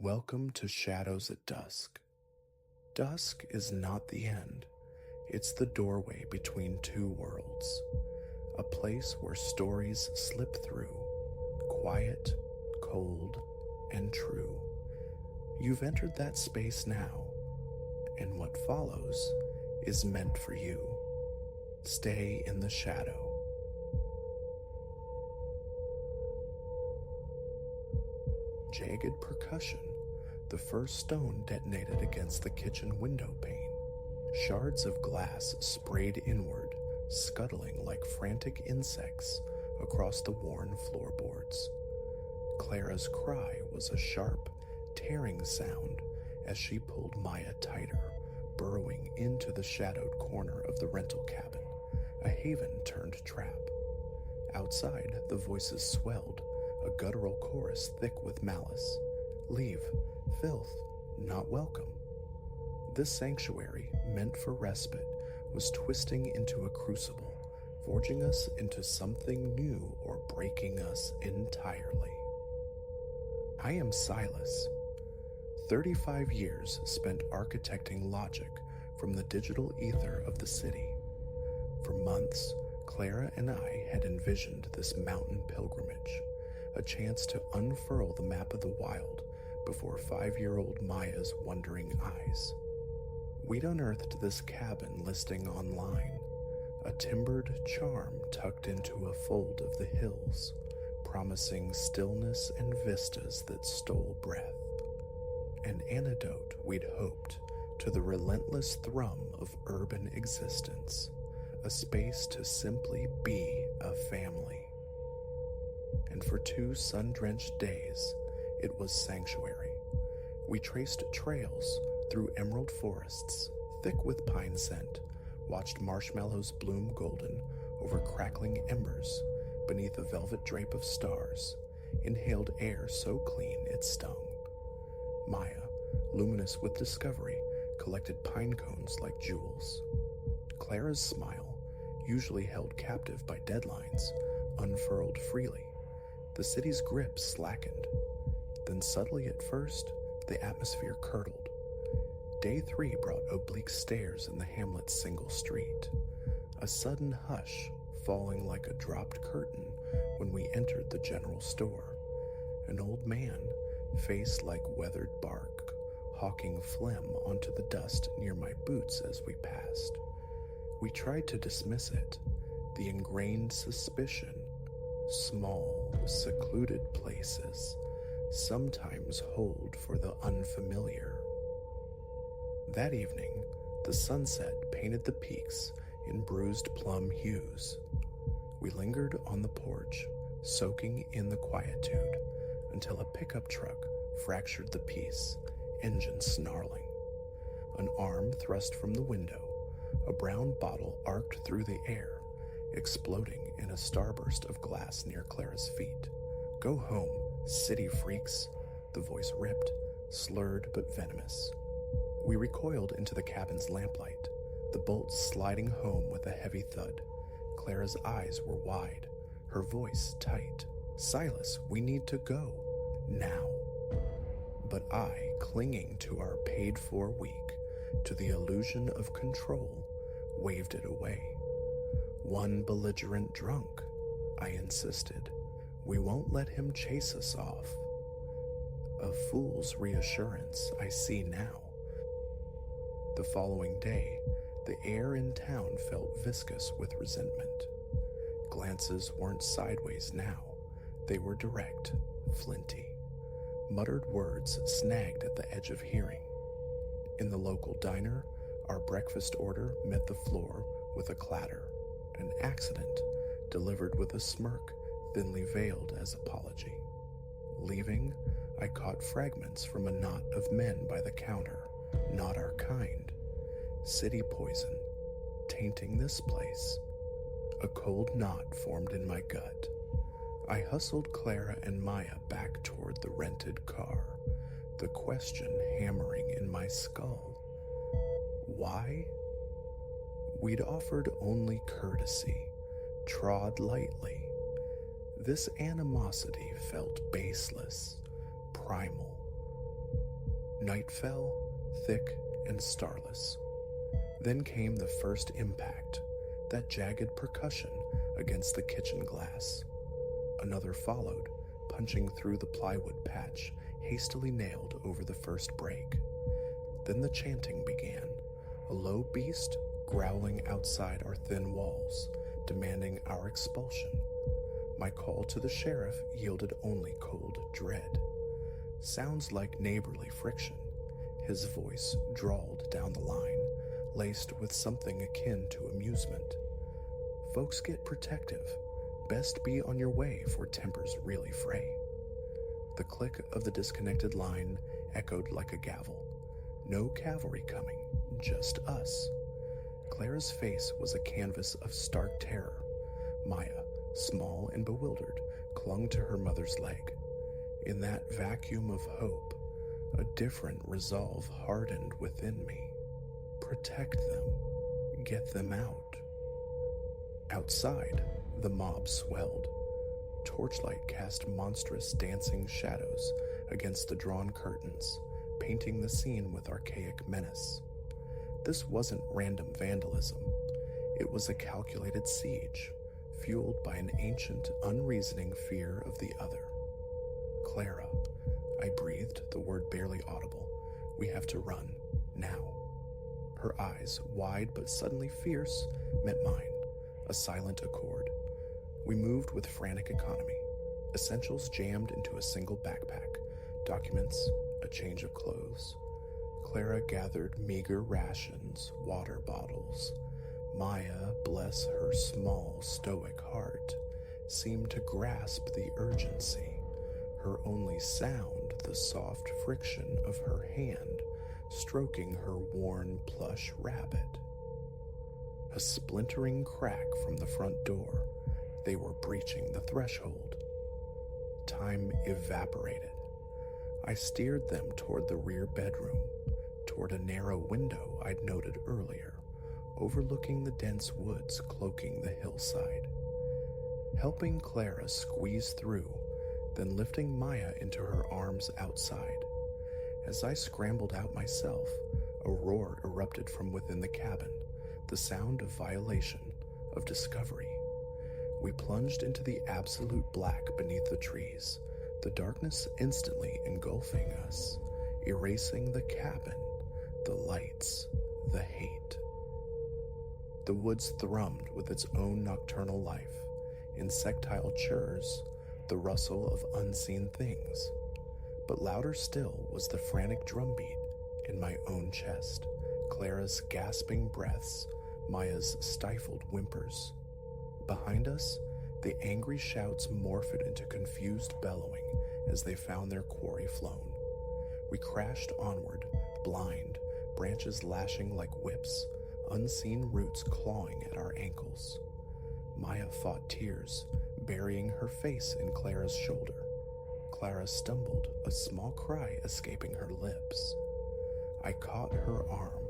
Welcome to Shadows at Dusk. Dusk is not the end. It's the doorway between two worlds. A place where stories slip through, quiet, cold, and true. You've entered that space now, and what follows is meant for you. Stay in the shadow. Jagged percussion. The first stone detonated against the kitchen window pane. Shards of glass sprayed inward, scuttling like frantic insects across the worn floorboards. Clara's cry was a sharp, tearing sound as she pulled Maya tighter, burrowing into the shadowed corner of the rental cabin, a haven-turned trap. Outside, the voices swelled, a guttural chorus thick with malice. Leave, filth, not welcome. This sanctuary, meant for respite, was twisting into a crucible, forging us into something new or breaking us entirely. I am Silas. 35 years spent architecting logic from the digital ether of the city. For months, Clara and I had envisioned this mountain pilgrimage, a chance to unfurl the map of the wild before 5-year-old Maya's wondering eyes. We'd unearthed this cabin listing online, a timbered charm tucked into a fold of the hills, promising stillness and vistas that stole breath. An antidote, we'd hoped, to the relentless thrum of urban existence, a space to simply be a family. And for 2 sun-drenched days, it was sanctuary. We traced trails through emerald forests, thick with pine scent, watched marshmallows bloom golden over crackling embers beneath a velvet drape of stars, inhaled air so clean it stung. Maya, luminous with discovery, collected pine cones like jewels. Clara's smile, usually held captive by deadlines, unfurled freely. The city's grip slackened. Then subtly at first, the atmosphere curdled. Day 3 brought oblique stairs in the hamlet's single street. A sudden hush, falling like a dropped curtain when we entered the general store. An old man, face like weathered bark, hawking phlegm onto the dust near my boots as we passed. We tried to dismiss it, the ingrained suspicion. Small, secluded places sometimes hold for the unfamiliar. That evening, the sunset painted the peaks in bruised plum hues. We lingered on the porch, soaking in the quietude, until a pickup truck fractured the peace, engine snarling. An arm thrust from the window, a brown bottle arced through the air, exploding in a starburst of glass near Clara's feet. Go home, city freaks, the voice ripped, slurred but venomous. We recoiled into the cabin's lamplight, the bolts sliding home with a heavy thud. Clara's eyes were wide, her voice tight. Silas, we need to go. Now. But I, clinging to our paid-for week, to the illusion of control, waved it away. One belligerent drunk, I insisted. We won't let him chase us off. A fool's reassurance I see now. The following day, the air in town felt viscous with resentment. Glances weren't sideways now. They were direct, flinty. Muttered words snagged at the edge of hearing. In the local diner, our breakfast order met the floor with a clatter. An accident, delivered with a smirk thinly veiled as apology. Leaving, I caught fragments from a knot of men by the counter, not our kind. City poison, tainting this place. A cold knot formed in my gut. I hustled Clara and Maya back toward the rented car, the question hammering in my skull. Why? We'd offered only courtesy, trod lightly. This animosity felt baseless, primal. Night fell, thick and starless. Then came the first impact, that jagged percussion against the kitchen glass. Another followed, punching through the plywood patch hastily nailed over the first break. Then the chanting began, a low beast growling outside our thin walls, demanding our expulsion. My call to the sheriff yielded only cold dread. Sounds like neighborly friction. His voice drawled down the line, laced with something akin to amusement. Folks get protective. Best be on your way for tempers really fray. The click of the disconnected line echoed like a gavel. No cavalry coming, just us. Clara's face was a canvas of stark terror. Maya, small and bewildered, clung to her mother's leg. In that vacuum of hope, a different resolve hardened within me. Protect them. Get them out. Outside, the mob swelled. Torchlight cast monstrous dancing shadows against the drawn curtains, painting the scene with archaic menace. This wasn't random vandalism. It was a calculated siege, fueled by an ancient, unreasoning fear of the other. Clara, I breathed, the word barely audible. We have to run, now. Her eyes, wide but suddenly fierce, met mine, a silent accord. We moved with frantic economy, essentials jammed into a single backpack, documents, a change of clothes. Clara gathered meager rations, water bottles. Maya, bless her small, stoic heart, seemed to grasp the urgency, her only sound the soft friction of her hand stroking her worn plush rabbit. A splintering crack from the front door. They were breaching the threshold. Time evaporated. I steered them toward the rear bedroom, toward a narrow window I'd noted earlier, overlooking the dense woods cloaking the hillside. Helping Clara squeeze through, then lifting Maya into her arms outside. As I scrambled out myself, a roar erupted from within the cabin, the sound of violation, of discovery. We plunged into the absolute black beneath the trees, the darkness instantly engulfing us, erasing the cabin, the lights, the hate. The woods thrummed with its own nocturnal life, insectile churs, the rustle of unseen things. But louder still was the frantic drumbeat in my own chest, Clara's gasping breaths, Maya's stifled whimpers. Behind us, the angry shouts morphed into confused bellowing as they found their quarry flown. We crashed onward, blind, branches lashing like whips, unseen roots clawing at our ankles. Maya fought tears, burying her face in Clara's shoulder. Clara stumbled, a small cry escaping her lips. I caught her arm,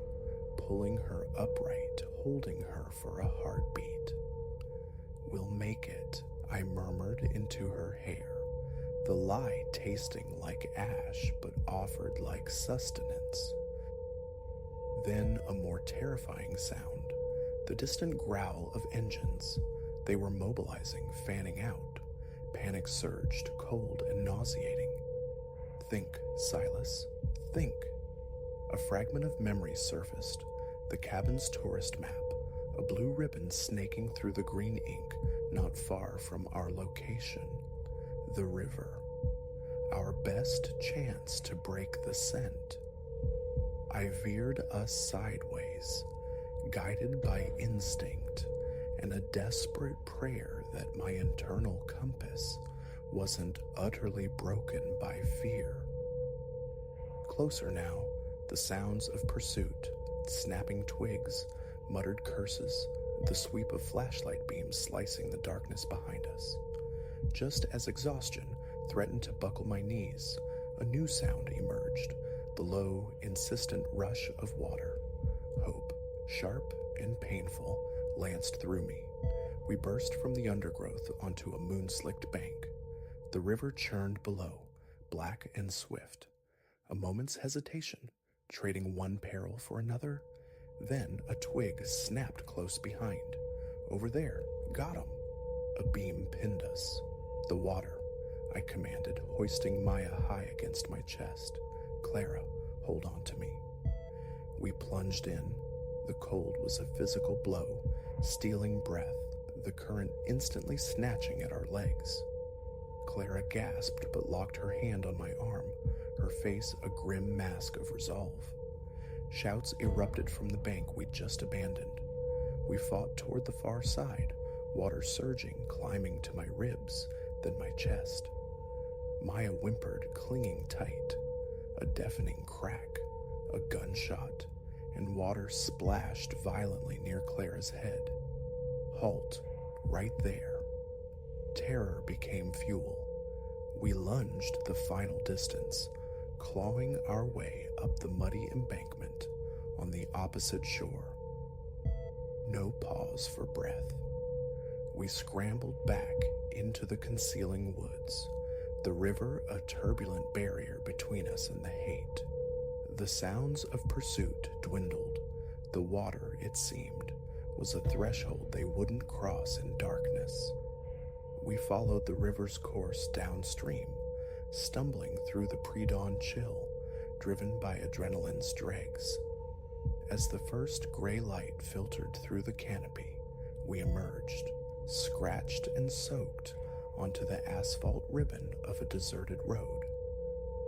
pulling her upright, holding her for a heartbeat. We'll make it, I murmured into her hair, the lie tasting like ash but offered like sustenance. Then a more terrifying sound, the distant growl of engines. They were mobilizing, fanning out. Panic surged, cold and nauseating. Think, Silas, think. A fragment of memory surfaced, the cabin's tourist map, a blue ribbon snaking through the green ink not far from our location. The river. Our best chance to break the scent. I veered us sideways, guided by instinct and a desperate prayer that my internal compass wasn't utterly broken by fear. Closer now, the sounds of pursuit, snapping twigs, muttered curses, the sweep of flashlight beams slicing the darkness behind us. Just as exhaustion threatened to buckle my knees, a new sound emerged, the low, insistent rush of water. Hope, sharp and painful, lanced through me. We burst from the undergrowth onto a moon-slicked bank. The river churned below, black and swift. A moment's hesitation, trading one peril for another, then a twig snapped close behind. Over there, got him. A beam pinned us. The water, I commanded, hoisting Maya high against my chest. Clara, hold on to me. We plunged in. The cold was a physical blow, stealing breath, the current instantly snatching at our legs. Clara gasped but locked her hand on my arm, her face a grim mask of resolve. Shouts erupted from the bank we'd just abandoned. We fought toward the far side, water surging, climbing to my ribs, then my chest. Maya whimpered, clinging tight. A deafening crack, a gunshot, and water splashed violently near Clara's head. Halt, right there. Terror became fuel. We lunged the final distance, clawing our way up the muddy embankment on the opposite shore. No pause for breath. We scrambled back into the concealing woods, the river a turbulent barrier between us and the hate. The sounds of pursuit dwindled. The water, it seemed, was a threshold they wouldn't cross in darkness. We followed the river's course downstream, stumbling through the pre-dawn chill, driven by adrenaline's dregs. As the first gray light filtered through the canopy, we emerged, scratched and soaked, onto the asphalt ribbon of a deserted road.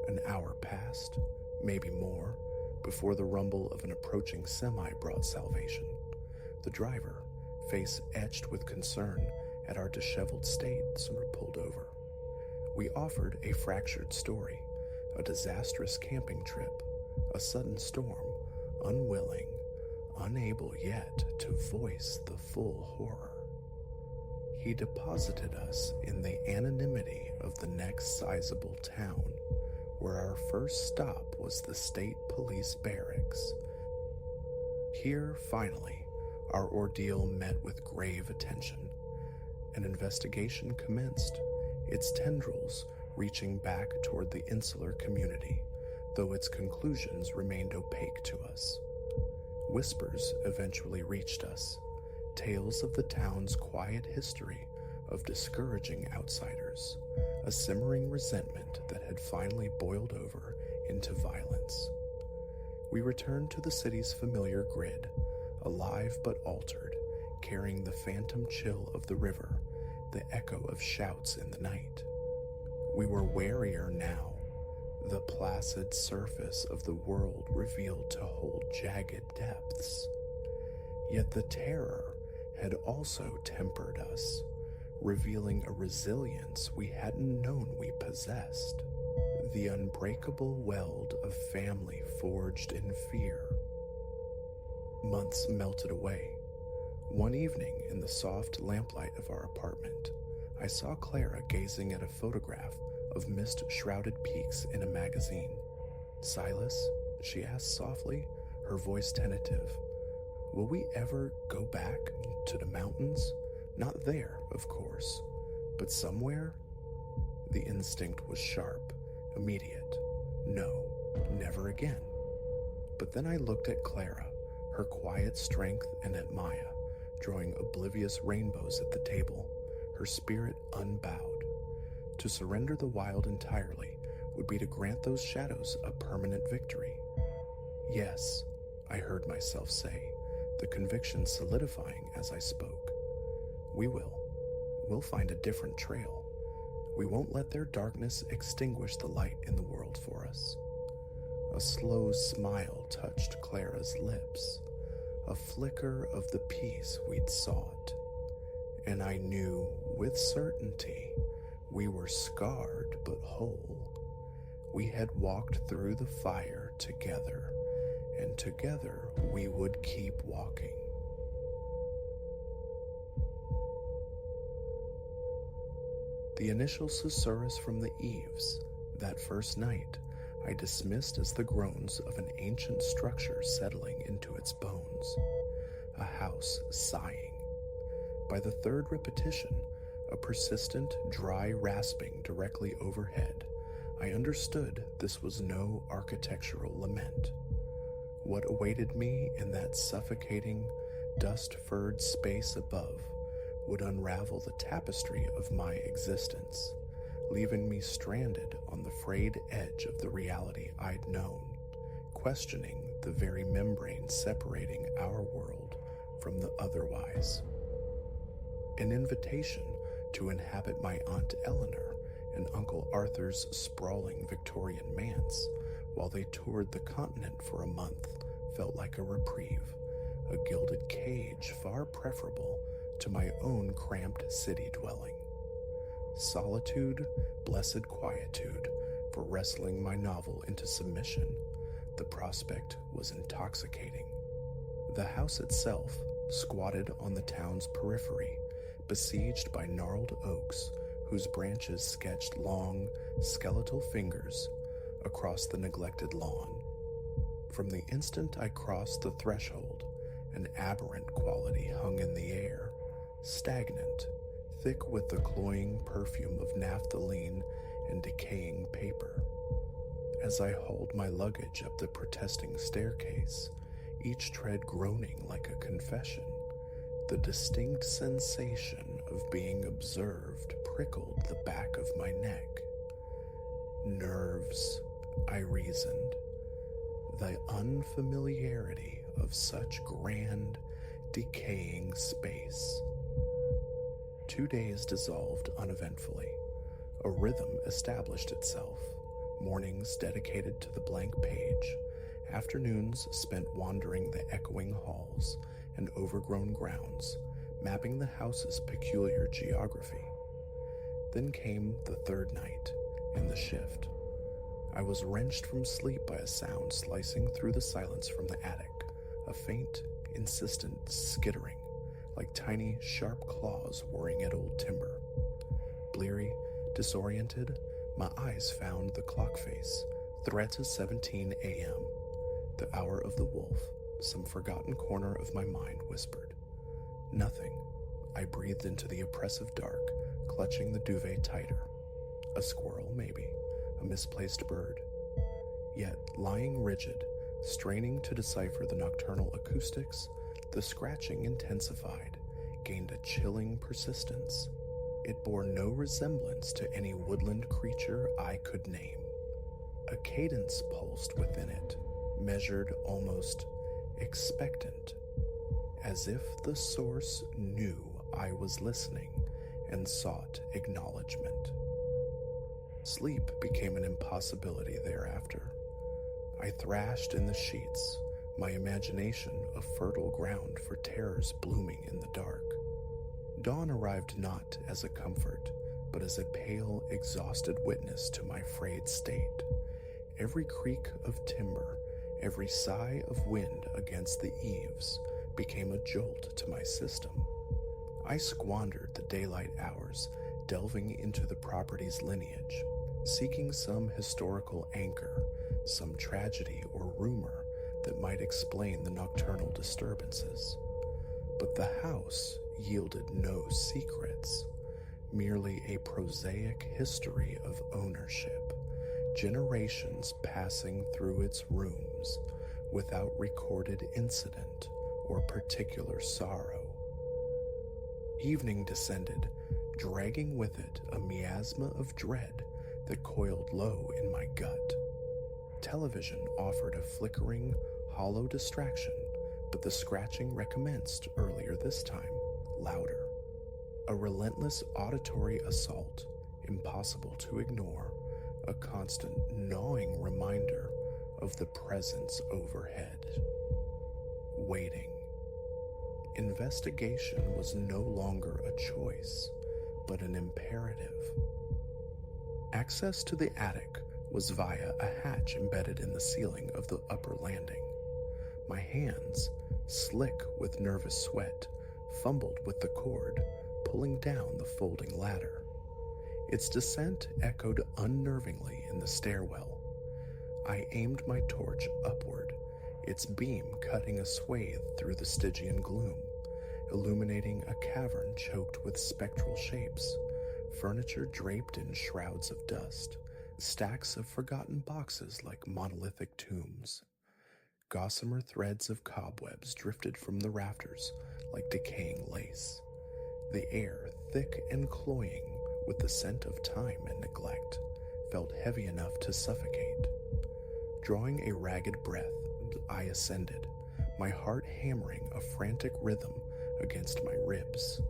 An hour passed, maybe more, before the rumble of an approaching semi brought salvation. The driver, face etched with concern at our disheveled state, pulled over. We offered a fractured story, a disastrous camping trip, a sudden storm, unwilling, unable yet to voice the full horror. He deposited us in the anonymity of the next sizable town, where our first stop was the state police barracks. Here, finally, our ordeal met with grave attention. An investigation commenced, its tendrils reaching back toward the insular community, though its conclusions remained opaque to us. Whispers eventually reached us, tales of the town's quiet history of discouraging outsiders, a simmering resentment that had finally boiled over into violence. We returned to the city's familiar grid, alive but altered, carrying the phantom chill of the river, the echo of shouts in the night. We were warier now, the placid surface of the world revealed to hold jagged depths. Yet the terror had also tempered us, revealing a resilience we hadn't known we possessed, the unbreakable weld of family forged in fear. Months melted away. One evening, in the soft lamplight of our apartment, I saw Clara gazing at a photograph of mist-shrouded peaks in a magazine. "Silas," she asked softly, her voice tentative, "will we ever go back to the mountains? Not there, of course, but somewhere?" The instinct was sharp, immediate. No, never again. But then I looked at Clara, her quiet strength, and at Maya, drawing oblivious rainbows at the table, her spirit unbowed. To surrender the wild entirely would be to grant those shadows a permanent victory. "Yes," I heard myself say, the conviction solidifying as I spoke. "We will. We'll find a different trail. We won't let their darkness extinguish the light in the world for us." A slow smile touched Clara's lips, a flicker of the peace we'd sought, and I knew with certainty we were scarred but whole. We had walked through the fire together, and together we would keep walking. The initial susurrus from the eaves, that first night, I dismissed as the groans of an ancient structure settling into its bones, a house sighing. By the third repetition, a persistent, dry rasping directly overhead, I understood this was no architectural lament. What awaited me in that suffocating, dust-furred space above would unravel the tapestry of my existence, leaving me stranded on the frayed edge of the reality I'd known, questioning the very membrane separating our world from the otherwise. An invitation to inhabit my Aunt Eleanor and Uncle Arthur's sprawling Victorian manse while they toured the continent for a month felt like a reprieve, a gilded cage far preferable to my own cramped city dwelling. Solitude, blessed quietude, for wrestling my novel into submission, the prospect was intoxicating. The house itself, squatted on the town's periphery, besieged by gnarled oaks whose branches sketched long, skeletal fingers across the neglected lawn. From the instant I crossed the threshold, an aberrant quality hung in the air, stagnant, thick with the cloying perfume of naphthalene and decaying paper. As I hauled my luggage up the protesting staircase, each tread groaning like a confession, the distinct sensation of being observed prickled the back of my neck. Nerves, I reasoned. The unfamiliarity of such grand, decaying space. 2 days dissolved uneventfully. A rhythm established itself. Mornings dedicated to the blank page, afternoons spent wandering the echoing halls and overgrown grounds, mapping the house's peculiar geography. Then came the third night and the shift. I was wrenched from sleep by a sound slicing through the silence from the attic, a faint, insistent skittering, like tiny, sharp claws worrying at old timber. Bleary, disoriented, my eyes found the clock face, threat to 17 a.m., the hour of the wolf. Some forgotten corner of my mind whispered. Nothing. I breathed into the oppressive dark, clutching the duvet tighter. A squirrel, maybe. A misplaced bird. Yet, lying rigid, straining to decipher the nocturnal acoustics, the scratching intensified, gained a chilling persistence. It bore no resemblance to any woodland creature I could name. A cadence pulsed within it, measured almost expectant, as if the source knew I was listening and sought acknowledgement. Sleep became an impossibility thereafter. I thrashed in the sheets, my imagination a fertile ground for terrors blooming in the dark. Dawn arrived not as a comfort, but as a pale, exhausted witness to my frayed state. Every creak of timber, every sigh of wind against the eaves became a jolt to my system. I squandered the daylight hours delving into the property's lineage, seeking some historical anchor, some tragedy or rumor that might explain the nocturnal disturbances. But the house yielded no secrets, merely a prosaic history of ownership, generations passing through its rooms without recorded incident or particular sorrow. Evening descended, dragging with it a miasma of dread that coiled low in my gut. Television offered a flickering, hollow distraction, but the scratching recommenced earlier this time, louder. A relentless auditory assault, impossible to ignore, a constant gnawing reminder of the presence overhead. Waiting. Investigation was no longer a choice, but an imperative. Access to the attic was via a hatch embedded in the ceiling of the upper landing. My hands, slick with nervous sweat, fumbled with the cord, pulling down the folding ladder. Its descent echoed unnervingly in the stairwell. I aimed my torch upward, its beam cutting a swathe through the Stygian gloom, illuminating a cavern choked with spectral shapes, furniture draped in shrouds of dust, Stacks of forgotten boxes like monolithic tombs. Gossamer threads of cobwebs drifted from the rafters like decaying lace. The air, thick and cloying with the scent of time and neglect, felt heavy enough to suffocate. Drawing a ragged breath, I ascended, my heart hammering a frantic rhythm against my ribs,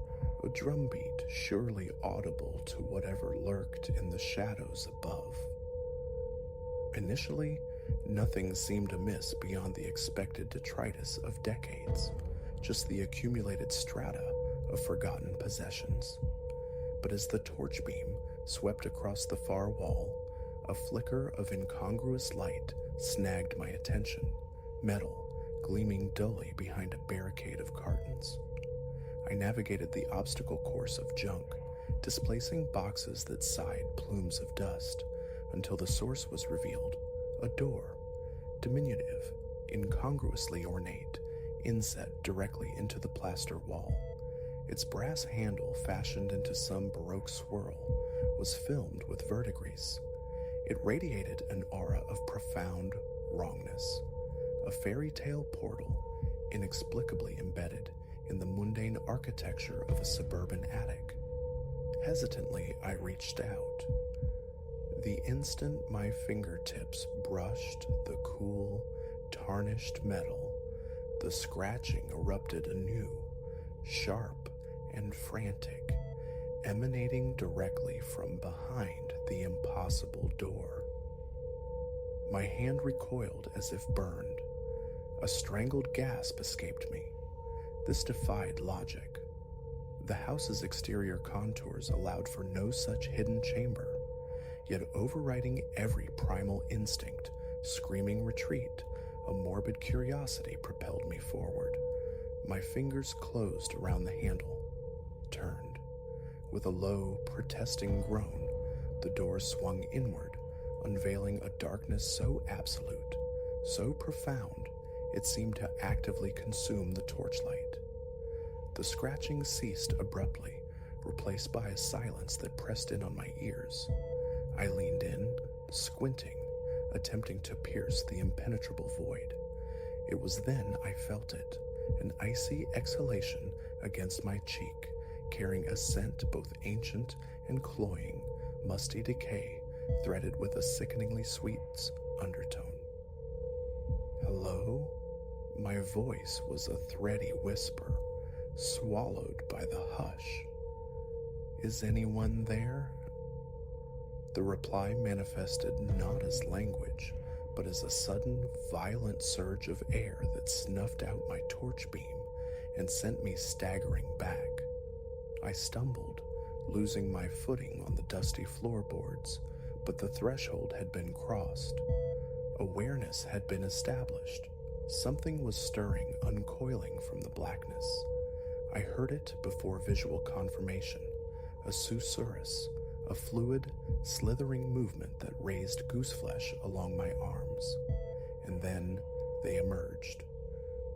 a drumbeat surely audible to whatever lurked in the shadows above. Initially, nothing seemed amiss beyond the expected detritus of decades, just the accumulated strata of forgotten possessions. But as the torch beam swept across the far wall, a flicker of incongruous light snagged my attention, metal gleaming dully behind a barricade of cartons. I navigated the obstacle course of junk, displacing boxes that sighed plumes of dust, until the source was revealed, a door, diminutive, incongruously ornate, inset directly into the plaster wall. Its brass handle, fashioned into some Baroque swirl, was filmed with verdigris. It radiated an aura of profound wrongness, a fairy tale portal inexplicably embedded in the mundane architecture of a suburban attic. Hesitantly, I reached out. The instant my fingertips brushed the cool, tarnished metal, the scratching erupted anew, sharp and frantic, emanating directly from behind the impossible door. My hand recoiled as if burned. A strangled gasp escaped me. This defied logic. The house's exterior contours allowed for no such hidden chamber, yet overriding every primal instinct, screaming retreat, a morbid curiosity propelled me forward. My fingers closed around the handle, turned. With a low, protesting groan, the door swung inward, unveiling a darkness so absolute, so profound, it seemed to actively consume the torchlight. The scratching ceased abruptly, replaced by a silence that pressed in on my ears. I leaned in, squinting, attempting to pierce the impenetrable void. It was then I felt it, an icy exhalation against my cheek, carrying a scent both ancient and cloying, musty decay threaded with a sickeningly sweet undertone. Hello? My voice was a thready whisper, swallowed by the hush. Is anyone there? The reply manifested not as language, but as a sudden, violent surge of air that snuffed out my torch beam and sent me staggering back. I stumbled, losing my footing on the dusty floorboards, but the threshold had been crossed. Awareness had been established. Something was stirring, uncoiling from the blackness. I heard it before visual confirmation, a susurrus, a fluid, slithering movement that raised gooseflesh along my arms. And then they emerged,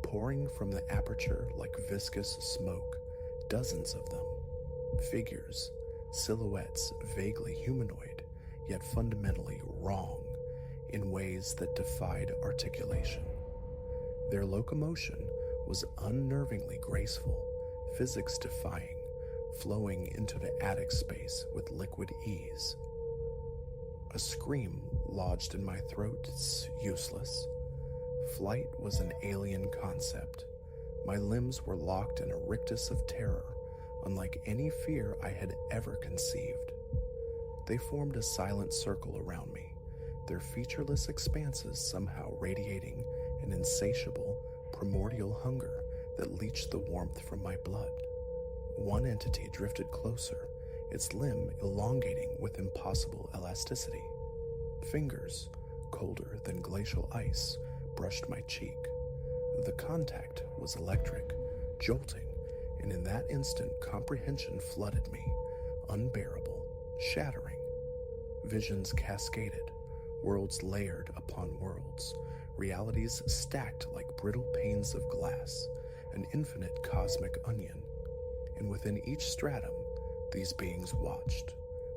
pouring from the aperture like viscous smoke, dozens of them. Figures, silhouettes vaguely humanoid, yet fundamentally wrong, in ways that defied articulation. Their locomotion was unnervingly graceful, physics-defying, flowing into the attic space with liquid ease. A scream lodged in my throat, useless. Flight was an alien concept. My limbs were locked in a rictus of terror, unlike any fear I had ever conceived. They formed a silent circle around me, their featureless expanses somehow radiating an insatiable, primordial hunger that leached the warmth from my blood. One entity drifted closer, its limb elongating with impossible elasticity. Fingers, colder than glacial ice, brushed my cheek. The contact was electric, jolting, and in that instant comprehension flooded me, unbearable, shattering. Visions cascaded, worlds layered upon worlds, realities stacked like brittle panes of glass, an infinite cosmic onion. And within each stratum, these beings watched,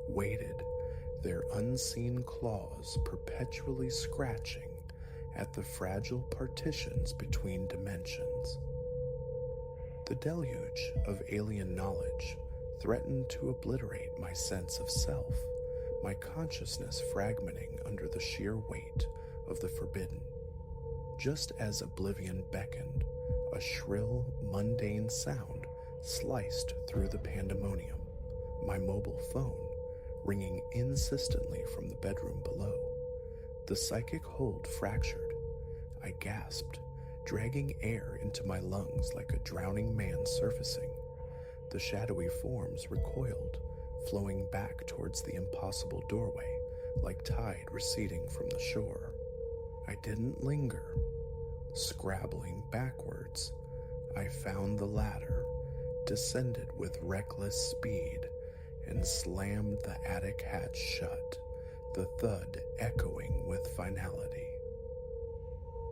waited, their unseen claws perpetually scratching at the fragile partitions between dimensions. The deluge of alien knowledge threatened to obliterate my sense of self, my consciousness fragmenting under the sheer weight of the forbidden. Just as oblivion beckoned, a shrill, mundane sound sliced through the pandemonium, my mobile phone ringing insistently from the bedroom below. The psychic hold fractured. I gasped, dragging air into my lungs like a drowning man surfacing. The shadowy forms recoiled, flowing back towards the impossible doorway, like tide receding from the shore. I didn't linger. Scrabbling backwards, I found the ladder, descended with reckless speed, and slammed the attic hatch shut, the thud echoing with finality.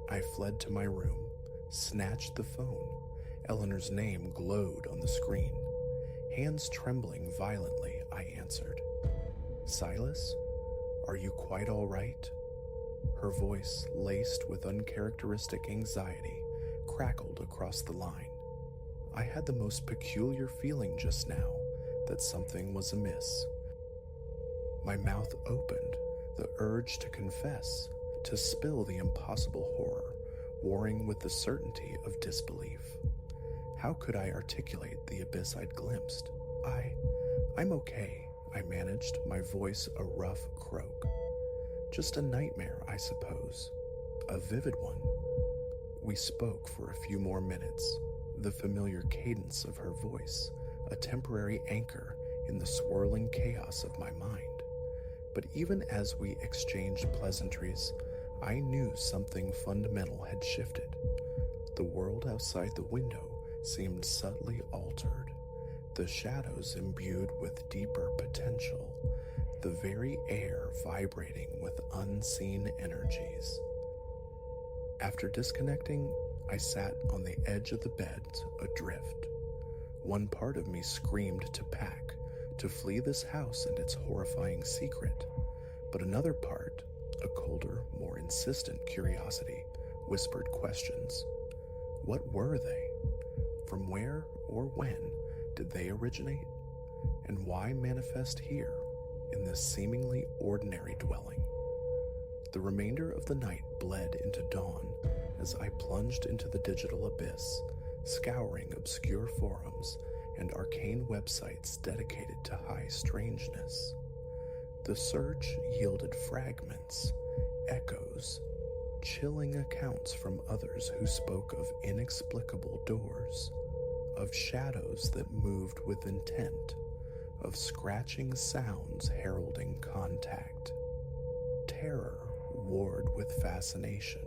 I fled to my room, snatched the phone. Eleanor's name glowed on the screen. Hands trembling violently, I answered. "Silas, are you quite all right?" Her voice, laced with uncharacteristic anxiety, crackled across the line. I had the most peculiar feeling just now that something was amiss. My mouth opened, the urge to confess, to spill the impossible horror, warring with the certainty of disbelief. How could I articulate the abyss I'd glimpsed? I'm okay, I managed, my voice a rough croak. Just a nightmare, I suppose. A vivid one. We spoke for a few more minutes, the familiar cadence of her voice, a temporary anchor in the swirling chaos of my mind. But even as we exchanged pleasantries, I knew something fundamental had shifted. The world outside the window seemed subtly altered, the shadows imbued with deeper potential, the very air vibrating with unseen energies. After disconnecting, I sat on the edge of the bed, adrift. One part of me screamed to pack, to flee this house and its horrifying secret, but another part, a colder, more insistent curiosity, whispered questions. What were they? From where or when did they originate? And why manifest here, in this seemingly ordinary dwelling? The remainder of the night bled into dawn as I plunged into the digital abyss, scouring obscure forums and arcane websites dedicated to high strangeness. The search yielded fragments, echoes, chilling accounts from others who spoke of inexplicable doors, of shadows that moved with intent, of scratching sounds heralding contact. Terror warred with fascination.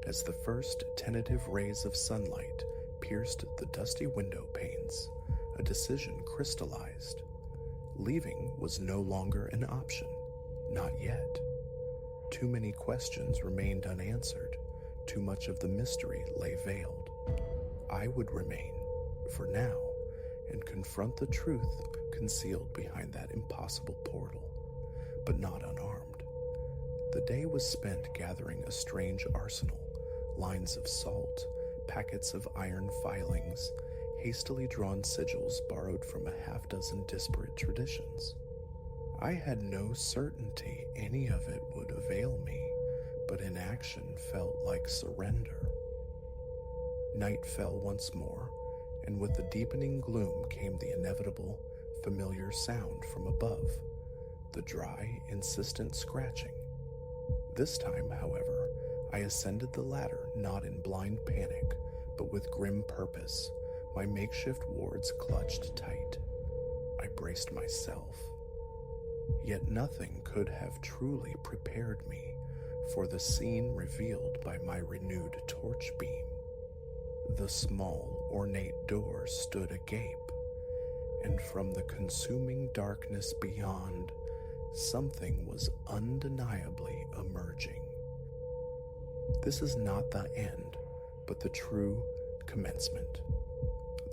As the first tentative rays of sunlight pierced the dusty window panes, a decision crystallized. Leaving was no longer an option, not yet. Too many questions remained unanswered, too much of the mystery lay veiled. I would remain, for now, and confront the truth concealed behind that impossible portal, but not unarmed. The day was spent gathering a strange arsenal, lines of salt, packets of iron filings, hastily drawn sigils borrowed from a half-dozen disparate traditions. I had no certainty any of it would avail me, but inaction felt like surrender. Night fell once more, and with the deepening gloom came the inevitable, familiar sound from above, the dry, insistent scratching. This time, however, I ascended the ladder not in blind panic, but with grim purpose, my makeshift wards clutched tight. I braced myself. Yet nothing could have truly prepared me for the scene revealed by my renewed torch beam. The small, ornate door stood agape, and from the consuming darkness beyond, something was undeniably emerging. This is not the end, but the true commencement.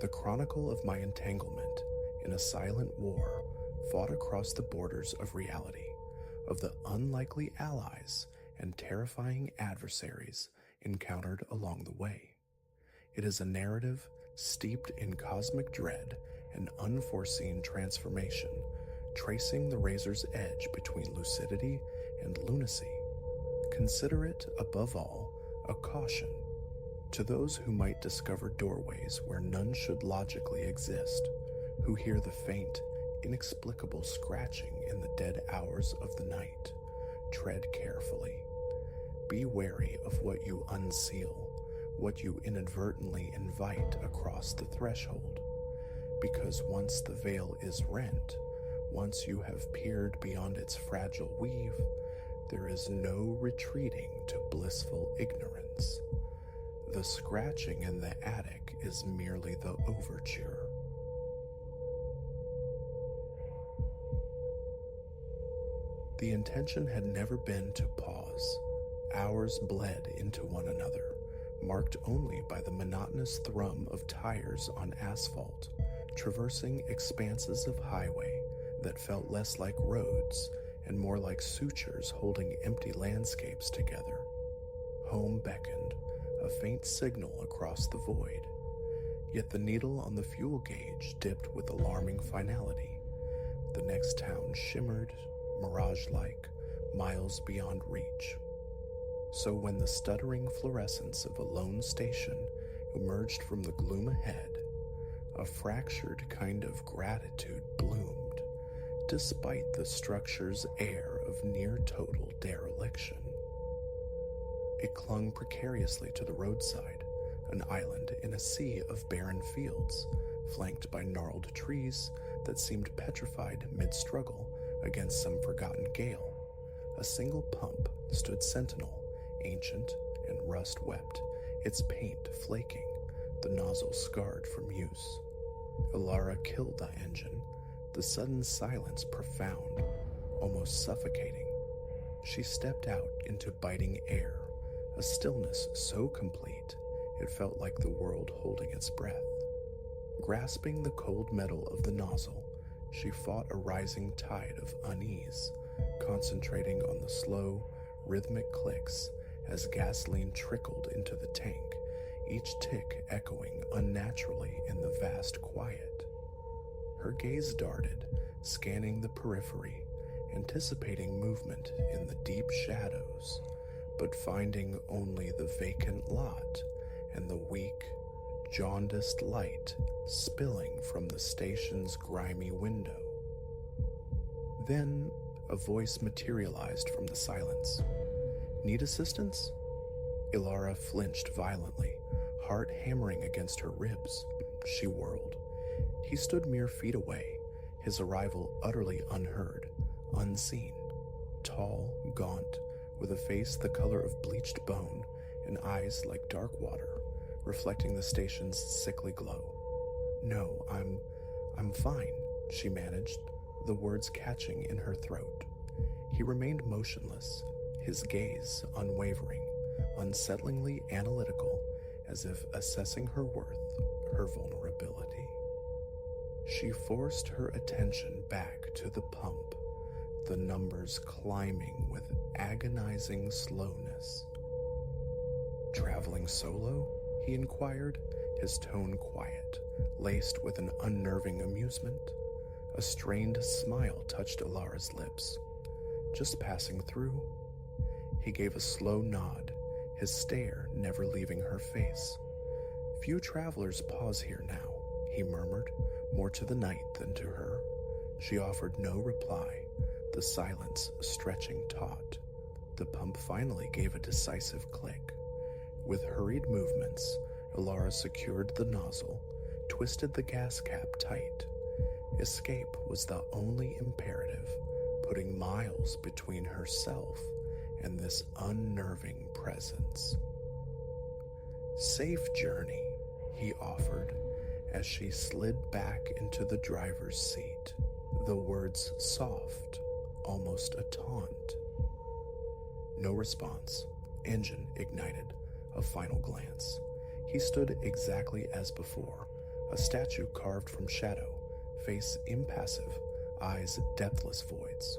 The chronicle of my entanglement in a silent war fought across the borders of reality, of the unlikely allies and terrifying adversaries encountered along the way. It is a narrative steeped in cosmic dread and unforeseen transformation, tracing the razor's edge between lucidity and lunacy. Consider it, above all, a caution to those who might discover doorways where none should logically exist, who hear the faint, inexplicable scratching in the dead hours of the night. Tread carefully. Be wary of what you unseal, what you inadvertently invite across the threshold, because once the veil is rent, once you have peered beyond its fragile weave, there is no retreating to blissful ignorance. The scratching in the attic is merely the overture. The intention had never been to pause. Hours bled into one another, marked only by the monotonous thrum of tires on asphalt, traversing expanses of highway that felt less like roads and more like sutures holding empty landscapes together. Home beckoned, a faint signal across the void, yet the needle on the fuel gauge dipped with alarming finality. The next town shimmered, mirage-like, miles beyond reach. So when the stuttering fluorescence of a lone station emerged from the gloom ahead, a fractured kind of gratitude bloomed, despite the structure's air of near-total dereliction. It clung precariously to the roadside, an island in a sea of barren fields, flanked by gnarled trees that seemed petrified mid-struggle against some forgotten gale. A single pump stood sentinel, ancient and rust-wept, its paint flaking, the nozzle scarred from use. Ilara killed the engine, the sudden silence profound, almost suffocating. She stepped out into biting air, a stillness so complete it felt like the world holding its breath. Grasping the cold metal of the nozzle, she fought a rising tide of unease, concentrating on the slow, rhythmic clicks as gasoline trickled into the tank, each tick echoing unnaturally in the vast quiet. Her gaze darted, scanning the periphery, anticipating movement in the deep shadows, but finding only the vacant lot and the weak, jaundiced light spilling from the station's grimy window. Then a voice materialized from the silence. "Need assistance?" Ilara flinched violently, heart hammering against her ribs. She whirled. He stood mere feet away, his arrival utterly unheard, unseen. Tall, gaunt, with a face the color of bleached bone and eyes like dark water, reflecting the station's sickly glow. "No, I'm fine," she managed, the words catching in her throat. He remained motionless, his gaze unwavering, unsettlingly analytical, as if assessing her worth, her vulnerability. She forced her attention back to the pump, the numbers climbing with agonizing slowness. "Traveling solo?" he inquired, his tone quiet, laced with an unnerving amusement. A strained smile touched Ilara's lips. "Just passing through?" He gave a slow nod, his stare never leaving her face. "Few travelers pause here now," he murmured, more to the night than to her. She offered no reply, the silence stretching taut. The pump finally gave a decisive click. With hurried movements, Ilara secured the nozzle, twisted the gas cap tight. Escape was the only imperative, putting miles between herself and this unnerving presence. "Safe journey," he offered, as she slid back into the driver's seat, the words soft, almost a taunt. No response. Engine ignited. A final glance. He stood exactly as before, a statue carved from shadow, face impassive, eyes depthless voids.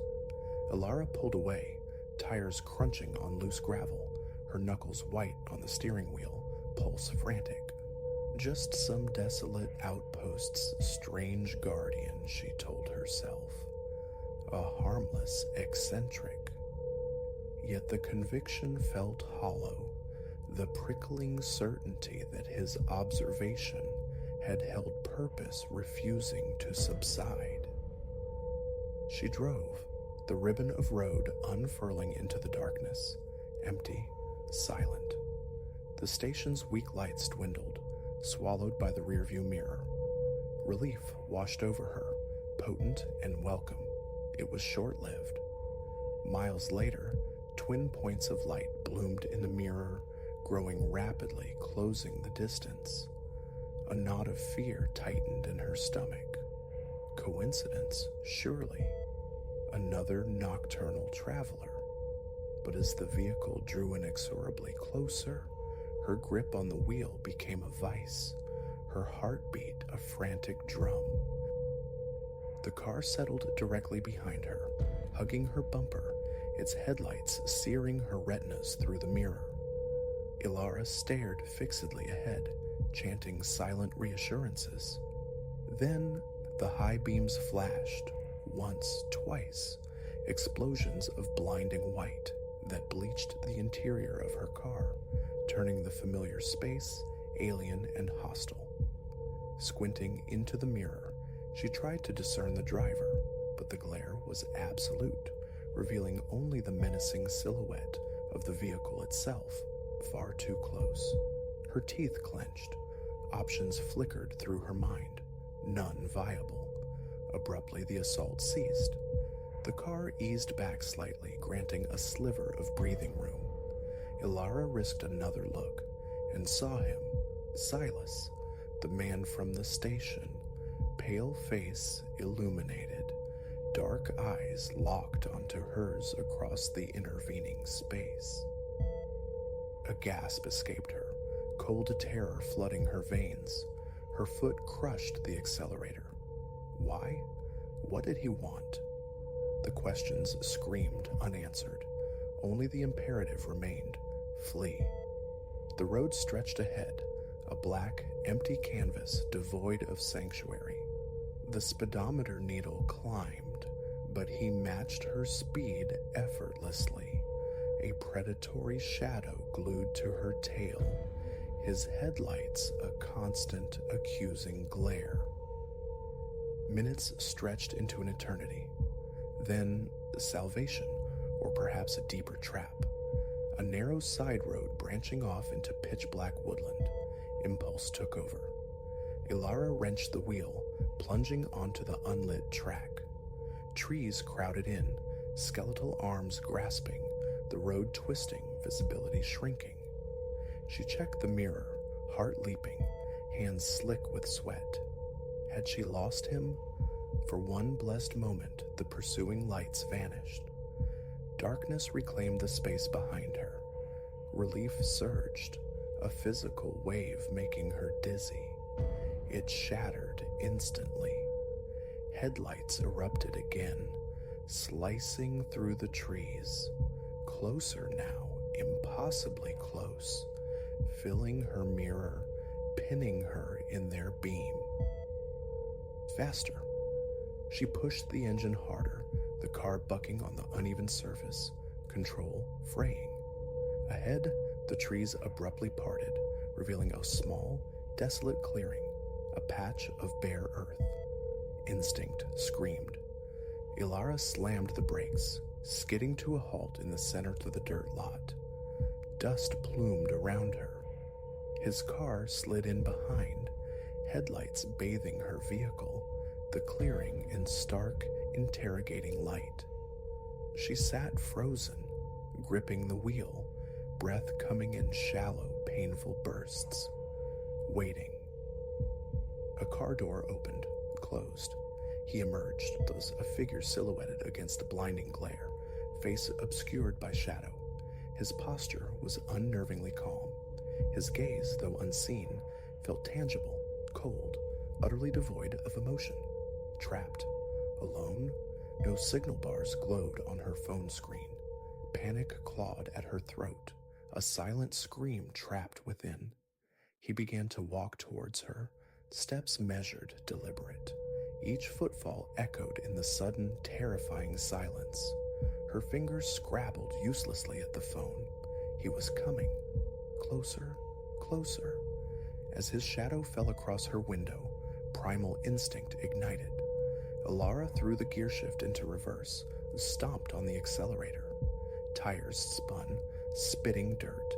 Ilara pulled away, tires crunching on loose gravel, her knuckles white on the steering wheel, pulse frantic. Just some desolate outpost's strange guardian, she told herself. A harmless eccentric. Yet the conviction felt hollow, the prickling certainty that his observation had held purpose refusing to subside. She drove, the ribbon of road unfurling into the darkness, empty, silent. The station's weak lights dwindled, swallowed by the rearview mirror. Relief washed over her, potent and welcome. It was short-lived. Miles later, twin points of light bloomed in the mirror, growing rapidly, closing the distance. A knot of fear tightened in her stomach. Coincidence, surely. Another nocturnal traveler. But as the vehicle drew inexorably closer, her grip on the wheel became a vice, her heartbeat a frantic drum. The car settled directly behind her, hugging her bumper, its headlights searing her retinas through the mirror. Ilara stared fixedly ahead, chanting silent reassurances. Then the high beams flashed, once, twice, explosions of blinding white that bleached the interior of her car, turning the familiar space alien and hostile. Squinting into the mirror, she tried to discern the driver, but the glare was absolute, revealing only the menacing silhouette of the vehicle itself, far too close. Her teeth clenched. Options flickered through her mind, none viable. Abruptly, the assault ceased. The car eased back slightly, granting a sliver of breathing room. Ilara risked another look and saw him, Silas, the man from the station, pale face illuminated, dark eyes locked onto hers across the intervening space. A gasp escaped her, cold terror flooding her veins. Her foot crushed the accelerator. Why? What did he want? The questions screamed unanswered. Only the imperative remained: flee. The road stretched ahead, a black, empty canvas devoid of sanctuary. The speedometer needle climbed, but he matched her speed effortlessly, a predatory shadow glued to her tail, his headlights a constant, accusing glare. Minutes stretched into an eternity. Then salvation, or perhaps a deeper trap. A narrow side road branching off into pitch-black woodland. Impulse took over. Ilara wrenched the wheel, plunging onto the unlit track. Trees crowded in, skeletal arms grasping, the road twisting, visibility shrinking. She checked the mirror, heart leaping, hands slick with sweat. Had she lost him? For one blessed moment, the pursuing lights vanished. Darkness reclaimed the space behind her. Relief surged, a physical wave making her dizzy. It shattered instantly. Headlights erupted again, slicing through the trees. Closer now, impossibly close, filling her mirror, pinning her in their beam. Faster. She pushed the engine harder, the car bucking on the uneven surface, control fraying. Ahead, the trees abruptly parted, revealing a small, desolate clearing, a patch of bare earth. Instinct screamed. Ilara slammed the brakes, skidding to a halt in the center of the dirt lot. Dust plumed around her. His car slid in behind, headlights bathing her vehicle, the clearing in stark, interrogating light. She sat frozen, gripping the wheel, breath coming in shallow, painful bursts, waiting. A car door opened, closed. He emerged, a figure silhouetted against the blinding glare, face obscured by shadow. His posture was unnervingly calm. His gaze, though unseen, felt tangible, cold, utterly devoid of emotion. Trapped, Alone? No signal bars glowed on her phone screen. Panic clawed at her throat, a silent scream trapped within. He began to walk towards her, steps measured, deliberate. Each footfall echoed in the sudden, terrifying silence. Her fingers scrabbled uselessly at the phone. He was coming. Closer, closer. As his shadow fell across her window, primal instinct ignited. Alara threw the gearshift into reverse, stomped on the accelerator. Tires spun, spitting dirt.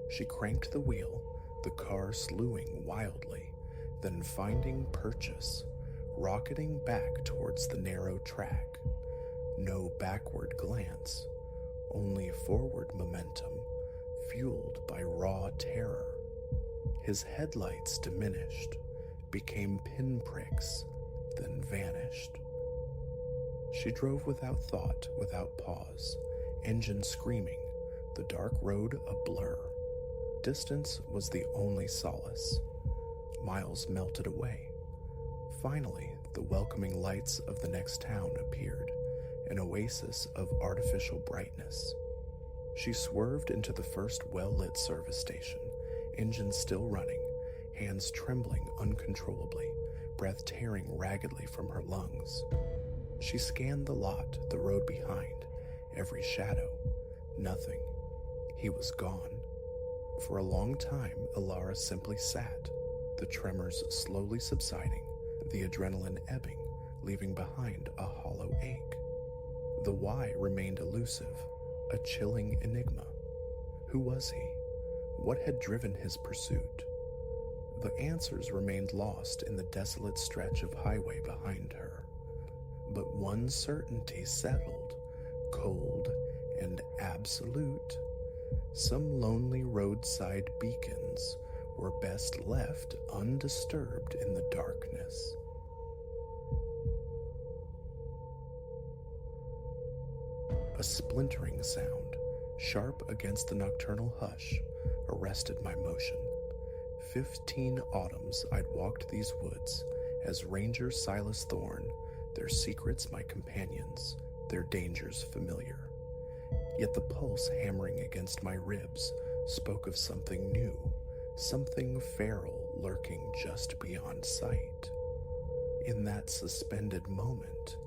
She cranked the wheel, the car slewing wildly, then finding purchase, rocketing back towards the narrow track. No backward glance, only forward momentum, fueled by raw terror. His headlights diminished, became pinpricks, then vanished. She drove without thought, without pause, engine screaming, the dark road a blur. Distance was the only solace. Miles melted away. Finally, the welcoming lights of the next town appeared, an oasis of artificial brightness. She swerved into the first well-lit service station, engine still running, hands trembling uncontrollably, breath tearing raggedly from her lungs. She scanned the lot, the road behind, every shadow. Nothing. He was gone. For a long time, Alara simply sat, the tremors slowly subsiding, the adrenaline ebbing, leaving behind a hollow ache. The why remained elusive, a chilling enigma. Who was he? What had driven his pursuit? The answers remained lost in the desolate stretch of highway behind her. But one certainty settled, cold and absolute. Some lonely roadside beacons were best left undisturbed in the darkness. A splintering sound, sharp against the nocturnal hush, arrested my motion. 15 autumns I'd walked these woods, as Ranger Silas Thorne, their secrets my companions, their dangers familiar. Yet the pulse hammering against my ribs spoke of something new, something feral lurking just beyond sight. In that suspended moment,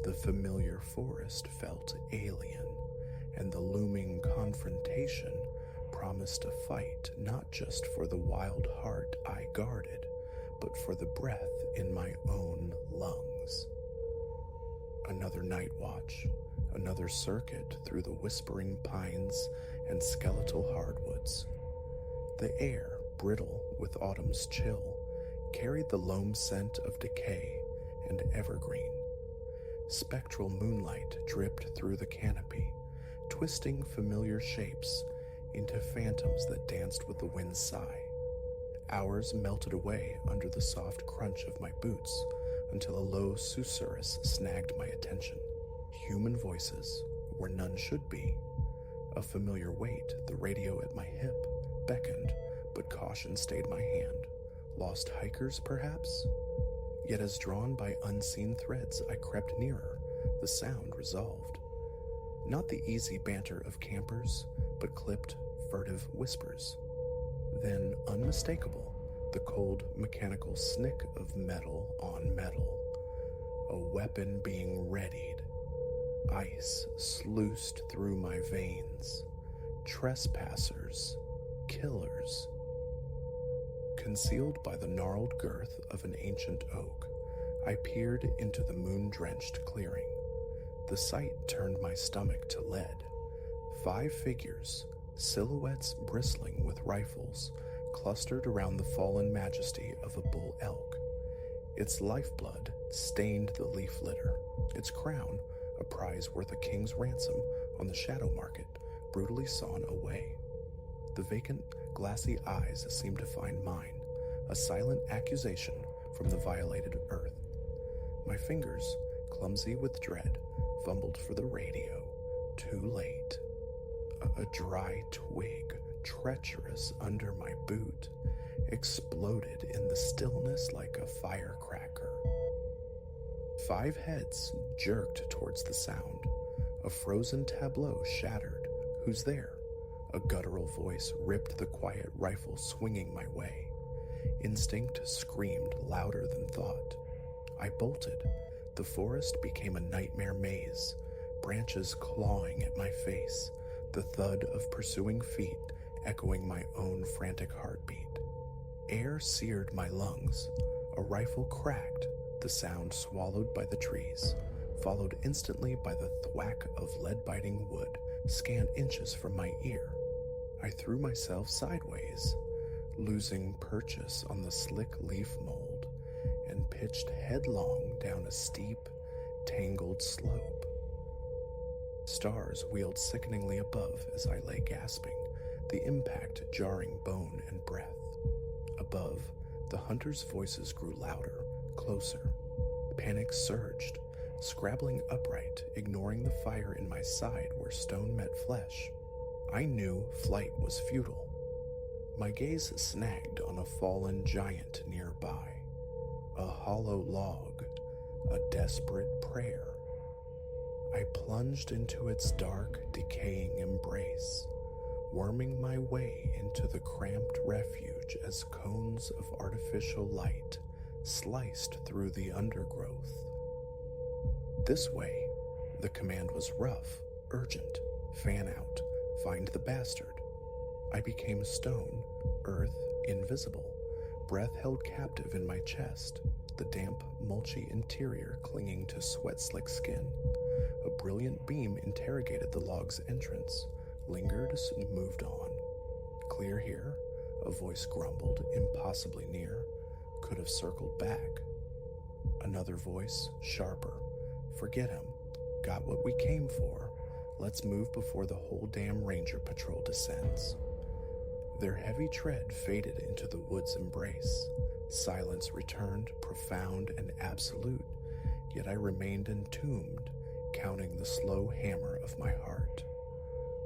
the familiar forest felt alien, and the looming confrontation promised a fight not just for the wild heart I guarded, but for the breath in my own lungs. Another night watch, another circuit through the whispering pines and skeletal hardwoods. The air, brittle with autumn's chill, carried the loam scent of decay and evergreen. Spectral moonlight dripped through the canopy, twisting familiar shapes into phantoms that danced with the wind's sigh. Hours melted away under the soft crunch of my boots until a low susurrus snagged my attention. Human voices, where none should be. A familiar weight, the radio at my hip, beckoned, but caution stayed my hand. Lost hikers, perhaps? Yet as drawn by unseen threads I crept nearer, the sound resolved. Not the easy banter of campers, but clipped, furtive whispers. Then, unmistakable, the cold, mechanical snick of metal on metal. A weapon being readied. Ice sluiced through my veins. Trespassers. Killers. Concealed by the gnarled girth of an ancient oak, I peered into the moon-drenched clearing. The sight turned my stomach to lead. 5 figures, silhouettes bristling with rifles, clustered around the fallen majesty of a bull elk. Its lifeblood stained the leaf litter. Its crown, a prize worth a king's ransom on the shadow market, brutally sawn away. The vacant, glassy eyes seemed to find mine, a silent accusation from the violated earth. My fingers, clumsy with dread, fumbled for the radio. Too late. A dry twig, treacherous under my boot, exploded in the stillness like a firecracker. 5 heads jerked towards the sound. A frozen tableau shattered. Who's there? A guttural voice ripped the quiet rifle swinging my way. Instinct screamed louder than thought. I bolted. The forest became a nightmare maze, branches clawing at my face, the thud of pursuing feet echoing my own frantic heartbeat. Air seared my lungs. A rifle cracked, the sound swallowed by the trees, followed instantly by the thwack of lead-biting wood scant inches from my ear. I threw myself sideways, losing purchase on the slick leaf mold, and pitched headlong down a steep, tangled slope. Stars wheeled sickeningly above as I lay gasping, the impact jarring bone and breath. Above, the hunters' voices grew louder, closer. Panic surged, scrabbling upright, ignoring the fire in my side where stone met flesh. I knew flight was futile. My gaze snagged on a fallen giant nearby. A hollow log, a desperate prayer. I plunged into its dark, decaying embrace, worming my way into the cramped refuge as cones of artificial light sliced through the undergrowth. This way. The command was rough, urgent. Fan out. Find the bastard. I became stone, earth invisible, breath held captive in my chest, the damp, mulchy interior clinging to sweat-slick skin. A brilliant beam interrogated the log's entrance, lingered, and moved on. Clear here, a voice grumbled, impossibly near. Could have circled back. Another voice, sharper. Forget him. Got what we came for. Let's move before the whole damn ranger patrol descends. Their heavy tread faded into the wood's embrace. Silence returned, profound and absolute, yet I remained entombed, counting the slow hammer of my heart.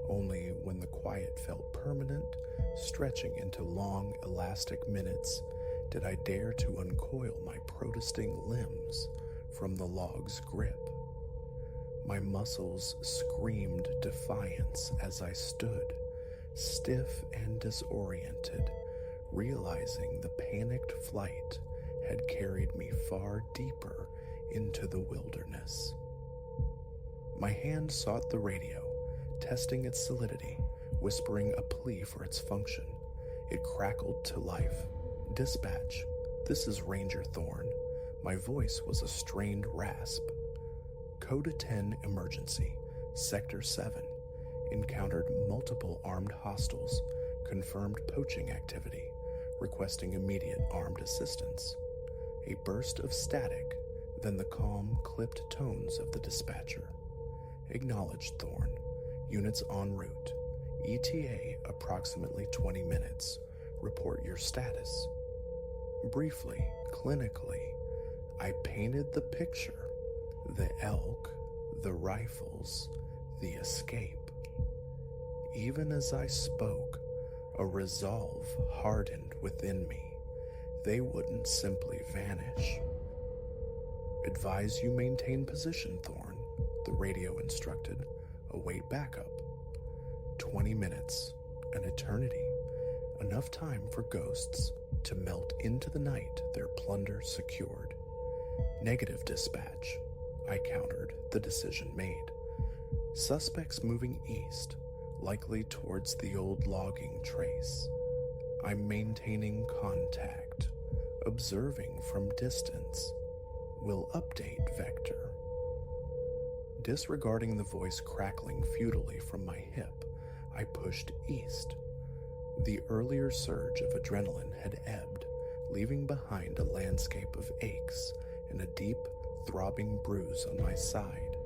Only when the quiet felt permanent, stretching into long, elastic minutes, did I dare to uncoil my protesting limbs from the log's grip. My muscles screamed defiance as I stood, stiff and disoriented, realizing the panicked flight had carried me far deeper into the wilderness. My hand sought the radio, testing its solidity, whispering a plea for its function. It crackled to life. Dispatch, this is Ranger Thorne. My voice was a strained rasp. Code 10 emergency, Sector 7. Encountered multiple armed hostiles, confirmed poaching activity, requesting immediate armed assistance. A burst of static, then the calm, clipped tones of the dispatcher. Acknowledged, Thorne. Units en route. ETA approximately 20 minutes. Report your status. Briefly, clinically, I painted the picture. The elk, the rifles, the escape. Even as I spoke, a resolve hardened within me. They wouldn't simply vanish. Advise you maintain position, Thorne, the radio instructed. Await backup. 20 minutes, an eternity. Enough time for ghosts to melt into the night, their plunder secured. Negative dispatch, I countered, the decision made. Suspects moving east, likely towards the old logging trace. I'm maintaining contact, observing from distance. Will update vector. Disregarding the voice crackling futilely from my hip, I pushed east. The earlier surge of adrenaline had ebbed, leaving behind a landscape of aches and a deep, throbbing bruise on my side.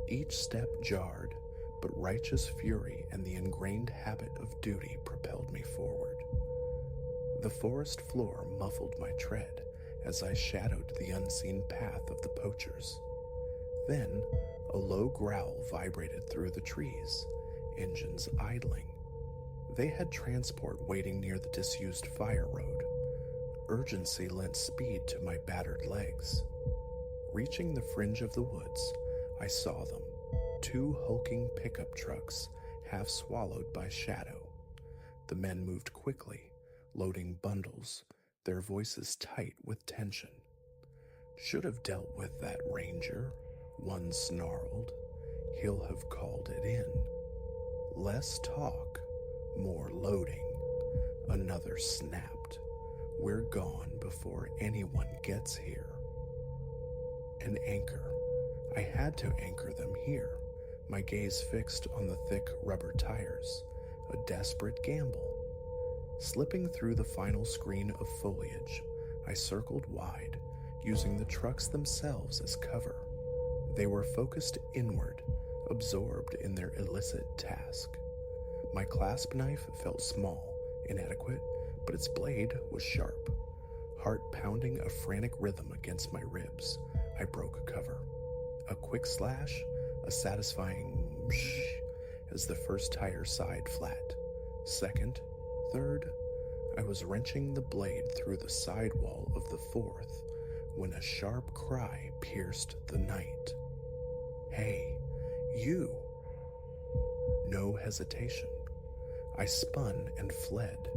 Each step jarred, but righteous fury and the ingrained habit of duty propelled me forward. The forest floor muffled my tread as I shadowed the unseen path of the poachers. Then, a low growl vibrated through the trees, engines idling. They had transport waiting near the disused fire road. Urgency lent speed to my battered legs. Reaching the fringe of the woods, I saw them, two hulking pickup trucks half swallowed by shadow. The men moved quickly, loading bundles, their voices tight with tension. "Should have dealt with that ranger," one snarled. "He'll have called it in." "Less talk, more loading," another snapped. "We're gone before anyone gets here." An anchor. I had to anchor them here, my gaze fixed on the thick rubber tires, a desperate gamble. Slipping through the final screen of foliage, I circled wide, using the trucks themselves as cover. They were focused inward, absorbed in their illicit task. My clasp knife felt small, inadequate, but its blade was sharp. Heart pounding a frantic rhythm against my ribs, I broke cover. A quick slash, a satisfying shh as the first tire sighed flat. Second, third, I was wrenching the blade through the sidewall of the fourth when a sharp cry pierced the night. "Hey, you!" No hesitation. I spun and fled,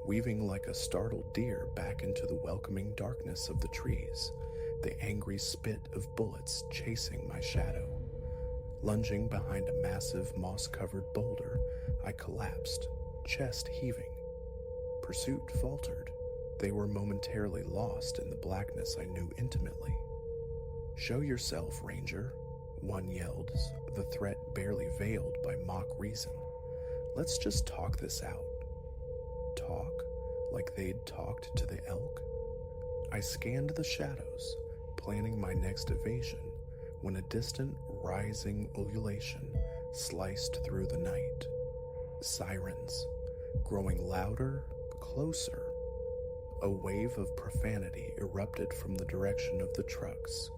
weaving like a startled deer back into the welcoming darkness of the trees, the angry spit of bullets chasing my shadow. Lunging behind a massive moss-covered boulder, I collapsed, chest heaving. Pursuit faltered. They were momentarily lost in the blackness I knew intimately. "Show yourself, Ranger," one yelled, the threat barely veiled by mock reason. "Let's just talk this out." Talk? Like they'd talked to the elk? I scanned the shadows, planning my next evasion, when a distant, rising ululation sliced through the night. Sirens, growing louder, closer. A wave of profanity erupted from the direction of the trucks,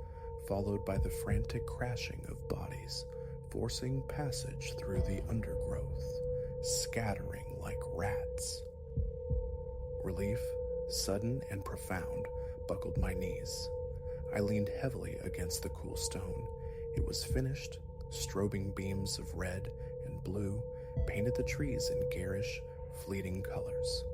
followed by the frantic crashing of bodies, forcing passage through the undergrowth, scattering like rats. Relief, sudden and profound, buckled my knees. I leaned heavily against the cool stone. It was finished. Strobing beams of red and blue painted the trees in garish, fleeting colors.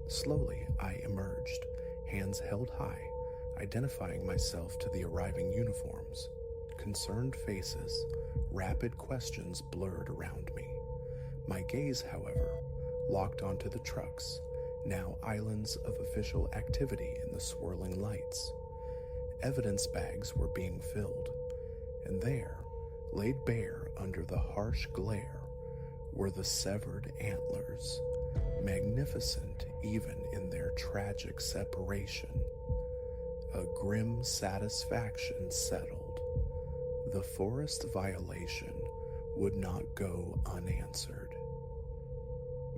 Slowly, I emerged, hands held high, identifying myself to the arriving uniforms. Concerned faces, rapid questions blurred around me. My gaze, however, locked onto the trucks, now islands of official activity in the swirling lights. Evidence bags were being filled, and there, laid bare under the harsh glare, were the severed antlers, magnificent even in their tragic separation. A grim satisfaction settled. The forest violation would not go unanswered.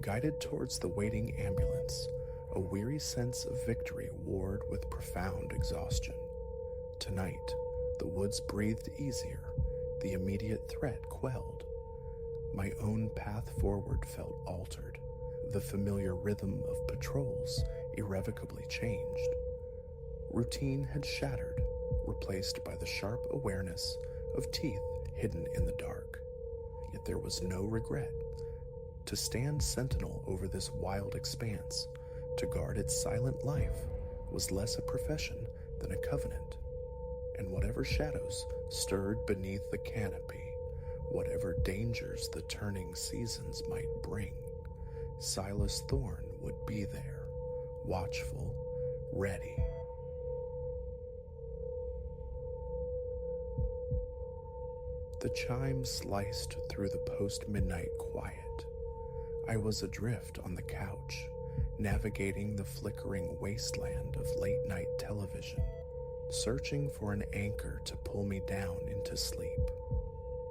Guided towards the waiting ambulance, a weary sense of victory warred with profound exhaustion. Tonight, the woods breathed easier, the immediate threat quelled. My own path forward felt altered, the familiar rhythm of patrols irrevocably changed. Routine had shattered, replaced by the sharp awareness of teeth hidden in the dark. Yet there was no regret. To stand sentinel over this wild expanse, to guard its silent life, was less a profession than a covenant. And whatever shadows stirred beneath the canopy, whatever dangers the turning seasons might bring, Silas Thorne would be there, watchful, ready. The chimes sliced through the post-midnight quiet. I was adrift on the couch, navigating the flickering wasteland of late-night television, searching for an anchor to pull me down into sleep.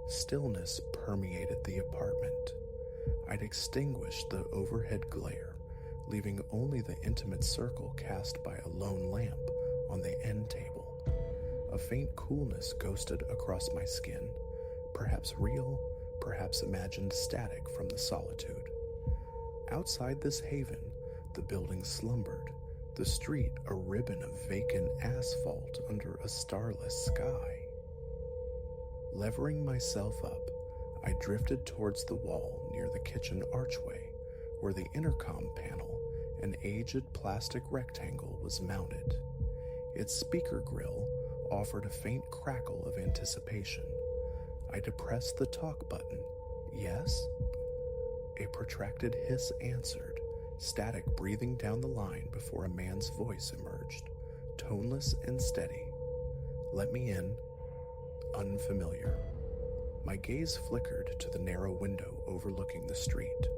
Stillness permeated the apartment. I'd extinguished the overhead glare, leaving only the intimate circle cast by a lone lamp on the end table. A faint coolness ghosted across my skin, perhaps real, perhaps imagined static from the solitude. Outside this haven, the building slumbered, the street a ribbon of vacant asphalt under a starless sky. Levering myself up, I drifted towards the wall near the kitchen archway where the intercom panel, an aged plastic rectangle, was mounted. Its speaker grill offered a faint crackle of anticipation. I depressed the talk button. Yes? A protracted hiss answered, static breathing down the line before a man's voice emerged, toneless and steady. Let me in. Unfamiliar. My gaze flickered to the narrow window overlooking the street.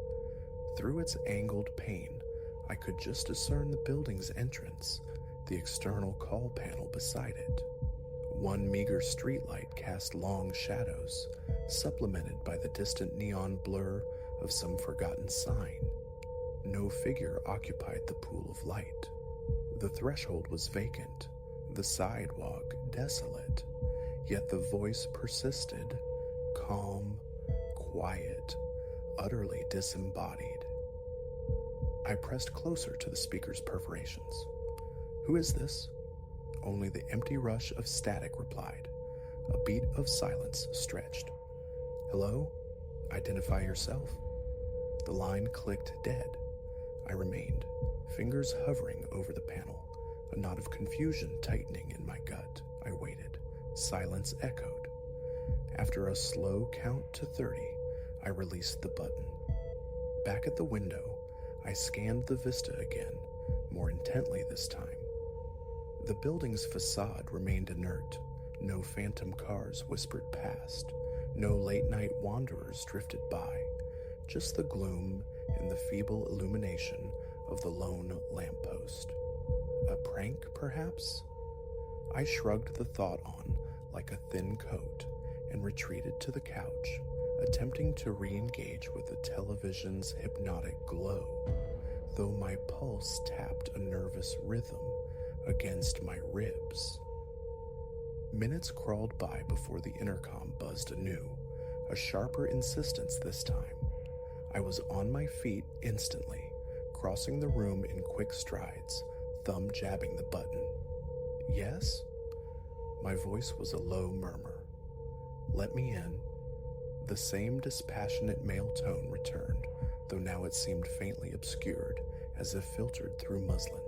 Through its angled pane, I could just discern the building's entrance, the external call panel beside it. One meager streetlight cast long shadows, supplemented by the distant neon blur of some forgotten sign. No figure occupied the pool of light. The threshold was vacant, the sidewalk desolate, yet the voice persisted, calm, quiet, utterly disembodied. I pressed closer to the speaker's perforations. Who is this? Only the empty rush of static replied. A beat of silence stretched. Hello? Identify yourself. The line clicked dead. I remained, fingers hovering over the panel, a knot of confusion tightening in my gut. I waited. Silence echoed. After a slow count to 30, I released the button. Back at the window, I scanned the vista again, more intently this time. The building's facade remained inert. No phantom cars whispered past. No late-night wanderers drifted by. Just the gloom and the feeble illumination of the lone lamppost. A prank, perhaps? I shrugged the thought on like a thin coat and retreated to the couch, attempting to re-engage with the television's hypnotic glow, though my pulse tapped a nervous rhythm against my ribs. Minutes crawled by before the intercom buzzed anew, a sharper insistence this time. I was on my feet instantly, crossing the room in quick strides, thumb jabbing the button. Yes? My voice was a low murmur. Let me in. The same dispassionate male tone returned, though now it seemed faintly obscured, as if filtered through muslin.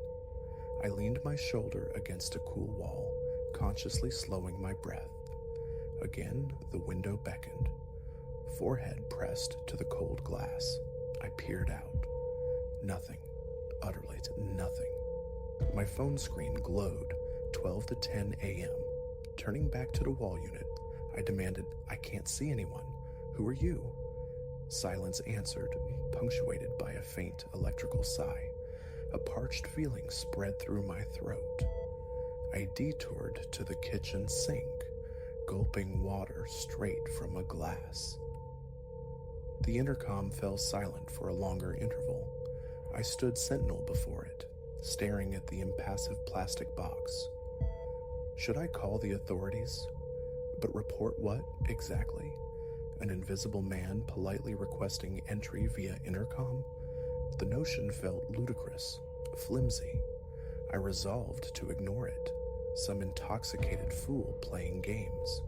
I leaned my shoulder against a cool wall, consciously slowing my breath. Again, the window beckoned. Forehead pressed to the cold glass. I peered out. Nothing. Utterly nothing. My phone screen glowed, 12 to 10 a.m. Turning back to the wall unit, I demanded, I can't see anyone. Who are you? Silence answered, punctuated by a faint electrical sigh. A parched feeling spread through my throat. I detoured to the kitchen sink, gulping water straight from a glass. The intercom fell silent for a longer interval. I stood sentinel before it, staring at the impassive plastic box. Should I call the authorities? But report what, exactly? An invisible man politely requesting entry via intercom? The notion felt ludicrous, flimsy. I resolved to ignore it, some intoxicated fool playing games.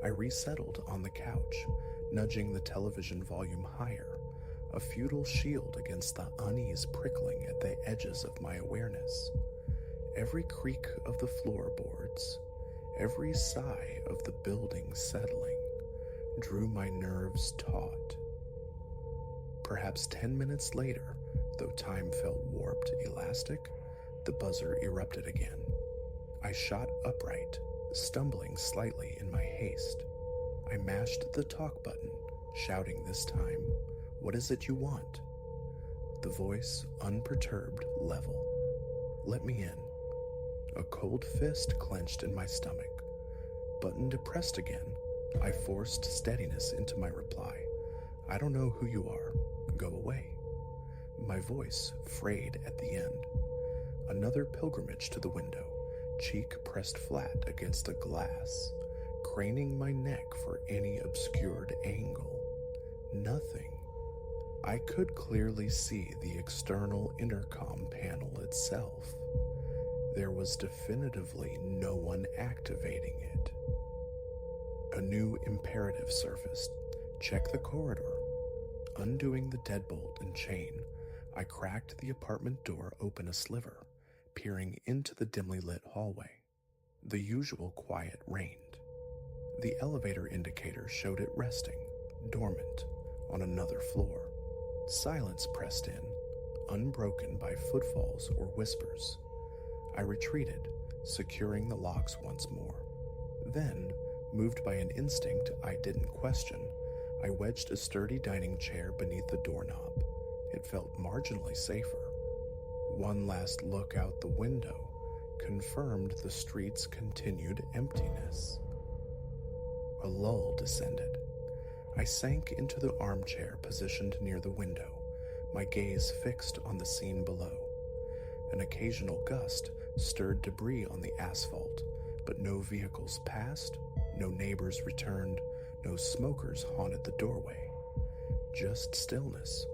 I resettled on the couch, nudging the television volume higher, a futile shield against the unease prickling at the edges of my awareness. Every creak of the floorboards, every sigh of the building settling, drew my nerves taut. Perhaps 10 minutes later, though time felt warped, elastic, the buzzer erupted again. I shot upright, stumbling slightly in my haste. I mashed the talk button, shouting this time, "What is it you want?" The voice, unperturbed, level. Let me in. A cold fist clenched in my stomach. Button depressed again, I forced steadiness into my reply. I don't know who you are. Go away. My voice frayed at the end. Another pilgrimage to the window, cheek pressed flat against a glass, craning my neck for any obscured angle. Nothing. I could clearly see the external intercom panel itself. There was definitively no one activating it. A new imperative surfaced. Check the corridor. Undoing the deadbolt and chain, I cracked the apartment door open a sliver, peering into the dimly lit hallway. The usual quiet reigned. The elevator indicator showed it resting, dormant, on another floor. Silence pressed in, unbroken by footfalls or whispers. I retreated, securing the locks once more. Then, moved by an instinct I didn't question, I wedged a sturdy dining chair beneath the doorknob. It felt marginally safer. One last look out the window confirmed the street's continued emptiness. A lull descended. I sank into the armchair positioned near the window, my gaze fixed on the scene below. An occasional gust stirred debris on the asphalt, but no vehicles passed, no neighbors returned, no smokers haunted the doorway. Just stillness.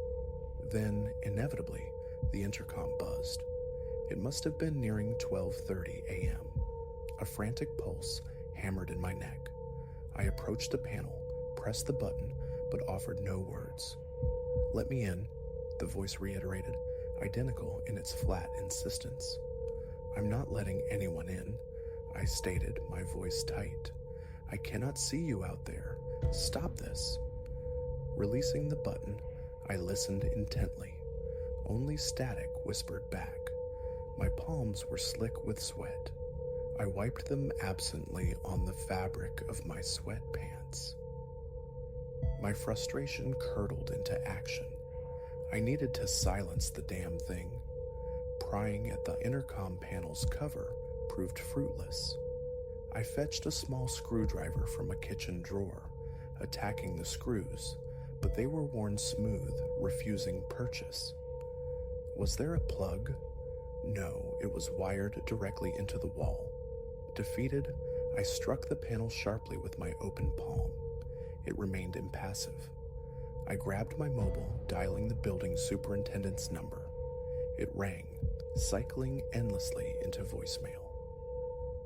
Then, inevitably, the intercom buzzed. It must have been nearing 12:30 a.m. A frantic pulse hammered in my neck. I approached the panel, pressed the button, but offered no words. "Let me in," the voice reiterated, identical in its flat insistence. "I'm not letting anyone in," I stated, my voice tight. "I cannot see you out there. Stop this." Releasing the button, I listened intently. Only static whispered back. My palms were slick with sweat. I wiped them absently on the fabric of my sweatpants. My frustration curdled into action. I needed to silence the damn thing. Prying at the intercom panel's cover proved fruitless. I fetched a small screwdriver from a kitchen drawer, attacking the screws, but they were worn smooth, refusing purchase. Was there a plug? No, it was wired directly into the wall. Defeated, I struck the panel sharply with my open palm. It remained impassive. I grabbed my mobile, dialing the building superintendent's number. It rang, cycling endlessly into voicemail.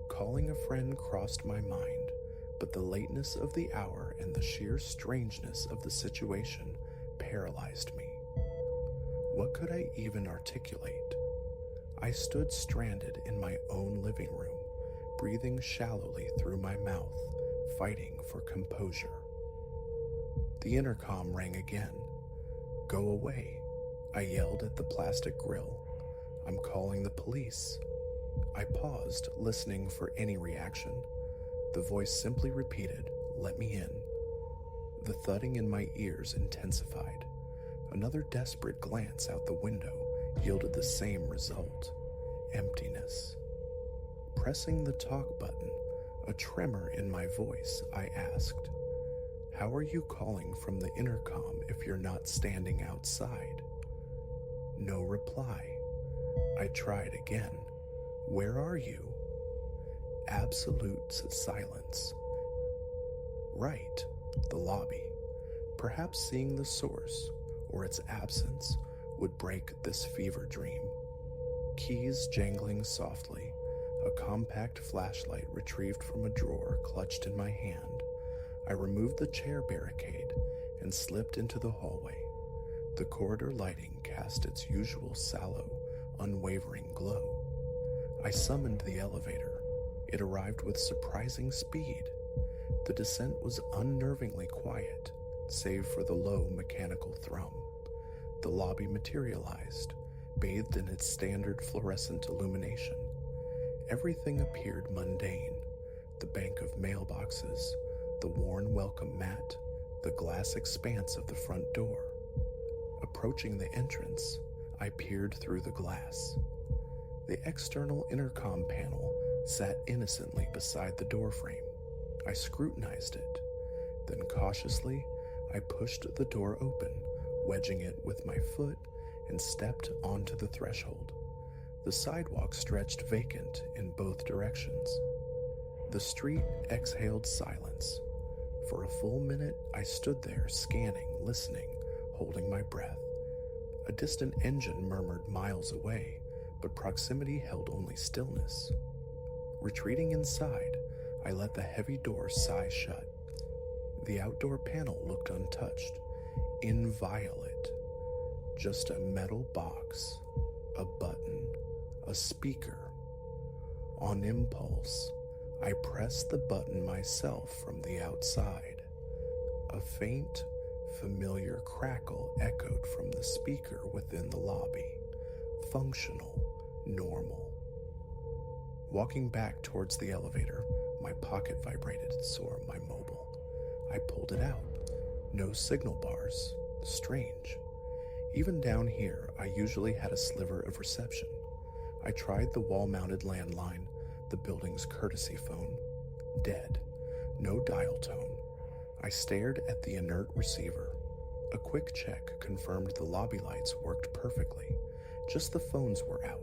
Calling a friend crossed my mind, but the lateness of the hour and the sheer strangeness of the situation paralyzed me. What could I even articulate? I stood stranded in my own living room, breathing shallowly through my mouth, fighting for composure. The intercom rang again. "Go away," I yelled at the plastic grill. "I'm calling the police." I paused, listening for any reaction. The voice simply repeated, "Let me in." The thudding in my ears intensified. Another desperate glance out the window yielded the same result: emptiness. Pressing the talk button, a tremor in my voice, I asked, "How are you calling from the intercom if you're not standing outside?" No reply. I tried again. "Where are you?" Absolute silence. Right, the lobby. Perhaps seeing the source, or its absence, would break this fever dream. Keys jangling softly, a compact flashlight retrieved from a drawer clutched in my hand. I removed the chair barricade and slipped into the hallway. The corridor lighting cast its usual sallow, unwavering glow. I summoned the elevator. It arrived with surprising speed. The descent was unnervingly quiet, save for the low mechanical thrum. The lobby materialized, bathed in its standard fluorescent illumination. Everything appeared mundane: the bank of mailboxes, the worn welcome mat, the glass expanse of the front door. Approaching the entrance, I peered through the glass. The external intercom panel sat innocently beside the doorframe. I scrutinized it. Then cautiously, I pushed the door open, wedging it with my foot, and stepped onto the threshold. The sidewalk stretched vacant in both directions. The street exhaled silence. For a full minute, I stood there scanning, listening, holding my breath. A distant engine murmured miles away, but proximity held only stillness. Retreating inside, I let the heavy door sigh shut. The outdoor panel looked untouched, inviolate. Just a metal box, a button, a speaker. On impulse, I pressed the button myself from the outside. A faint, familiar crackle echoed from the speaker within the lobby. Functional, normal. Walking back towards the elevator, my pocket vibrated to soar my mobile. I pulled it out. No signal bars. Strange. Even down here, I usually had a sliver of reception. I tried the wall-mounted landline, the building's courtesy phone. Dead. No dial tone. I stared at the inert receiver. A quick check confirmed the lobby lights worked perfectly. Just the phones were out.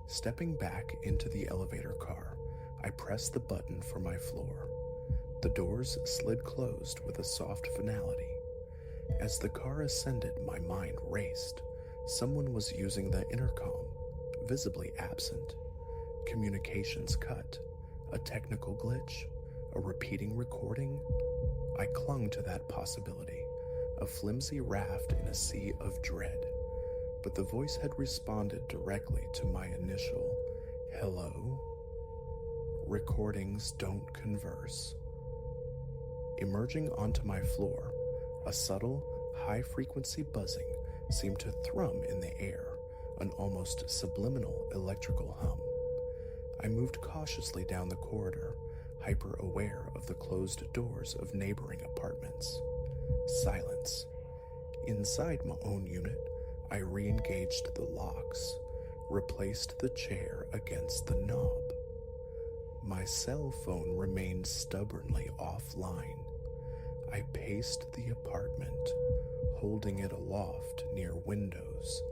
Stepping back into the elevator car, I pressed the button for my floor. The doors slid closed with a soft finality. As the car ascended, my mind raced. Someone was using the intercom, visibly absent. Communications cut. A technical glitch. A repeating recording. I clung to that possibility, a flimsy raft in a sea of dread. But the voice had responded directly to my initial, "Hello?" Recordings don't converse. Emerging onto my floor, a subtle, high-frequency buzzing seemed to thrum in the air, an almost subliminal electrical hum. I moved cautiously down the corridor, hyper-aware of the closed doors of neighboring apartments. Silence. Inside my own unit, I re-engaged the locks, replaced the chair against the knob. My cell phone remained stubbornly offline. I paced the apartment, holding it aloft near windows,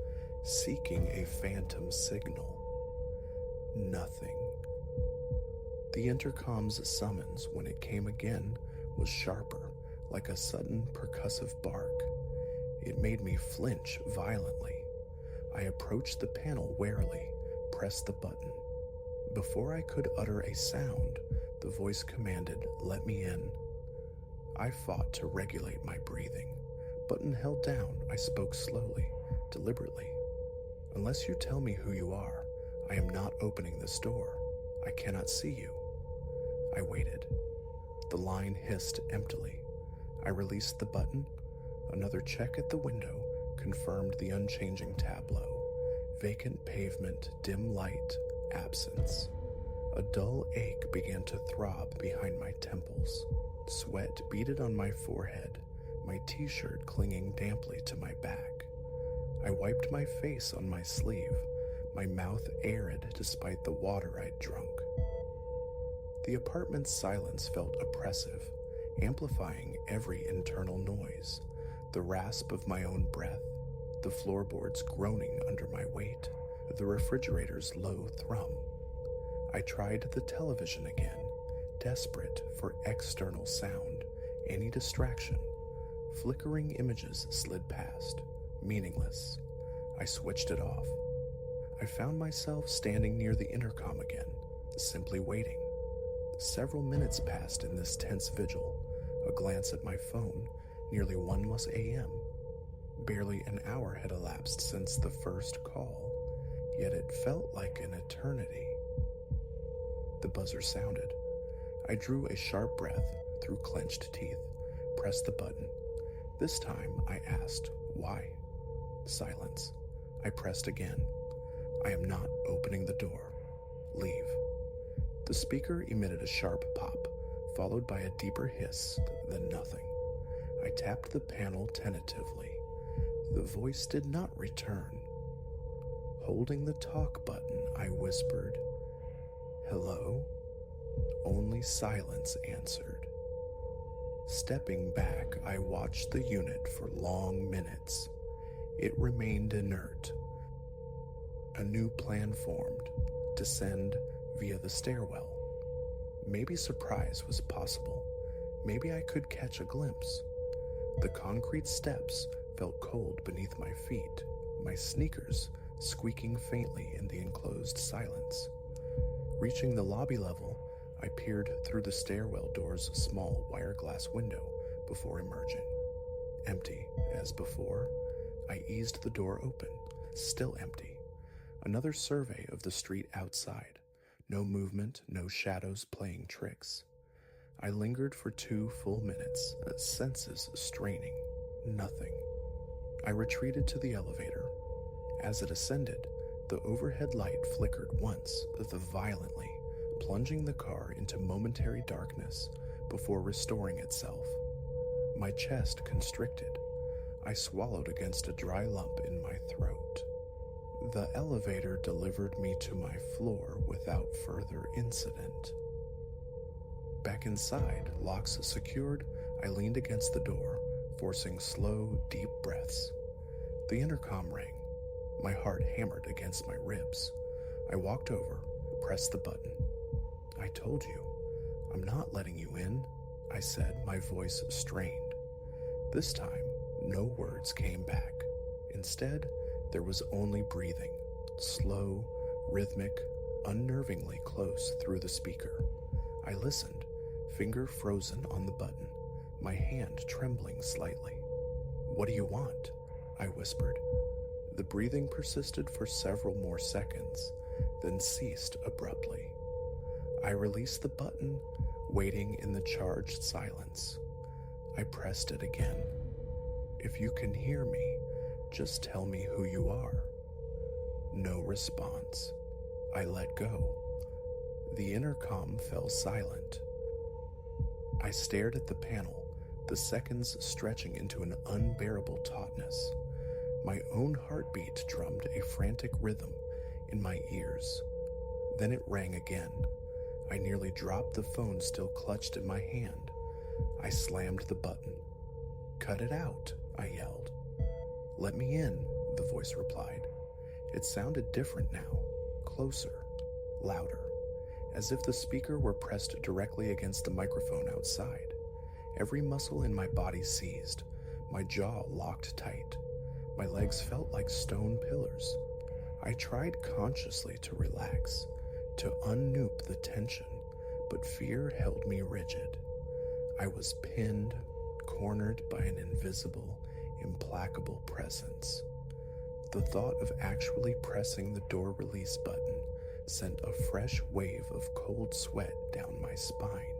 seeking a phantom signal. Nothing. The intercom's summons, when it came again, was sharper, like a sudden percussive bark. It made me flinch violently. I approached the panel warily, pressed the button. Before I could utter a sound, the voice commanded, "Let me in." I fought to regulate my breathing. Button held down, I spoke slowly, deliberately. "Unless you tell me who you are, I am not opening this door. I cannot see you." I waited. The line hissed emptily. I released the button. Another check at the window confirmed the unchanging tableau. Vacant pavement, dim light, absence. A dull ache began to throb behind my temples. Sweat beaded on my forehead, my t-shirt clinging damply to my back. I wiped my face on my sleeve, my mouth arid despite the water I'd drunk. The apartment's silence felt oppressive, amplifying every internal noise. The rasp of my own breath, the floorboards groaning under my weight, the refrigerator's low thrum. I tried the television again, desperate for external sound, any distraction. Flickering images slid past, meaningless. I switched it off. I found myself standing near the intercom again, simply waiting. Several minutes passed in this tense vigil. A glance at my phone, nearly 1 a.m. Barely an hour had elapsed since the first call, yet it felt like an eternity. The buzzer sounded. I drew a sharp breath through clenched teeth, pressed the button. This time I asked, "Why?" Silence. I pressed again. "I am not opening the door. Leave." The speaker emitted a sharp pop, followed by a deeper hiss, then nothing. I tapped the panel tentatively. The voice did not return. Holding the talk button, I whispered, "Hello?" Only silence answered. Stepping back, I watched the unit for long minutes. It remained inert. A new plan formed: descend via the stairwell. Maybe surprise was possible. Maybe I could catch a glimpse. The concrete steps felt cold beneath my feet, my sneakers squeaking faintly in the enclosed silence. Reaching the lobby level, I peered through the stairwell door's small wire glass window before emerging. Empty, as before, I eased the door open, still empty. Another survey of the street outside. No movement, no shadows playing tricks. I lingered for 2 full minutes, senses straining. Nothing. I retreated to the elevator. As it ascended, the overhead light flickered once, violently, plunging the car into momentary darkness before restoring itself. My chest constricted. I swallowed against a dry lump in my throat. The elevator delivered me to my floor without further incident. Back inside, locks secured, I leaned against the door, forcing slow, deep breaths. The intercom rang. My heart hammered against my ribs. I walked over, pressed the button. "I told you, I'm not letting you in," I said, my voice strained. This time, no words came back. Instead, there was only breathing, slow, rhythmic, unnervingly close through the speaker. I listened, finger frozen on the button, my hand trembling slightly. "What do you want?" I whispered. The breathing persisted for several more seconds, then ceased abruptly. I released the button, waiting in the charged silence. I pressed it again. "If you can hear me, just tell me who you are." No response. I let go. The intercom fell silent. I stared at the panel, the seconds stretching into an unbearable tautness. My own heartbeat drummed a frantic rhythm in my ears. Then it rang again. I nearly dropped the phone still clutched in my hand. I slammed the button. "Cut it out," I yelled. "Let me in," the voice replied. It sounded different now, closer, louder, as if the speaker were pressed directly against the microphone outside. Every muscle in my body seized, my jaw locked tight. My legs felt like stone pillars. I tried consciously to relax, to unnoop the tension, but fear held me rigid. I was pinned, cornered by an invisible, implacable presence. The thought of actually pressing the door release button sent a fresh wave of cold sweat down my spine.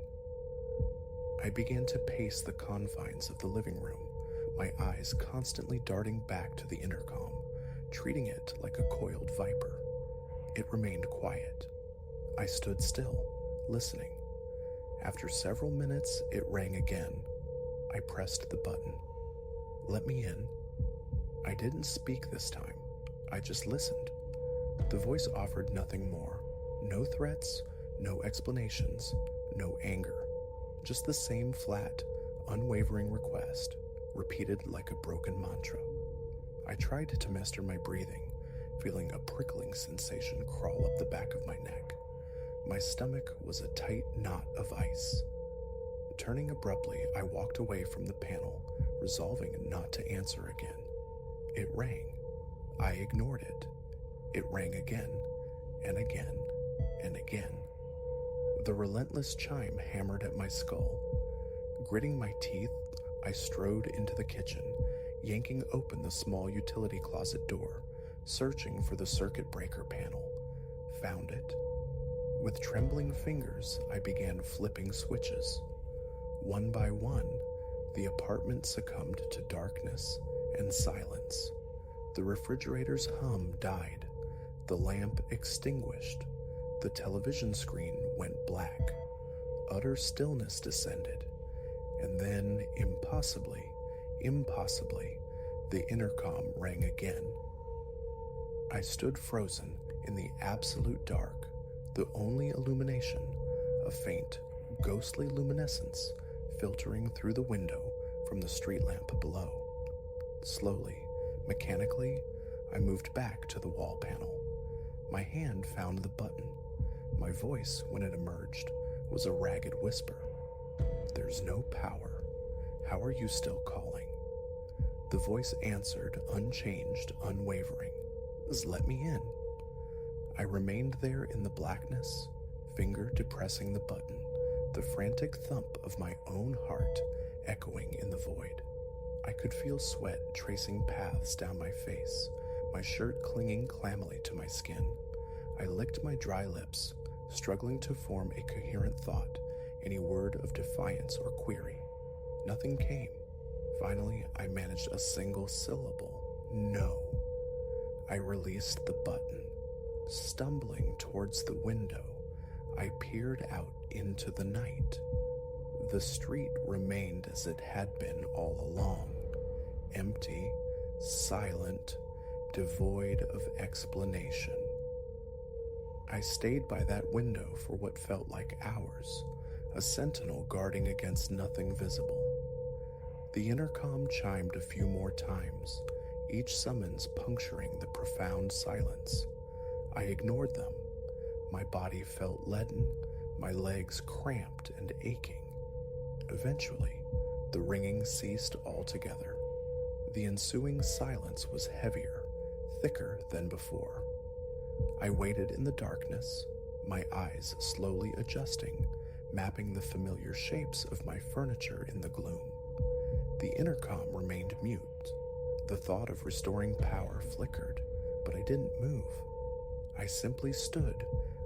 I began to pace the confines of the living room, my eyes constantly darting back to the intercom, treating it like a coiled viper. It remained quiet. I stood still, listening. After several minutes, it rang again. I pressed the button. "Let me in." I didn't speak this time. I just listened. The voice offered nothing more. No threats, no explanations, no anger. Just the same flat, unwavering request, repeated like a broken mantra. I tried to master my breathing, feeling a prickling sensation crawl up the back of my neck. My stomach was a tight knot of ice. Turning abruptly, I walked away from the panel, resolving not to answer again. It rang. I ignored it. It rang again, and again, and again. The relentless chime hammered at my skull. Gritting my teeth, I strode into the kitchen, yanking open the small utility closet door, searching for the circuit breaker panel. Found it. With trembling fingers, I began flipping switches. One by one, the apartment succumbed to darkness and silence. The refrigerator's hum died. The lamp extinguished. The television screen went black. Utter stillness descended. And then, impossibly, the intercom rang again. I stood frozen in the absolute dark, the only illumination, a faint, ghostly luminescence filtering through the window from the street lamp below. Slowly, mechanically, I moved back to the wall panel. My hand found the button. My voice, when it emerged, was a ragged whisper. "There's no power. How are you still calling?" The voice answered, unchanged, unwavering. "Let me in." I remained there in the blackness, finger depressing the button, the frantic thump of my own heart echoing in the void. I could feel sweat tracing paths down my face, my shirt clinging clammily to my skin. I licked my dry lips, struggling to form a coherent thought, any word of defiance or query. Nothing came. Finally, I managed a single syllable. "No." I released the button. Stumbling towards the window, I peered out into the night. The street remained as it had been all along, empty, silent, devoid of explanation. I stayed by that window for what felt like hours, a sentinel guarding against nothing visible. The intercom chimed a few more times, each summons puncturing the profound silence. I ignored them. My body felt leaden, my legs cramped and aching. Eventually, the ringing ceased altogether. The ensuing silence was heavier, thicker than before. I waited in the darkness, my eyes slowly adjusting, mapping the familiar shapes of my furniture in the gloom. The intercom remained mute. The thought of restoring power flickered, but I didn't move. I simply stood,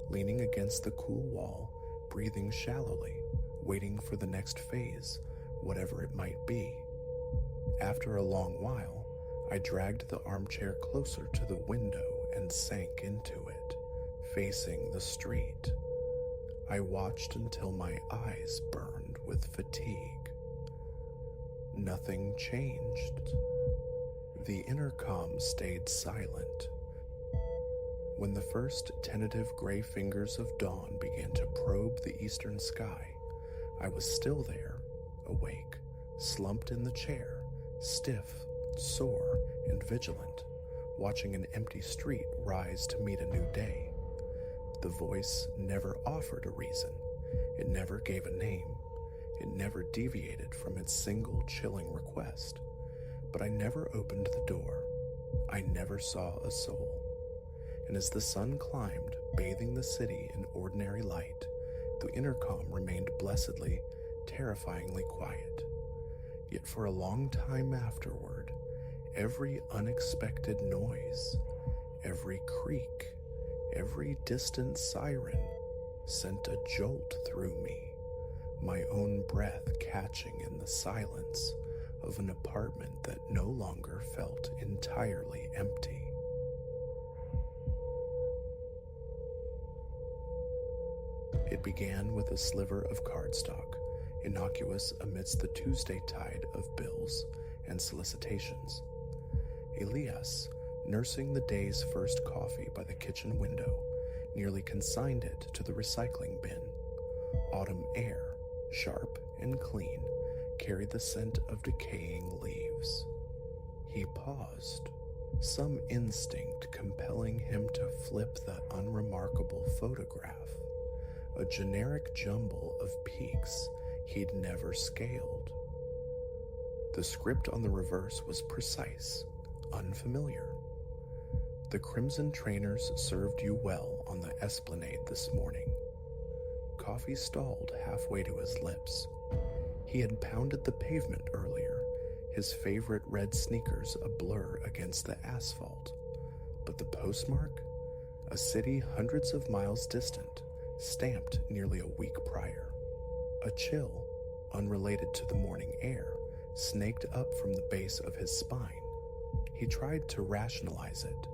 leaning against the cool wall, breathing shallowly, waiting for the next phase, whatever it might be. After a long while, I dragged the armchair closer to the window and sank into it, facing the street. I watched until my eyes burned with fatigue. Nothing changed. The intercom stayed silent. When the first tentative gray fingers of dawn began to probe the eastern sky, I was still there, awake, slumped in the chair, stiff, sore, and vigilant, watching an empty street rise to meet a new day. The voice never offered a reason. It never gave a name. It never deviated from its single chilling request. But I never opened the door. I never saw a soul. And as the sun climbed, bathing the city in ordinary light, the intercom remained blessedly, terrifyingly quiet. Yet for a long time afterward, every unexpected noise, every creak, every distant siren sent a jolt through me, my own breath catching in the silence of an apartment that no longer felt entirely empty. It began with a sliver of cardstock, innocuous amidst the Tuesday tide of bills and solicitations. Elias, nursing the day's first coffee by the kitchen window, nearly consigned it to the recycling bin. Autumn air, sharp and clean, carried the scent of decaying leaves. He paused, some instinct compelling him to flip the unremarkable photograph, a generic jumble of peaks he'd never scaled. The script on the reverse was precise, unfamiliar. "The crimson trainers served you well on the esplanade this morning." Coffee stalled halfway to his lips. He had pounded the pavement earlier, his favorite red sneakers a blur against the asphalt. But the postmark? A city hundreds of miles distant, stamped nearly a week prior. A chill, unrelated to the morning air, snaked up from the base of his spine. He tried to rationalize it.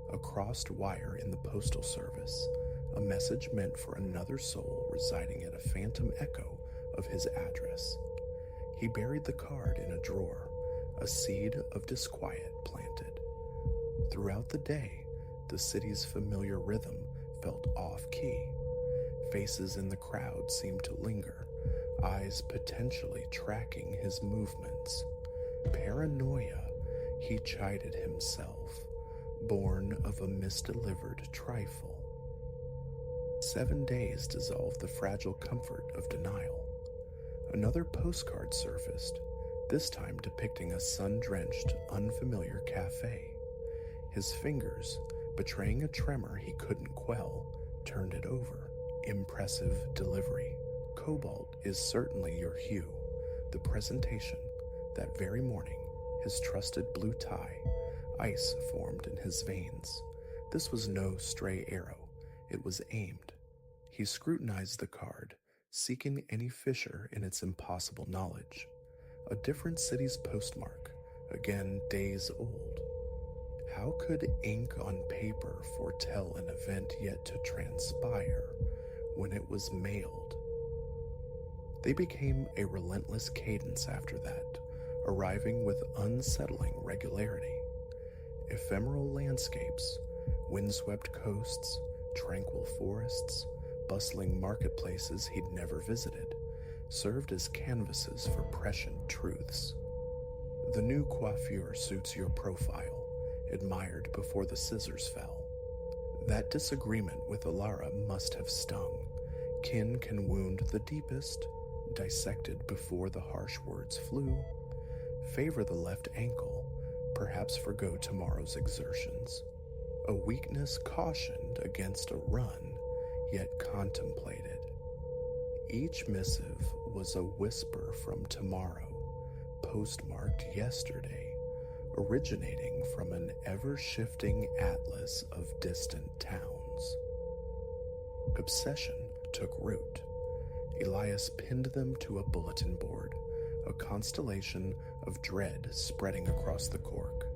A crossed wire in the postal service, a message meant for another soul residing at a phantom echo of his address. He buried the card in a drawer, a seed of disquiet planted. Throughout the day, the city's familiar rhythm felt off-key. Faces in the crowd seemed to linger, eyes potentially tracking his movements. Paranoia, he chided himself, born of a misdelivered trifle. 7 days dissolved the fragile comfort of denial. Another postcard surfaced, this time depicting a sun-drenched, unfamiliar cafe. His fingers, betraying a tremor he couldn't quell, turned it over. Impressive delivery. Cobalt is certainly your hue. The presentation, that very morning, his trusted blue tie, ice formed in his veins. This was no stray arrow. It was aimed. He scrutinized the card, seeking any fissure in its impossible knowledge. A different city's postmark, again days old. How could ink on paper foretell an event yet to transpire when it was mailed? They became a relentless cadence after that, arriving with unsettling regularity. Ephemeral landscapes, windswept coasts, tranquil forests, bustling marketplaces he'd never visited, served as canvases for prescient truths. The new coiffure suits your profile, admired before the scissors fell. That disagreement with Alara must have stung. Kin can wound the deepest, dissected before the harsh words flew. Favor the left ankle, perhaps forgo tomorrow's exertions. A weakness cautioned against a run, yet contemplated. Each missive was a whisper from tomorrow, postmarked yesterday, originating from an ever-shifting atlas of distant towns. Obsession took root. Elias pinned them to a bulletin board, a constellation of dread spreading across the cork.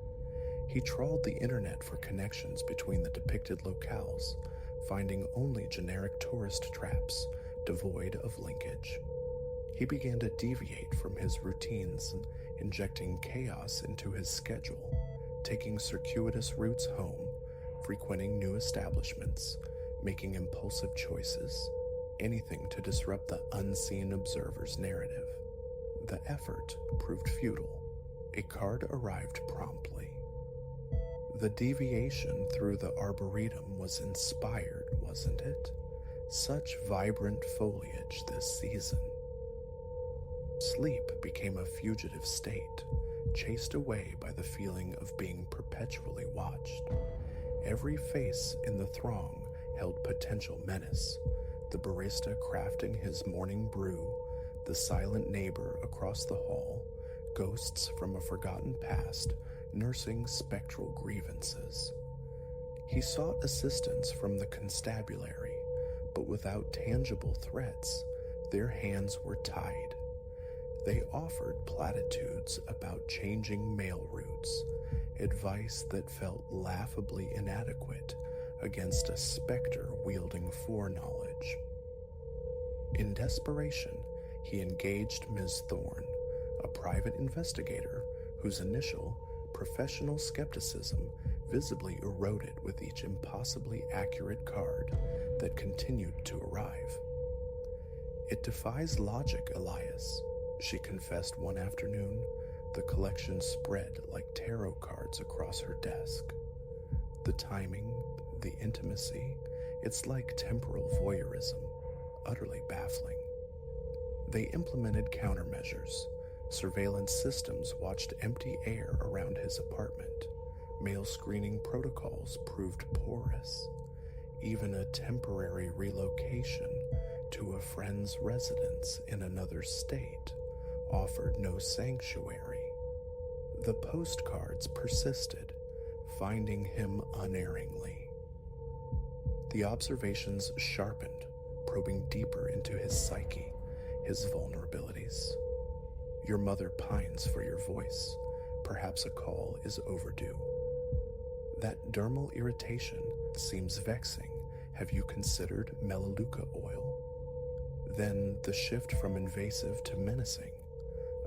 He trawled the internet for connections between the depicted locales, finding only generic tourist traps devoid of linkage. He began to deviate from his routines, injecting chaos into his schedule, taking circuitous routes home, frequenting new establishments, making impulsive choices, anything to disrupt the unseen observer's narrative. The effort proved futile. A card arrived promptly. The deviation through the arboretum was inspired, wasn't it? Such vibrant foliage this season. Sleep became a fugitive state, chased away by the feeling of being perpetually watched. Every face in the throng held potential menace. The barista crafting his morning brew, the silent neighbor across the hall, ghosts from a forgotten past nursing spectral grievances. He sought assistance from the constabulary, but without tangible threats, their hands were tied. They offered platitudes about changing mail routes, advice that felt laughably inadequate against a specter wielding foreknowledge. In desperation, he engaged Ms. Thorne, a private investigator whose initial professional skepticism visibly eroded with each impossibly accurate card that continued to arrive. "It defies logic, Elias," she confessed one afternoon, the collection spread like tarot cards across her desk. The timing, the intimacy, it's like temporal voyeurism, utterly baffling. They implemented countermeasures. Surveillance systems watched empty air around his apartment. Mail screening protocols proved porous. Even a temporary relocation to a friend's residence in another state offered no sanctuary. The postcards persisted, finding him unerringly. The observations sharpened, probing deeper into his psyche, his vulnerabilities. Your mother pines for your voice. Perhaps a call is overdue. That dermal irritation seems vexing. Have you considered melaleuca oil? Then the shift from invasive to menacing,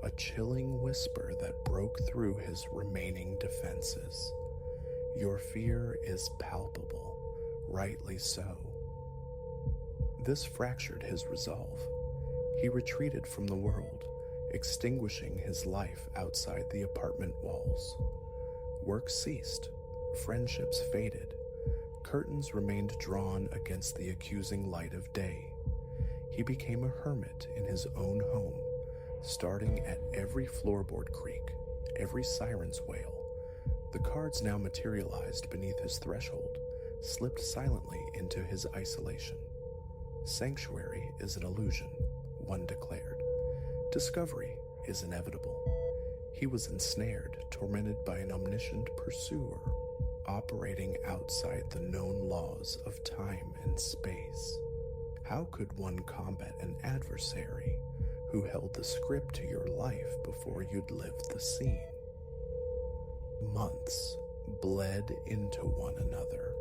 a chilling whisper that broke through his remaining defenses. Your fear is palpable, rightly so. This fractured his resolve. He retreated from the world, extinguishing his life outside the apartment walls. Work ceased, friendships faded, curtains remained drawn against the accusing light of day. He became a hermit in his own home, starting at every floorboard creak, every siren's wail. The cards now materialized beneath his threshold, slipped silently into his isolation. Sanctuary is an illusion, one declared. Discovery is inevitable. He was ensnared, tormented by an omniscient pursuer, operating outside the known laws of time and space. How could one combat an adversary who held the script to your life before you'd lived the scene? Months bled into one another.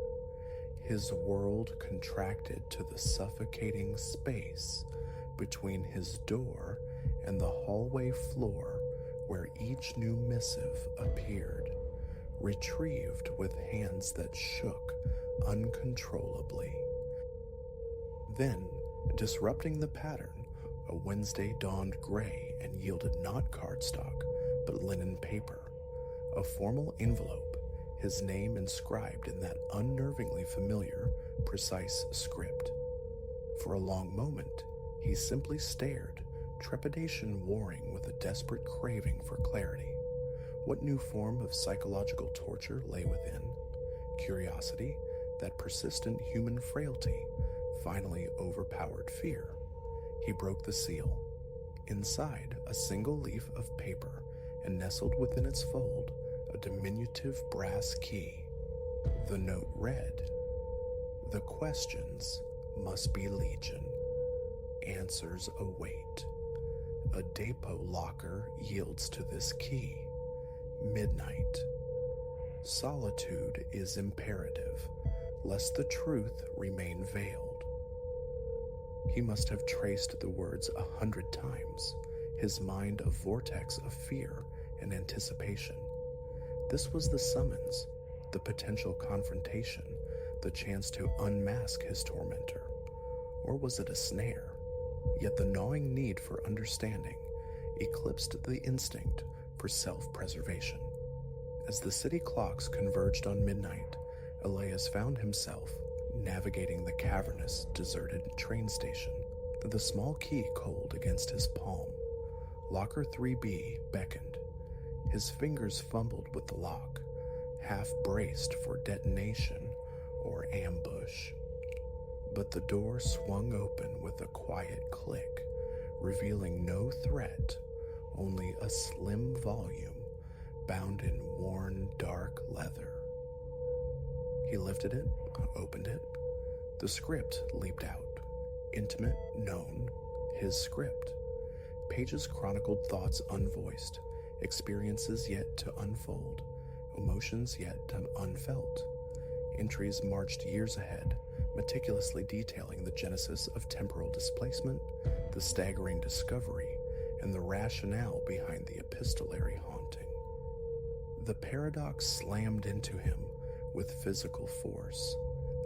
His world contracted to the suffocating space between his door and the hallway floor where each new missive appeared, retrieved with hands that shook uncontrollably. Then, disrupting the pattern, a Wednesday dawned gray and yielded not cardstock, but linen paper, a formal envelope, his name inscribed in that unnervingly familiar, precise script. For a long moment, he simply stared, trepidation warring with a desperate craving for clarity. What new form of psychological torture lay within? Curiosity, that persistent human frailty, finally overpowered fear. He broke the seal. Inside, a single leaf of paper, and nestled within its fold, a diminutive brass key. The note read, "The questions must be legion. Answers await. A depot locker yields to this key. Midnight. Solitude is imperative, lest the truth remain veiled." He must have traced the words 100 times, his mind a vortex of fear and anticipation. This was the summons, the potential confrontation, the chance to unmask his tormentor. Or was it a snare? Yet the gnawing need for understanding eclipsed the instinct for self-preservation. As the city clocks converged on midnight, Elias found himself navigating the cavernous, deserted train station, the small key cold against his palm. Locker 3B beckoned. His fingers fumbled with the lock, half braced for detonation or ambush. But the door swung open with a quiet click, revealing no threat, only a slim volume bound in worn, dark leather. He lifted it, opened it. The script leaped out. Intimate, known, his script. Pages chronicled thoughts unvoiced, experiences yet to unfold, emotions yet unfelt. Entries marched years ahead, meticulously detailing the genesis of temporal displacement, the staggering discovery, and the rationale behind the epistolary haunting. The paradox slammed into him with physical force.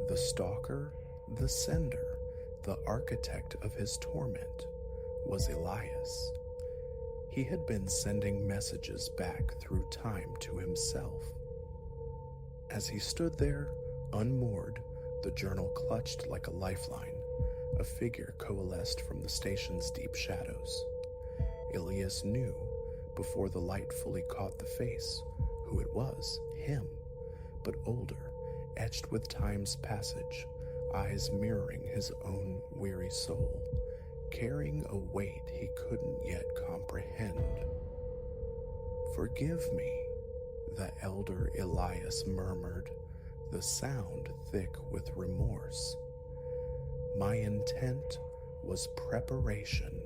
The stalker, the sender, the architect of his torment was Elias. He had been sending messages back through time to himself. As he stood there, unmoored, the journal clutched like a lifeline. A figure coalesced from the station's deep shadows. Elias knew, before the light fully caught the face, who it was, him, but older, etched with time's passage, eyes mirroring his own weary soul, carrying a weight he couldn't yet comprehend. "Forgive me," the elder Elias murmured, the sound thick with remorse. "My intent was preparation,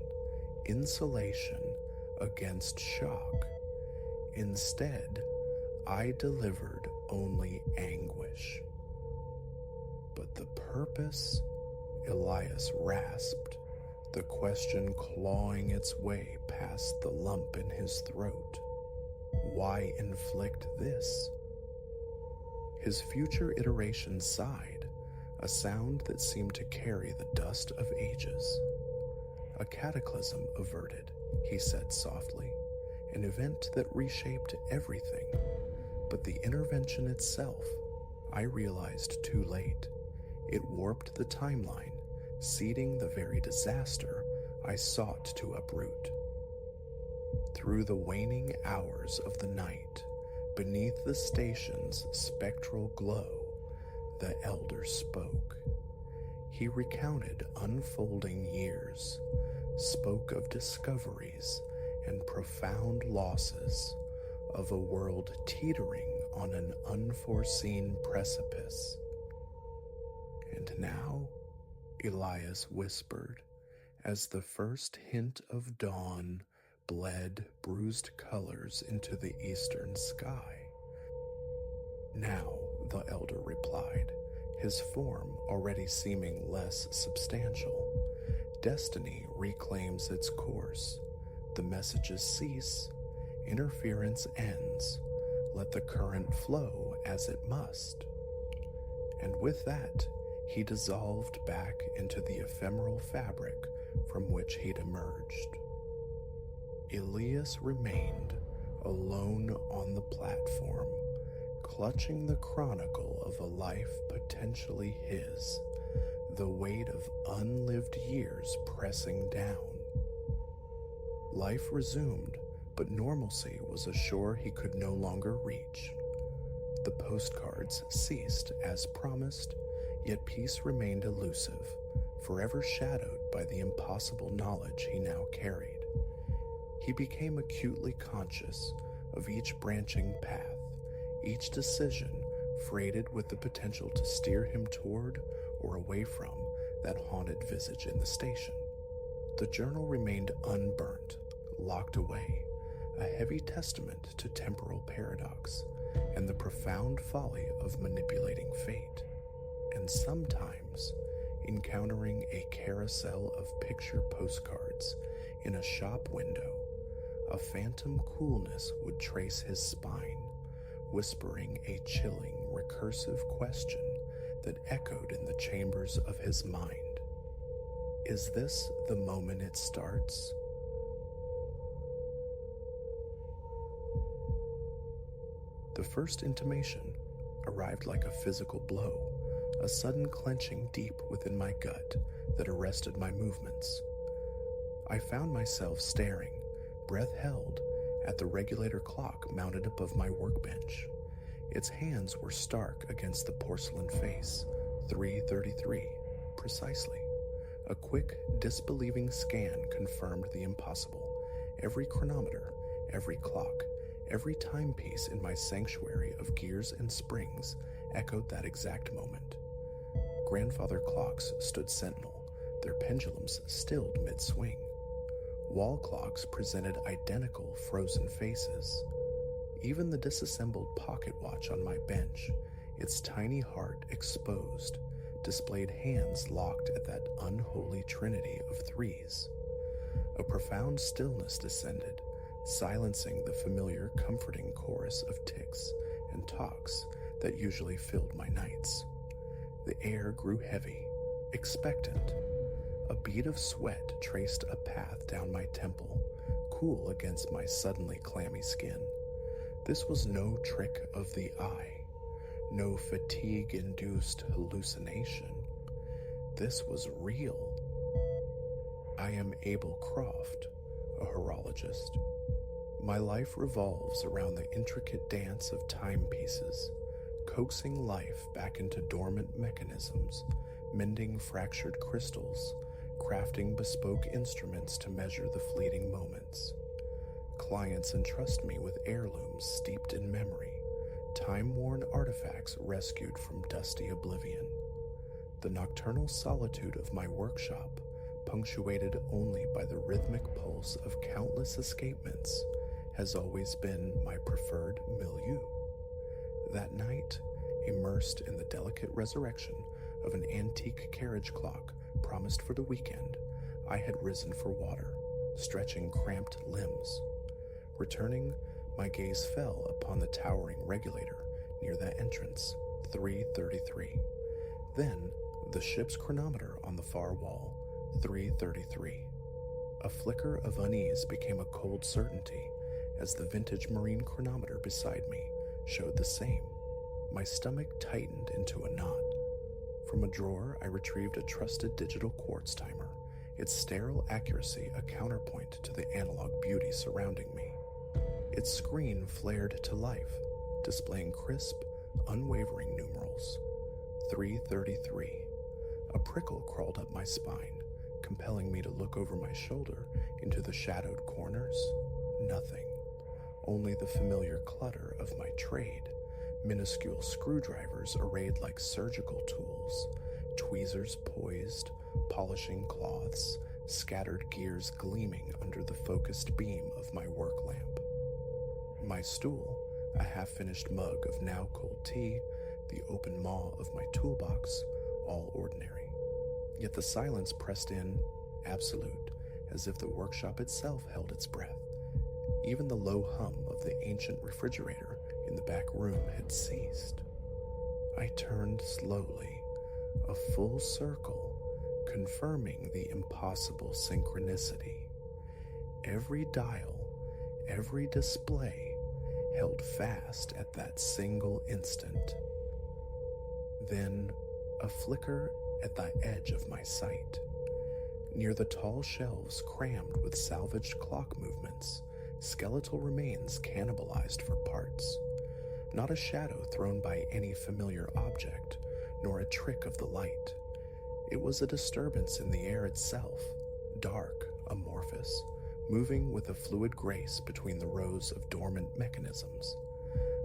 insulation against shock. Instead, I delivered only anguish." But the purpose? Elias rasped, the question clawing its way past the lump in his throat. Why inflict this? His future iteration sighed, a sound that seemed to carry the dust of ages. "A cataclysm averted," he said softly, "an event that reshaped everything. But the intervention itself, I realized too late. It warped the timeline, seeding the very disaster I sought to uproot." Through the waning hours of the night, beneath the station's spectral glow, the elder spoke. He recounted unfolding years, spoke of discoveries and profound losses, of a world teetering on an unforeseen precipice. And now, Elias whispered, as the first hint of dawn bled bruised colors into the eastern sky. Now, the elder replied, his form already seeming less substantial. Destiny reclaims its course. The messages cease. Interference ends. Let the current flow as it must. And with that, he dissolved back into the ephemeral fabric from which he'd emerged. Elias remained alone on the platform, clutching the chronicle of a life potentially his, the weight of unlived years pressing down. Life resumed, but normalcy was a shore he could no longer reach. The postcards ceased as promised, yet peace remained elusive, forever shadowed by the impossible knowledge he now carried. He became acutely conscious of each branching path, each decision freighted with the potential to steer him toward or away from that haunted visage in the station. The journal remained unburnt, locked away, a heavy testament to temporal paradox and the profound folly of manipulating fate, and sometimes encountering a carousel of picture postcards in a shop window, a phantom coolness would trace his spine, whispering a chilling, recursive question that echoed in the chambers of his mind. Is this the moment it starts? The first intimation arrived like a physical blow, a sudden clenching deep within my gut that arrested my movements. I found myself staring, breath held, at the regulator clock mounted above my workbench. Its hands were stark against the porcelain face, 3:33, precisely. A quick, disbelieving scan confirmed the impossible. Every chronometer, every clock, every timepiece in my sanctuary of gears and springs echoed that exact moment. Grandfather clocks stood sentinel, their pendulums stilled mid-swing. Wall clocks presented identical frozen faces. Even the disassembled pocket watch on my bench, its tiny heart exposed, displayed hands locked at that unholy trinity of threes. A profound stillness descended, silencing the familiar, comforting chorus of ticks and talks that usually filled my nights. The air grew heavy, expectant. A bead of sweat traced a path down my temple, cool against my suddenly clammy skin. This was no trick of the eye, no fatigue-induced hallucination. This was real. I am Abel Croft, a horologist. My life revolves around the intricate dance of timepieces, coaxing life back into dormant mechanisms, mending fractured crystals, crafting bespoke instruments to measure the fleeting moments. Clients entrust me with heirlooms steeped in memory, time-worn artifacts rescued from dusty oblivion. The nocturnal solitude of my workshop, punctuated only by the rhythmic pulse of countless escapements, has always been my preferred milieu. That night, immersed in the delicate resurrection of an antique carriage clock promised for the weekend, I had risen for water, stretching cramped limbs. Returning, my gaze fell upon the towering regulator near the entrance, 3:33. Then, the ship's chronometer on the far wall, 3:33. A flicker of unease became a cold certainty as the vintage marine chronometer beside me showed the same. My stomach tightened into a knot. From a drawer, I retrieved a trusted digital quartz timer, its sterile accuracy a counterpoint to the analog beauty surrounding me. Its screen flared to life, displaying crisp, unwavering numerals. 333. A prickle crawled up my spine, compelling me to look over my shoulder into the shadowed corners. Nothing. Only the familiar clutter of my trade, minuscule screwdrivers arrayed like surgical tools, tweezers poised, polishing cloths, scattered gears gleaming under the focused beam of my work lamp. My stool, a half-finished mug of now-cold tea, the open maw of my toolbox, all ordinary. Yet the silence pressed in, absolute, as if the workshop itself held its breath. Even the low hum of the ancient refrigerator in the back room had ceased. I turned slowly, a full circle, confirming the impossible synchronicity. Every dial, every display held fast at that single instant. Then, a flicker at the edge of my sight. Near the tall shelves crammed with salvaged clock movements, skeletal remains cannibalized for parts. Not a shadow thrown by any familiar object, nor a trick of the light. It was a disturbance in the air itself, dark, amorphous, moving with a fluid grace between the rows of dormant mechanisms,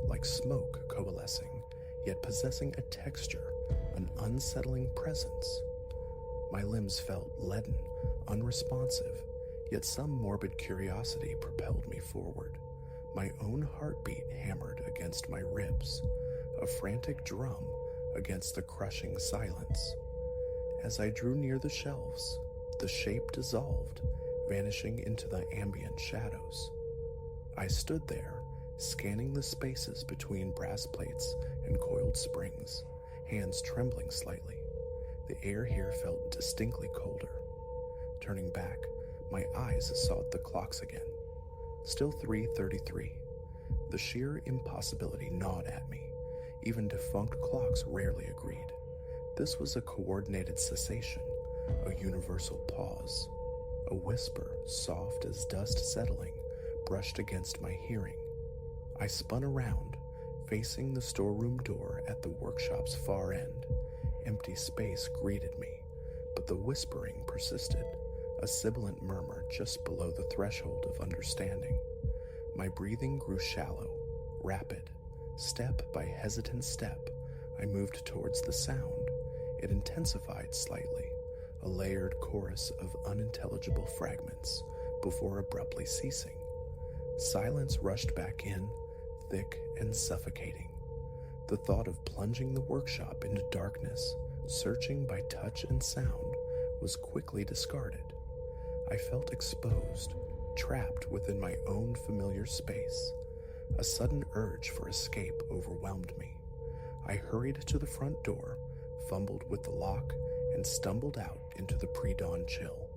like smoke coalescing, yet possessing a texture, an unsettling presence. My limbs felt leaden, unresponsive, yet some morbid curiosity propelled me forward. My own heartbeat hammered against my ribs, a frantic drum against the crushing silence. As I drew near the shelves, the shape dissolved, vanishing into the ambient shadows. I stood there, scanning the spaces between brass plates and coiled springs, hands trembling slightly. The air here felt distinctly colder. Turning back, my eyes sought the clocks again. Still 3:33. The sheer impossibility gnawed at me. Even defunct clocks rarely agreed. This was a coordinated cessation, a universal pause. A whisper, soft as dust settling, brushed against my hearing. I spun around, facing the storeroom door at the workshop's far end. Empty space greeted me, but the whispering persisted, a sibilant murmur just below the threshold of understanding. My breathing grew shallow, rapid. Step by hesitant step, I moved towards the sound. It intensified slightly, a layered chorus of unintelligible fragments, before abruptly ceasing. Silence rushed back in, thick and suffocating. The thought of plunging the workshop into darkness, searching by touch and sound, was quickly discarded. I felt exposed, trapped within my own familiar space. A sudden urge for escape overwhelmed me. I hurried to the front door, fumbled with the lock, and stumbled out into the pre-dawn chill.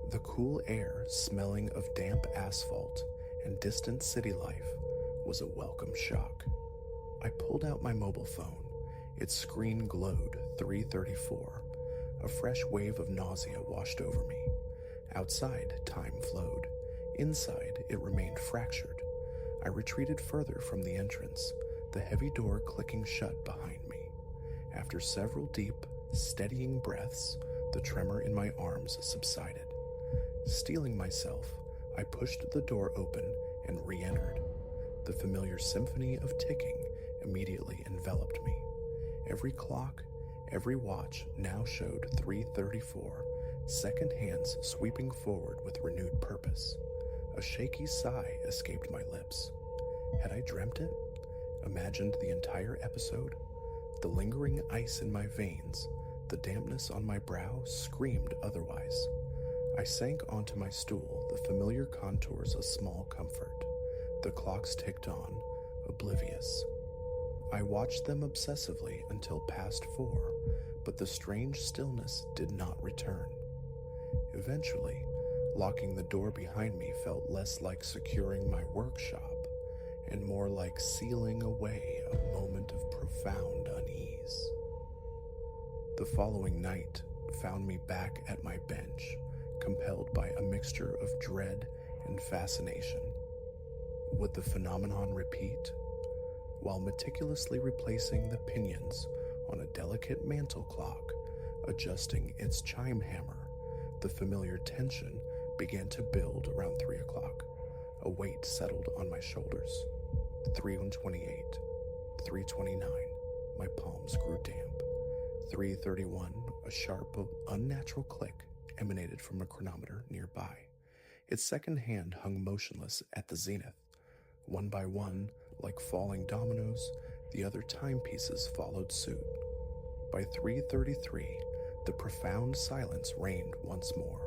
The cool air, smelling of damp asphalt and distant city life, was a welcome shock. I pulled out my mobile phone. Its screen glowed 3:34. A fresh wave of nausea washed over me. Outside, time flowed. Inside, it remained fractured. I retreated further from the entrance, the heavy door clicking shut behind me. After several deep, steadying breaths, the tremor in my arms subsided. Steeling myself, I pushed the door open and re-entered. The familiar symphony of ticking immediately enveloped me. Every clock, every watch now showed 3:34, second hands sweeping forward with renewed purpose. A shaky sigh escaped my lips. Had I dreamt it? Imagined the entire episode? The lingering ice in my veins, the dampness on my brow screamed otherwise. I sank onto my stool, the familiar contours a small comfort. The clocks ticked on, oblivious. I watched them obsessively until past 4, but the strange stillness did not return. Eventually, locking the door behind me felt less like securing my workshop and more like sealing away a moment of profound unease. The following night found me back at my bench, compelled by a mixture of dread and fascination. Would the phenomenon repeat? While meticulously replacing the pinions on a delicate mantel clock, adjusting its chime hammer, the familiar tension began to build around 3 o'clock. A weight settled on my shoulders. 3:28, 3:29, my palms grew damp. 3:31, a sharp, unnatural click emanated from a chronometer nearby. Its second hand hung motionless at the zenith. One by one, like falling dominoes, the other timepieces followed suit. By 3:33, the profound silence reigned once more.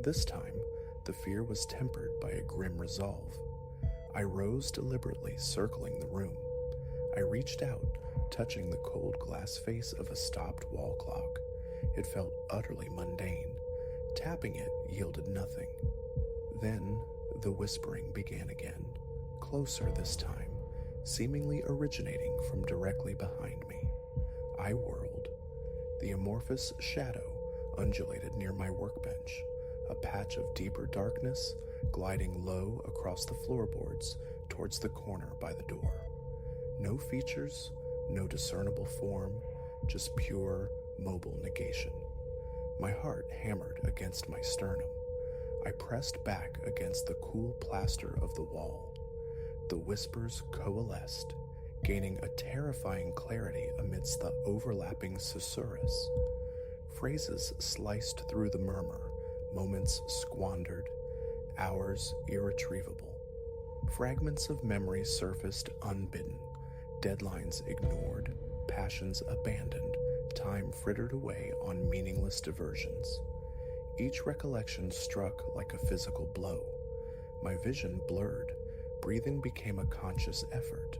This time, the fear was tempered by a grim resolve. I rose deliberately, circling the room. I reached out, touching the cold glass face of a stopped wall clock. It felt utterly mundane. Tapping it yielded nothing. Then the whispering began again, closer this time, seemingly originating from directly behind me. I whirled. The amorphous shadow undulated near my workbench, a patch of deeper darkness gliding low across the floorboards towards the corner by the door. No features, no discernible form, just pure, mobile negation. My heart hammered against my sternum. I pressed back against the cool plaster of the wall. The whispers coalesced, gaining a terrifying clarity amidst the overlapping susurrus. Phrases sliced through the murmur, moments squandered, hours irretrievable. Fragments of memory surfaced unbidden, deadlines ignored, passions abandoned, time frittered away on meaningless diversions. Each recollection struck like a physical blow. My vision blurred, breathing became a conscious effort.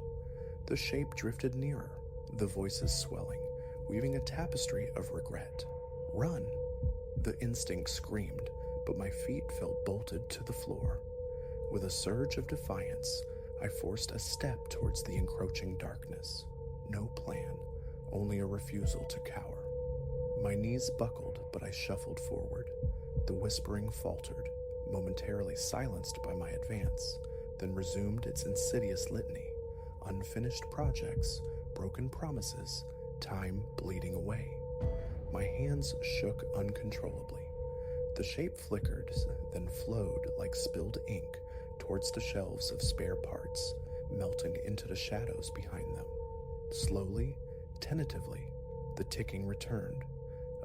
The shape drifted nearer, the voices swelling, weaving a tapestry of regret. Run! The instinct screamed, but my feet felt bolted to the floor. With a surge of defiance, I forced a step towards the encroaching darkness. No plan, only a refusal to cower. My knees buckled, but I shuffled forward. The whispering faltered, momentarily silenced by my advance, then resumed its insidious litany. Unfinished projects, broken promises, time bleeding away. My hands shook uncontrollably. The shape flickered, then flowed like spilled ink towards the shelves of spare parts, melting into the shadows behind them. Slowly, tentatively, the ticking returned.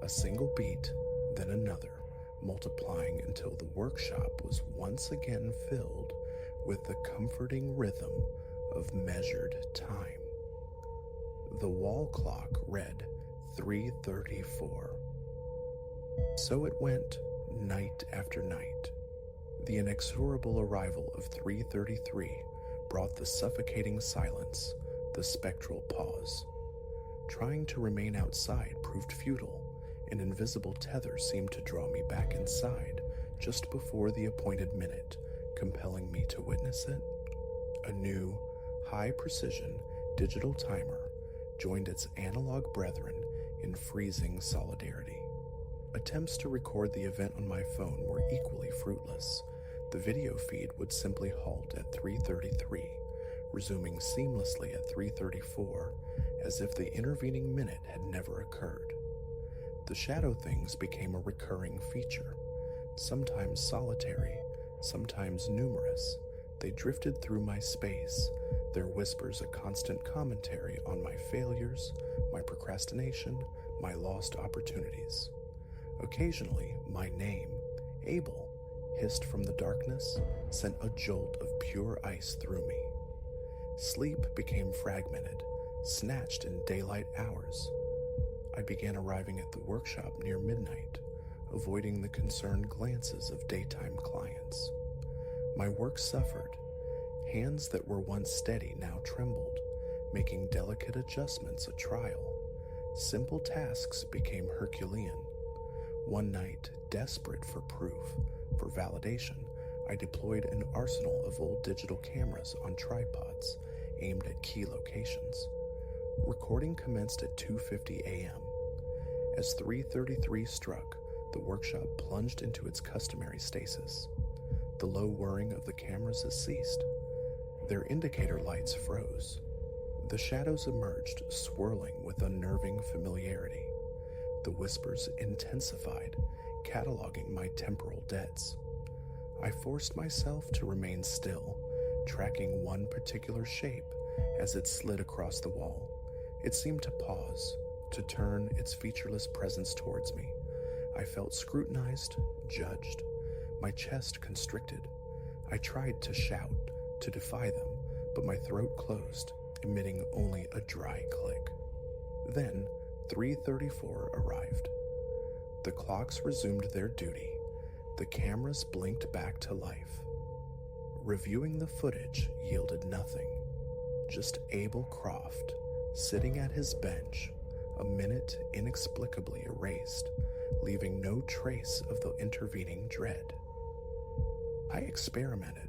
A single beat, then another, multiplying until the workshop was once again filled with the comforting rhythm of measured time. The wall clock read 3:34. So it went, night after night. The inexorable arrival of 3:33 brought the suffocating silence, the spectral pause. Trying to remain outside proved futile. An invisible tether seemed to draw me back inside just before the appointed minute, compelling me to witness it. A new, high-precision digital timer joined its analog brethren in freezing solidarity. Attempts to record the event on my phone were equally fruitless. The video feed would simply halt at 3:33, resuming seamlessly at 3:34, as if the intervening minute had never occurred. The shadow things became a recurring feature, sometimes solitary, sometimes numerous. They drifted through my space, their whispers a constant commentary on my failures, my procrastination, my lost opportunities. Occasionally, my name, Abel, hissed from the darkness, sent a jolt of pure ice through me. Sleep became fragmented, snatched in daylight hours. I began arriving at the workshop near midnight, avoiding the concerned glances of daytime clients. My work suffered. Hands that were once steady now trembled, making delicate adjustments a trial. Simple tasks became Herculean. One night, desperate for proof, for validation, I deployed an arsenal of old digital cameras on tripods aimed at key locations. Recording commenced at 2:50 a.m. As 3:33 struck, The workshop plunged into its customary stasis. The low whirring of the cameras has ceased. Their indicator lights froze. The shadows emerged, swirling with unnerving familiarity. The whispers intensified, cataloging my temporal debts. I forced myself to remain still, tracking one particular shape as it slid across the wall. It seemed to pause, to turn its featureless presence towards me. I felt scrutinized, judged, my chest constricted. I tried to shout, to defy them, but my throat closed, emitting only a dry click. Then, 3:34 arrived. The clocks resumed their duty. The cameras blinked back to life. Reviewing the footage yielded nothing. Just Abel Croft, sitting at his bench, a minute inexplicably erased, leaving no trace of the intervening dread. I experimented,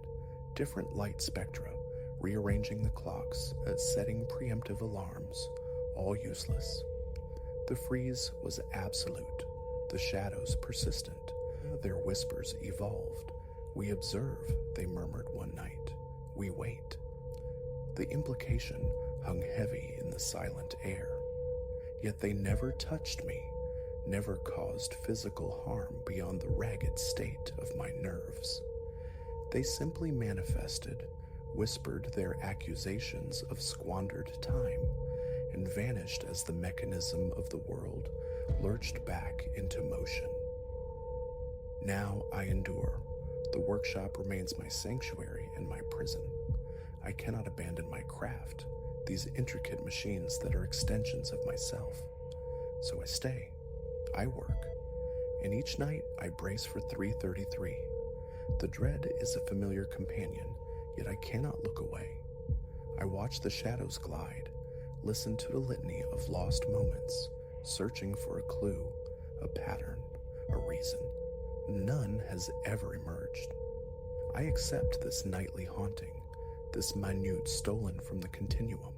different light spectra, rearranging the clocks, setting preemptive alarms, all useless. The freeze was absolute, the shadows persistent, their whispers evolved. We observe, they murmured one night. We wait. The implication hung heavy in the silent air. Yet they never touched me, never caused physical harm beyond the ragged state of my nerves. They simply manifested, whispered their accusations of squandered time, and vanished as the mechanism of the world lurched back into motion. Now I endure. The workshop remains my sanctuary and my prison. I cannot abandon my craft, these intricate machines that are extensions of myself. So I stay. I work. And each night I brace for 3:33. The dread is a familiar companion, yet I cannot look away. I watch the shadows glide, listen to the litany of lost moments, searching for a clue, a pattern, a reason. None has ever emerged. I accept this nightly haunting, this minute stolen from the continuum.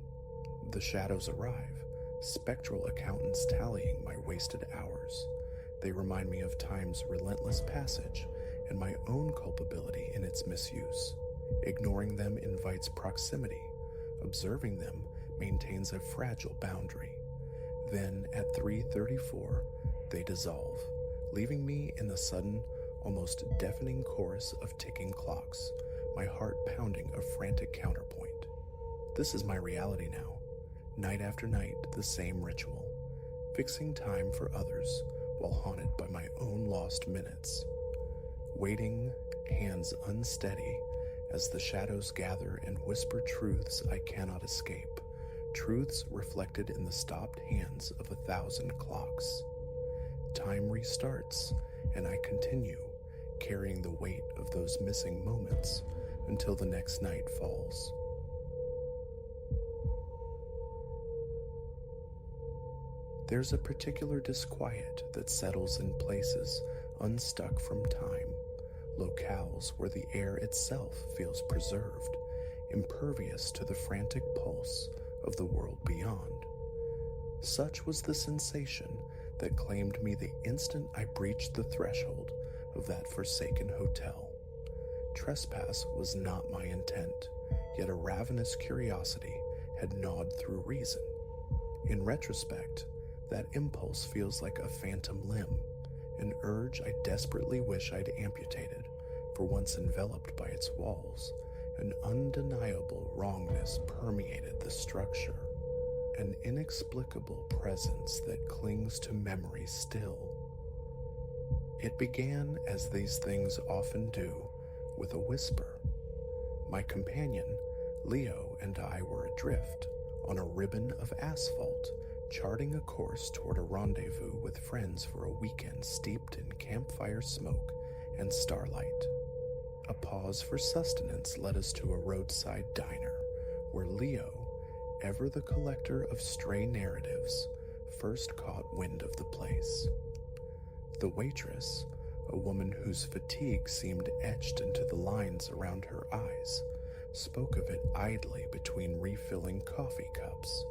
The shadows arrive, spectral accountants tallying my wasted hours. They remind me of time's relentless passage and my own culpability in its misuse. Ignoring them invites proximity. Observing them maintains a fragile boundary. Then, at 3:34, they dissolve, leaving me in the sudden, almost deafening chorus of ticking clocks, my heart pounding a frantic counterpoint. This is my reality now. Night after night, the same ritual, fixing time for others while haunted by my own lost minutes. Waiting, hands unsteady, as the shadows gather and whisper truths I cannot escape, truths reflected in the stopped hands of 1,000 clocks. Time restarts, and I continue, carrying the weight of those missing moments until the next night falls. There's a particular disquiet that settles in places unstuck from time, locales where the air itself feels preserved, impervious to the frantic pulse of the world beyond. Such was the sensation that claimed me the instant I breached the threshold of that forsaken hotel. Trespass was not my intent, yet a ravenous curiosity had gnawed through reason. In retrospect, that impulse feels like a phantom limb, an urge I desperately wish I'd amputated, for once enveloped by its walls, an undeniable wrongness permeated the structure, an inexplicable presence that clings to memory still. It began, as these things often do, with a whisper. My companion, Leo, and I were adrift on a ribbon of asphalt, charting a course toward a rendezvous with friends for a weekend steeped in campfire smoke and starlight. A pause for sustenance led us to a roadside diner, where Leo, ever the collector of stray narratives, first caught wind of the place. The waitress, a woman whose fatigue seemed etched into the lines around her eyes, spoke of it idly between refilling coffee cups.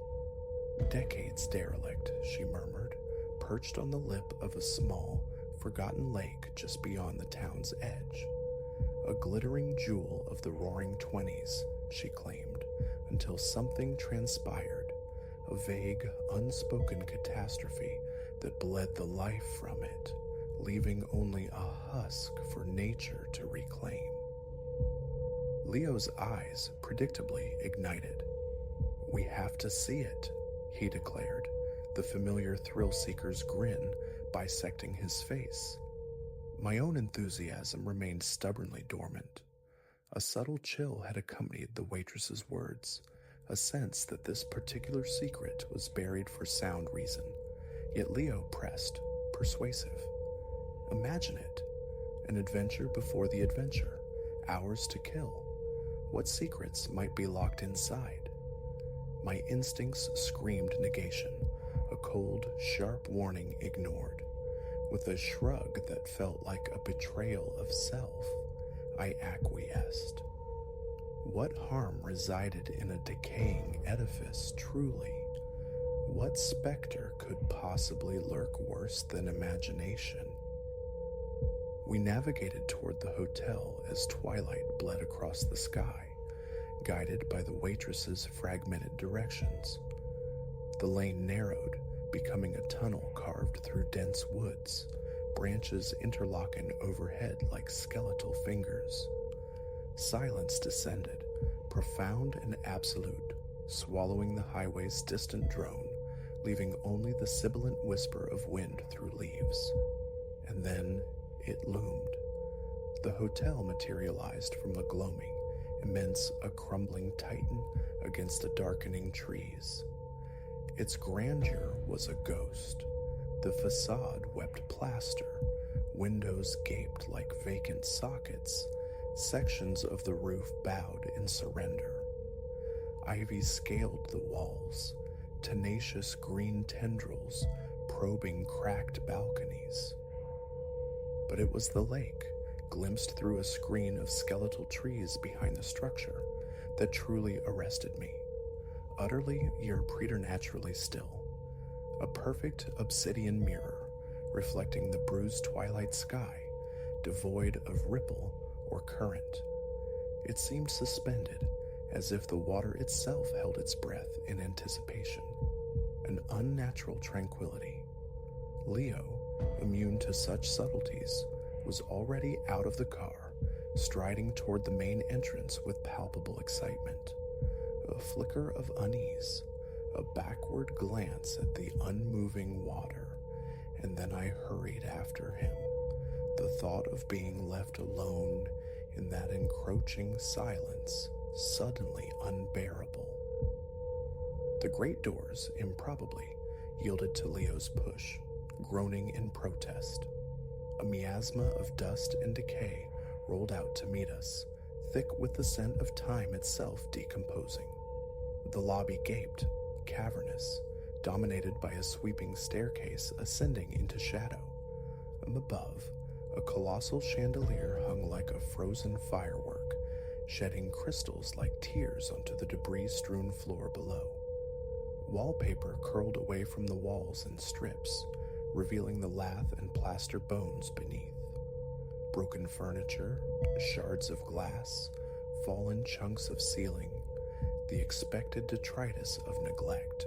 "Decades derelict," she murmured, perched on the lip of a small, forgotten lake just beyond the town's edge. A glittering jewel of the roaring 20s, she claimed, until something transpired, a vague, unspoken catastrophe that bled the life from it, leaving only a husk for nature to reclaim. Leo's eyes predictably ignited. "We have to see it," he declared, the familiar thrill-seeker's grin bisecting his face. My own enthusiasm remained stubbornly dormant. A subtle chill had accompanied the waitress's words, a sense that this particular secret was buried for sound reason. Yet Leo pressed, persuasive. Imagine it. An adventure before the adventure, hours to kill. What secrets might be locked inside? My instincts screamed negation, a cold, sharp warning ignored. With a shrug that felt like a betrayal of self, I acquiesced. What harm resided in a decaying edifice, truly? What specter could possibly lurk worse than imagination? We navigated toward the hotel as twilight bled across the sky, guided by the waitress's fragmented directions. The lane narrowed, becoming a tunnel carved through dense woods, branches interlocking overhead like skeletal fingers. Silence descended, profound and absolute, swallowing the highway's distant drone, leaving only the sibilant whisper of wind through leaves. And then it loomed. The hotel materialized from the gloaming, immense, a crumbling titan against the darkening trees. Its grandeur was a ghost. The facade wept plaster, windows gaped like vacant sockets, sections of the roof bowed in surrender. Ivy scaled the walls, tenacious green tendrils probing cracked balconies. But it was the lake, glimpsed through a screen of skeletal trees behind the structure, that truly arrested me. Utterly yet preternaturally still. A perfect obsidian mirror, reflecting the bruised twilight sky, devoid of ripple or current. It seemed suspended, as if the water itself held its breath in anticipation. An unnatural tranquility. Leo, immune to such subtleties, was already out of the car, striding toward the main entrance with palpable excitement. A flicker of unease, a backward glance at the unmoving water, and then I hurried after him, the thought of being left alone in that encroaching silence suddenly unbearable. The great doors, improbably, yielded to Leo's push, groaning in protest. A miasma of dust and decay rolled out to meet us, thick with the scent of time itself decomposing. The lobby gaped, cavernous, dominated by a sweeping staircase ascending into shadow. Above, a colossal chandelier hung like a frozen firework, shedding crystals like tears onto the debris-strewn floor below. Wallpaper curled away from the walls in strips, revealing the lath and plaster bones beneath. Broken furniture, shards of glass, fallen chunks of ceiling, the expected detritus of neglect.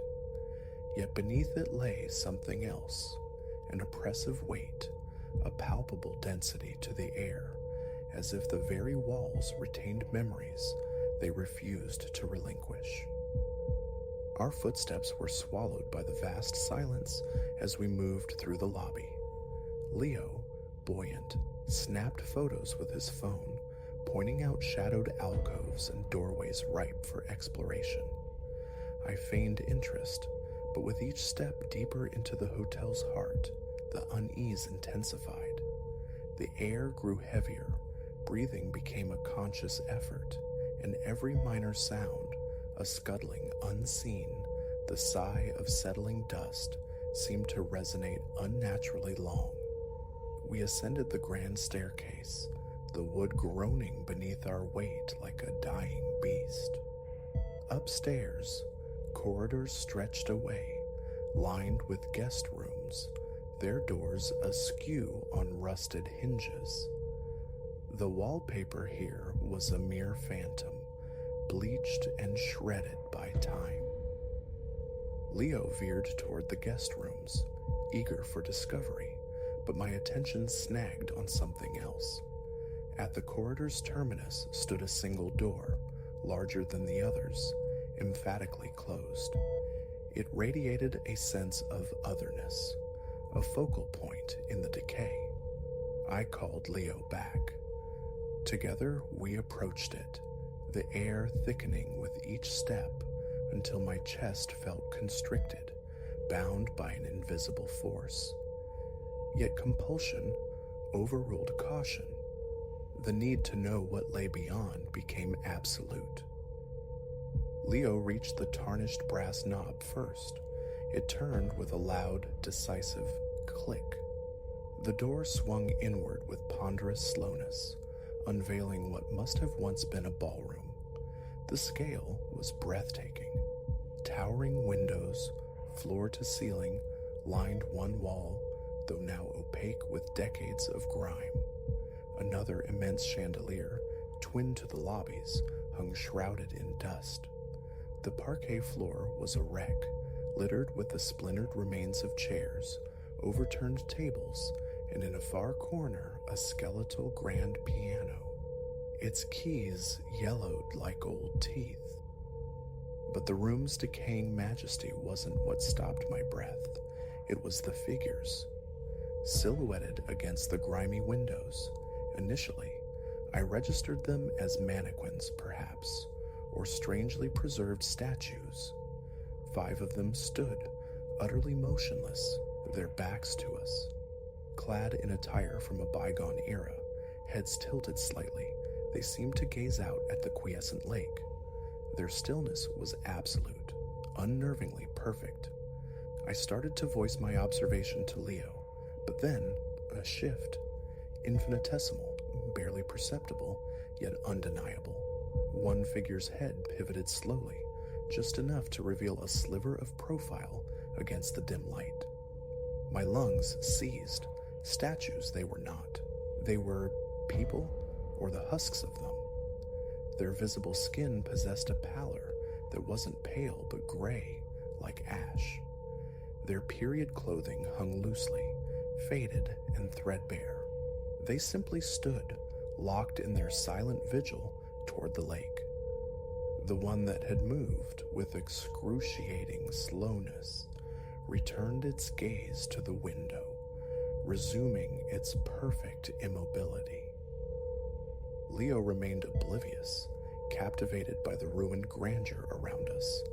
Yet beneath it lay something else, an oppressive weight, a palpable density to the air, as if the very walls retained memories they refused to relinquish. Our footsteps were swallowed by the vast silence as we moved through the lobby. Leo, buoyant, snapped photos with his phone, pointing out shadowed alcoves and doorways ripe for exploration. I feigned interest, but with each step deeper into the hotel's heart, the unease intensified. The air grew heavier, breathing became a conscious effort, and every minor sound, a scuttling unseen, the sigh of settling dust, seemed to resonate unnaturally long. We ascended the grand staircase, the wood groaning beneath our weight like a dying beast. Upstairs, corridors stretched away, lined with guest rooms, their doors askew on rusted hinges. The wallpaper here was a mere phantom, bleached and shredded by time. Leo veered toward the guest rooms, eager for discovery, but my attention snagged on something else. At the corridor's terminus stood a single door, larger than the others, emphatically closed. It radiated a sense of otherness, a focal point in the decay. I called Leo back. Together we approached it, the air thickening with each step until my chest felt constricted, bound by an invisible force. Yet compulsion overruled caution. The need to know what lay beyond became absolute. Leo reached the tarnished brass knob first. It turned with a loud, decisive click. The door swung inward with ponderous slowness, unveiling what must have once been a ballroom. The scale was breathtaking. Towering windows, floor to ceiling, lined one wall, though now opaque with decades of grime. Another immense chandelier, twin to the lobbies, hung shrouded in dust. The parquet floor was a wreck, littered with the splintered remains of chairs, overturned tables, and in a far corner a skeletal grand piano. Its keys yellowed like old teeth. But the room's decaying majesty wasn't what stopped my breath. It was the figures. Silhouetted against the grimy windows, initially, I registered them as mannequins, perhaps, or strangely preserved statues. 5 of them stood, utterly motionless, their backs to us. Clad in attire from a bygone era, heads tilted slightly, they seemed to gaze out at the quiescent lake. Their stillness was absolute, unnervingly perfect. I started to voice my observation to Leo, but then a shift, infinitesimal, barely perceptible, yet undeniable. One figure's head pivoted slowly, just enough to reveal a sliver of profile against the dim light. My lungs seized. Statues they were not. They were people, or the husks of them. Their visible skin possessed a pallor that wasn't pale but gray, like ash. Their period clothing hung loosely, faded and threadbare. They simply stood, locked in their silent vigil toward the lake. The one that had moved with excruciating slowness returned its gaze to the window, resuming its perfect immobility. Leo remained oblivious, captivated by the ruined grandeur around us.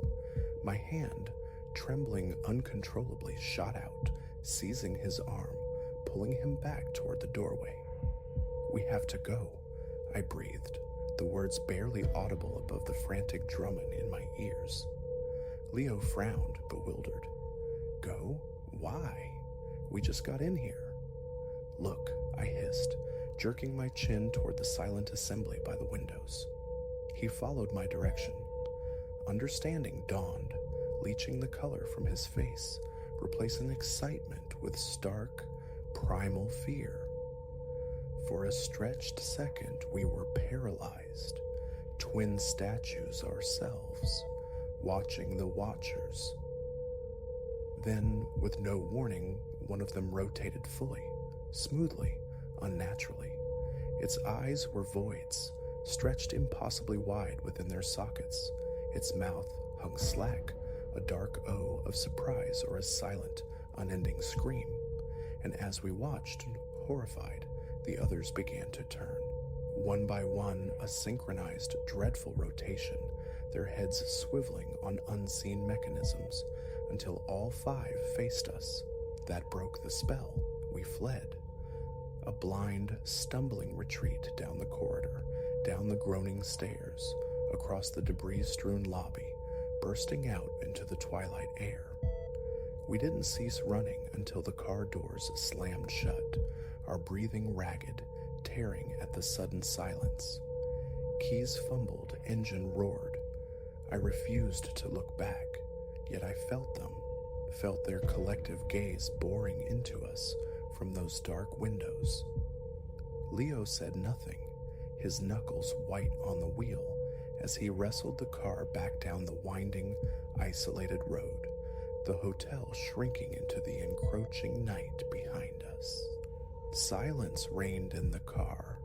My hand, trembling uncontrollably, shot out, seizing his arm, pulling him back toward the doorway. "We have to go," I breathed, the words barely audible above the frantic drumming in my ears. Leo frowned, bewildered. "Go? Why? We just got in here." "Look," I hissed, jerking my chin toward the silent assembly by the windows. He followed my direction. Understanding dawned, leaching the color from his face, replacing excitement with stark, primal fear. For a stretched second, we were paralyzed, twin statues ourselves, watching the watchers. Then, with no warning, one of them rotated fully, smoothly, unnaturally. Its eyes were voids, stretched impossibly wide within their sockets. Its mouth hung slack, a dark O of surprise or a silent, unending scream. And as we watched, horrified, the others began to turn. One by one, a synchronized, dreadful rotation, their heads swiveling on unseen mechanisms, until all 5 faced us. That broke the spell. We fled. A blind, stumbling retreat down the corridor, down the groaning stairs, across the debris-strewn lobby, bursting out into the twilight air. We didn't cease running until the car doors slammed shut, our breathing ragged, tearing at the sudden silence. Keys fumbled, engine roared. I refused to look back, yet I felt them, felt their collective gaze boring into us from those dark windows. Leo said nothing, his knuckles white on the wheel as he wrestled the car back down the winding, isolated road, the hotel shrinking into the encroaching night behind us. Silence reigned in the car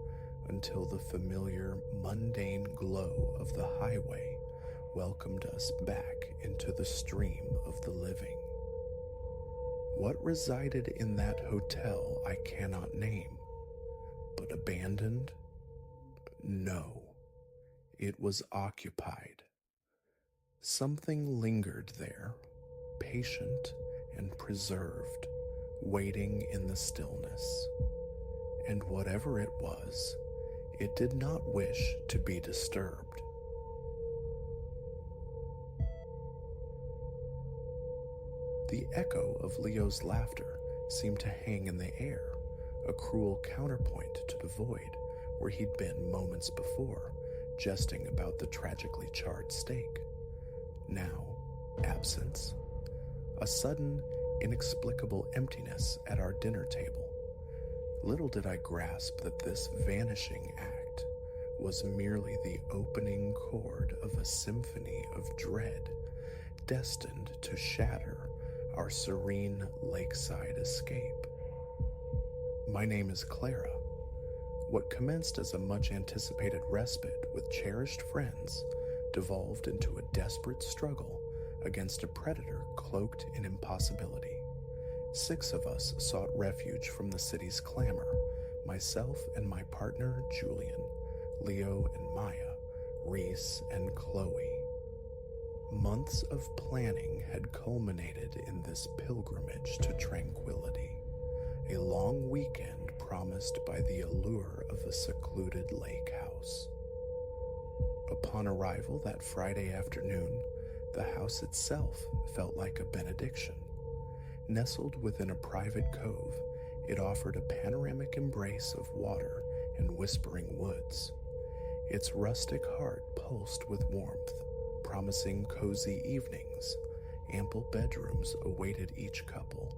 until the familiar, mundane glow of the highway welcomed us back into the stream of the living. What resided in that hotel I cannot name, but abandoned? No, it was occupied. Something lingered there, patient and preserved, waiting in the stillness. And whatever it was, it did not wish to be disturbed. The echo of Leo's laughter seemed to hang in the air, a cruel counterpoint to the void where he'd been moments before, jesting about the tragically charred steak. Now, absence. A sudden, inexplicable emptiness at our dinner table. Little did I grasp that this vanishing act was merely the opening chord of a symphony of dread, destined to shatter our serene lakeside escape. My name is Clara. What commenced as a much-anticipated respite with cherished friends devolved into a desperate struggle against a predator cloaked in impossibility. 6 of us sought refuge from the city's clamor, myself and my partner Julian, Leo and Maya, Reese and Chloe. Months of planning had culminated in this pilgrimage to tranquility, a long weekend promised by the allure of a secluded lake house. Upon arrival that Friday afternoon, the house itself felt like a benediction. Nestled within a private cove, it offered a panoramic embrace of water and whispering woods. Its rustic heart pulsed with warmth, promising cozy evenings. Ample bedrooms awaited each couple,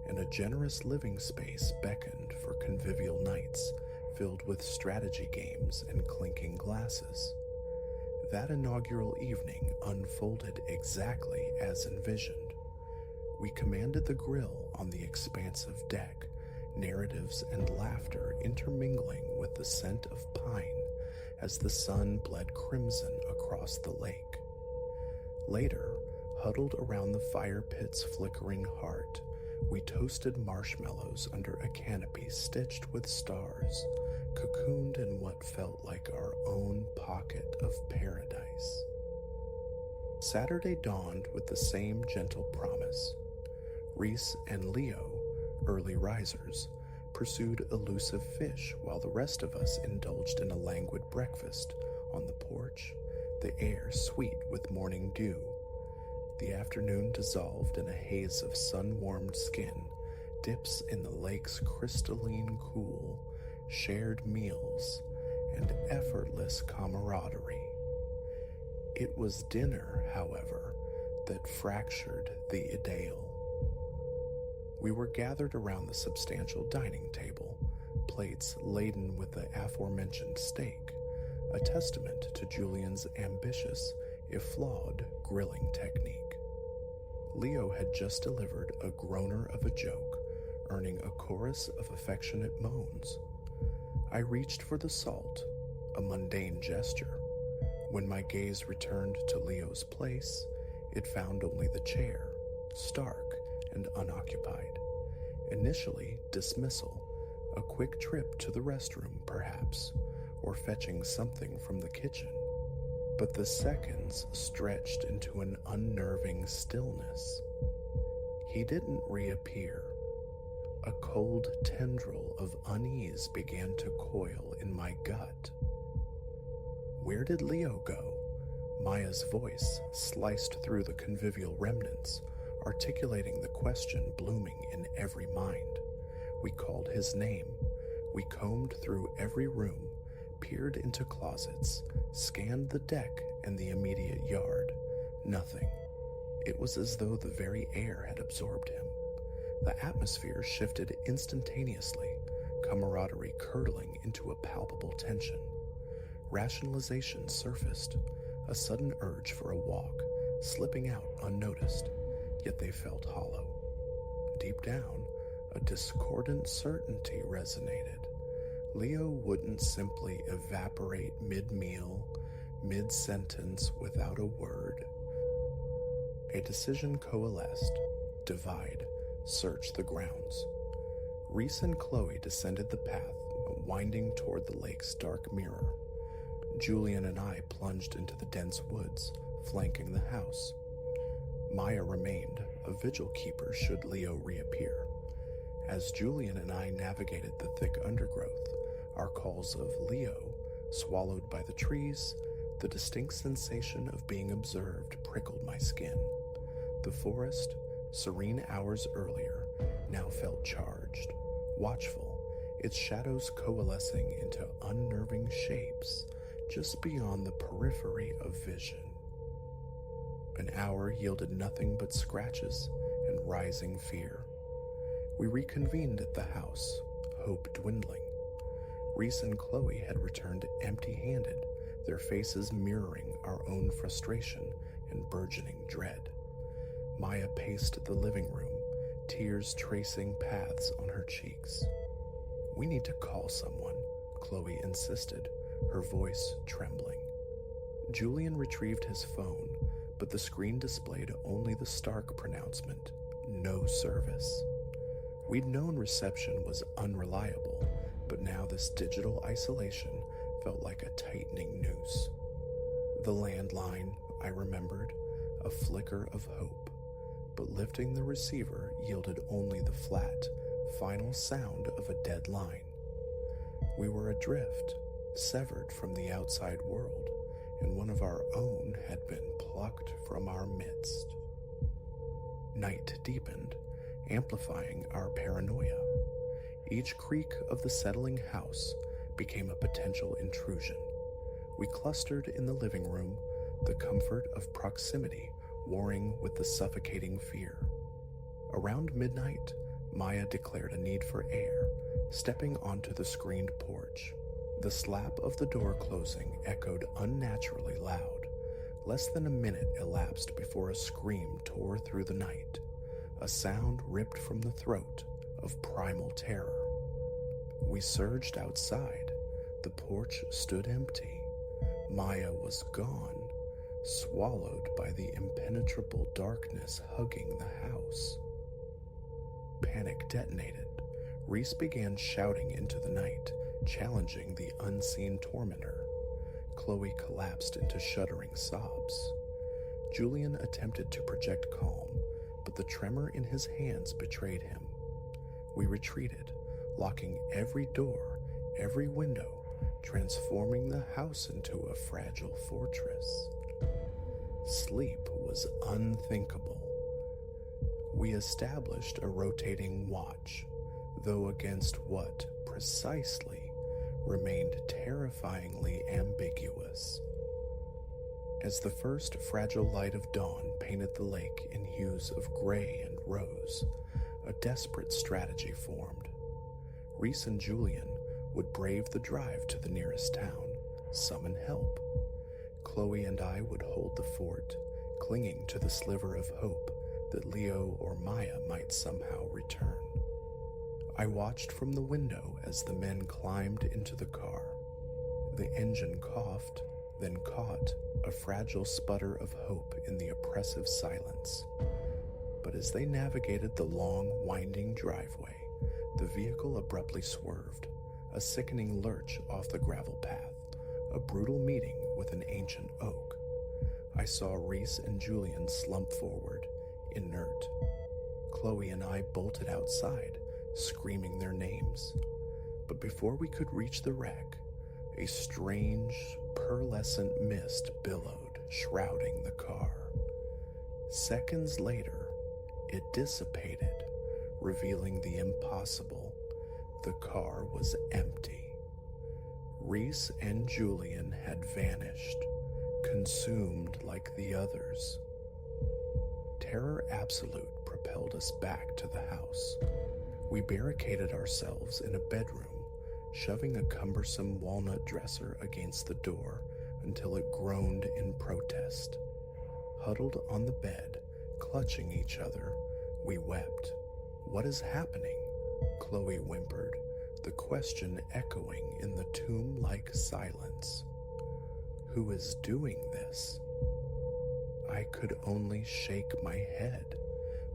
and a generous living space beckoned for convivial nights filled with strategy games and clinking glasses. That inaugural evening unfolded exactly as envisioned. We commanded the grill on the expansive deck, narratives and laughter intermingling with the scent of pine as the sun bled crimson across the lake. Later, huddled around the fire pit's flickering heart, we toasted marshmallows under a canopy stitched with stars, cocooned in what felt like our own pocket of paradise. Saturday dawned with the same gentle promise. Reese and Leo, early risers, pursued elusive fish while the rest of us indulged in a languid breakfast on the porch, the air sweet with morning dew. The afternoon dissolved in a haze of sun-warmed skin, dips in the lake's crystalline cool, shared meals, and effortless camaraderie. It was dinner, however, that fractured the idyll. We were gathered around the substantial dining table, plates laden with the aforementioned steak, a testament to Julian's ambitious, if flawed, grilling technique. Leo had just delivered a groaner of a joke, earning a chorus of affectionate moans. I reached for the salt, a mundane gesture. When my gaze returned to Leo's place, it found only the chair, stark and unoccupied. Initially, dismissal, a quick trip to the restroom, perhaps, or fetching something from the kitchen. But the seconds stretched into an unnerving stillness. He didn't reappear. A cold tendril of unease began to coil in my gut. Where did Leo go? Maya's voice sliced through the convivial remnants, articulating the question blooming in every mind. We called his name. We combed through every room, peered into closets, scanned the deck and the immediate yard. Nothing. It was as though the very air had absorbed him. The atmosphere shifted instantaneously, camaraderie curdling into a palpable tension. Rationalization surfaced, a sudden urge for a walk, slipping out unnoticed, yet they felt hollow. Deep down, a discordant certainty resonated. Leo wouldn't simply evaporate mid-meal, mid-sentence without a word. A decision coalesced. Divide. Search the grounds. Reese and Chloe descended the path, winding toward the lake's dark mirror. Julian and I plunged into the dense woods, flanking the house. Maya remained, a vigil keeper should Leo reappear. As Julian and I navigated the thick undergrowth, our calls of Leo, swallowed by the trees, the distinct sensation of being observed prickled my skin. The forest, serene hours earlier, now felt charged, watchful, its shadows coalescing into unnerving shapes just beyond the periphery of vision. An hour yielded nothing but scratches and rising fear. We reconvened at the house, hope dwindling. Reese and Chloe had returned empty-handed, their faces mirroring our own frustration and burgeoning dread. Maya paced the living room, tears tracing paths on her cheeks. "We need to call someone," Chloe insisted, her voice trembling. Julian retrieved his phone, but the screen displayed only the stark pronouncement, "No service." We'd known reception was unreliable, but now this digital isolation felt like a tightening noose. The landline, I remembered, a flicker of hope, but lifting the receiver yielded only the flat, final sound of a dead line. We were adrift, severed from the outside world, and one of our own had been plucked from our midst. Night deepened, amplifying our paranoia. Each creak of the settling house became a potential intrusion. We clustered in the living room, the comfort of proximity warring with the suffocating fear. Around midnight, Maya declared a need for air, stepping onto the screened porch. The slap of the door closing echoed unnaturally loud. Less than a minute elapsed before a scream tore through the night, a sound ripped from the throat of primal terror. We surged outside. The porch stood empty. Maya was gone, swallowed by the impenetrable darkness hugging the house. Panic detonated. Reese began shouting into the night, challenging the unseen tormentor. Chloe collapsed into shuddering sobs. Julian attempted to project calm, but the tremor in his hands betrayed him. We retreated, locking every door, every window, transforming the house into a fragile fortress. Sleep was unthinkable. We established a rotating watch, though against what, precisely, remained terrifyingly ambiguous. As the first fragile light of dawn painted the lake in hues of gray and rose, a desperate strategy formed. Reese and Julian would brave the drive to the nearest town, summon help. Chloe and I would hold the fort, clinging to the sliver of hope that Leo or Maya might somehow return. I watched from the window as the men climbed into the car. The engine coughed, then caught a fragile sputter of hope in the oppressive silence. But as they navigated the long, winding driveway, the vehicle abruptly swerved, a sickening lurch off the gravel path, a brutal meeting with an ancient oak. I saw Reese and Julian slump forward, inert. Chloe and I bolted outside, screaming their names. But before we could reach the wreck, a strange, pearlescent mist billowed, shrouding the car. Seconds later, it dissipated, revealing the impossible. The car was empty. Reese and Julian had vanished, consumed like the others. Terror absolute propelled us back to the house. We barricaded ourselves in a bedroom, shoving a cumbersome walnut dresser against the door until it groaned in protest. Huddled on the bed, clutching each other, we wept. "What is happening?" Chloe whimpered, the question echoing in the tomb-like silence. "Who is doing this?" I could only shake my head,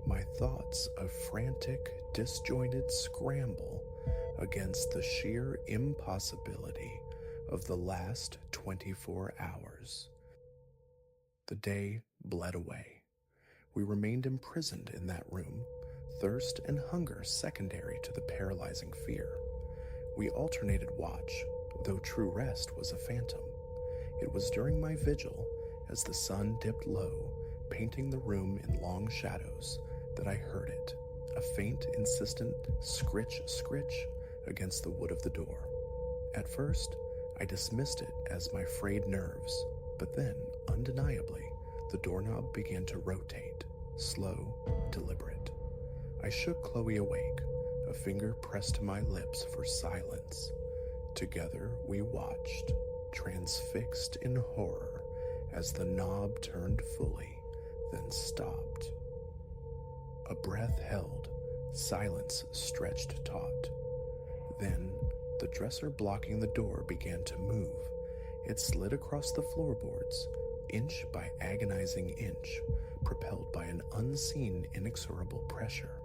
my thoughts a frantic, disjointed scramble against the sheer impossibility of the last 24 hours. The day bled away. We remained imprisoned in that room, thirst and hunger secondary to the paralyzing fear. We alternated watch, though true rest was a phantom. It was during my vigil, as the sun dipped low, painting the room in long shadows, that I heard it, a faint, insistent scritch against the wood of the door. At first, I dismissed it as my frayed nerves, but then, undeniably, the doorknob began to rotate, slow, deliberate. I shook Chloe awake, a finger pressed to my lips for silence. Together we watched, transfixed in horror, as the knob turned fully, then stopped. A breath held, silence stretched taut. Then, the dresser blocking the door began to move. It slid across the floorboards, inch by agonizing inch, propelled by an unseen, inexorable pressure.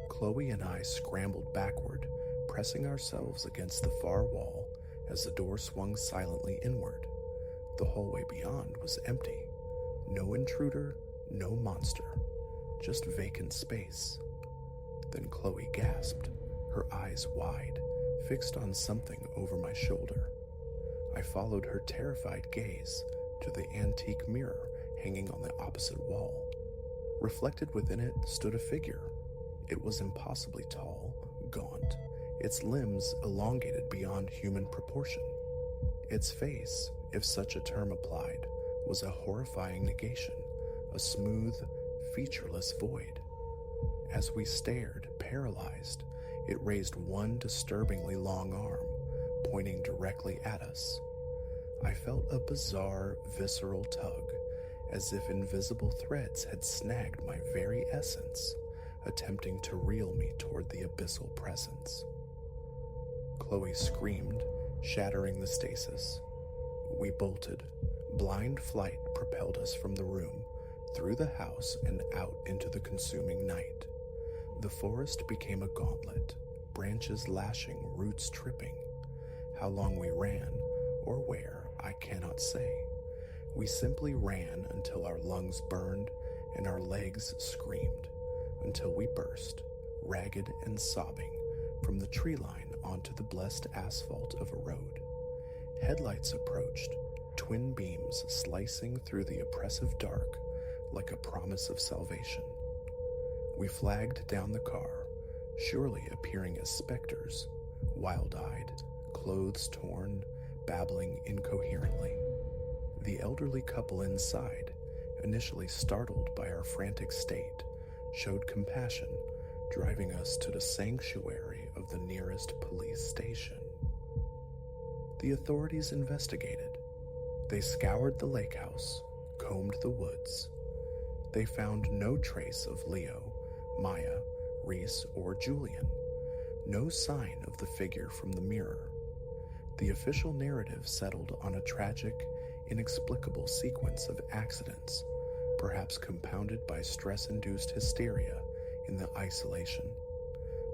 Chloe and I scrambled backward, pressing ourselves against the far wall as the door swung silently inward. The hallway beyond was empty. No intruder, no monster, just vacant space. Then Chloe gasped, her eyes wide, fixed on something over my shoulder. I followed her terrified gaze to the antique mirror hanging on the opposite wall. Reflected within it stood a figure. It was impossibly tall, gaunt, its limbs elongated beyond human proportion. Its face, if such a term applied, was a horrifying negation, a smooth, featureless void. As we stared, paralyzed, it raised one disturbingly long arm, pointing directly at us. I felt a bizarre, visceral tug, as if invisible threads had snagged my very essence, attempting to reel me toward the abyssal presence. Chloe screamed, shattering the stasis. We bolted. Blind flight propelled us from the room, through the house and out into the consuming night. The forest became a gauntlet, branches lashing, roots tripping. How long we ran, or where, I cannot say. We simply ran until our lungs burned and our legs screamed, until we burst, ragged and sobbing, from the tree line onto the blessed asphalt of a road. Headlights approached, twin beams slicing through the oppressive dark like a promise of salvation. We flagged down the car, surely appearing as specters, wild-eyed, clothes torn, babbling incoherently. The elderly couple inside, initially startled by our frantic state, showed compassion, driving us to the sanctuary of the nearest police station. The authorities investigated. They scoured the lake house, combed the woods. They found no trace of Leo, Maya, Reese, or Julian. No sign of the figure from the mirror. The official narrative settled on a tragic, inexplicable sequence of accidents, perhaps compounded by stress-induced hysteria in the isolation.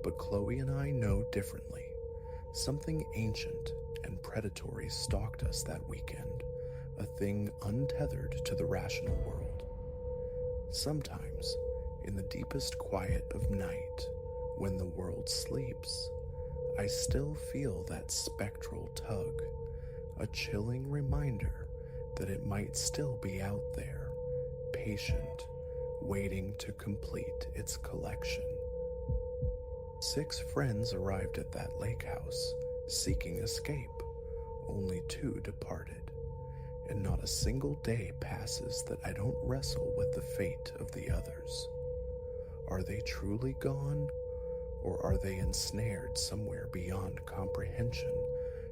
But Chloe and I know differently. Something ancient and predatory stalked us that weekend, a thing untethered to the rational world. Sometimes, in the deepest quiet of night, when the world sleeps, I still feel that spectral tug, a chilling reminder that it might still be out there, patient, waiting to complete its collection. 6 friends arrived at that lake house, seeking escape. Only 2 departed. and not a single day passes that I don't wrestle with the fate of the others. Are they truly gone, or are they ensnared somewhere beyond comprehension,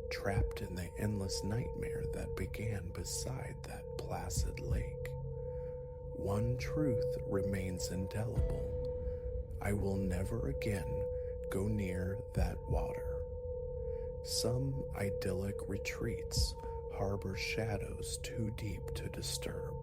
trapped in the endless nightmare that began beside that placid lake? One truth remains indelible. I will never again go near that water. Some idyllic retreats harbor shadows too deep to disturb.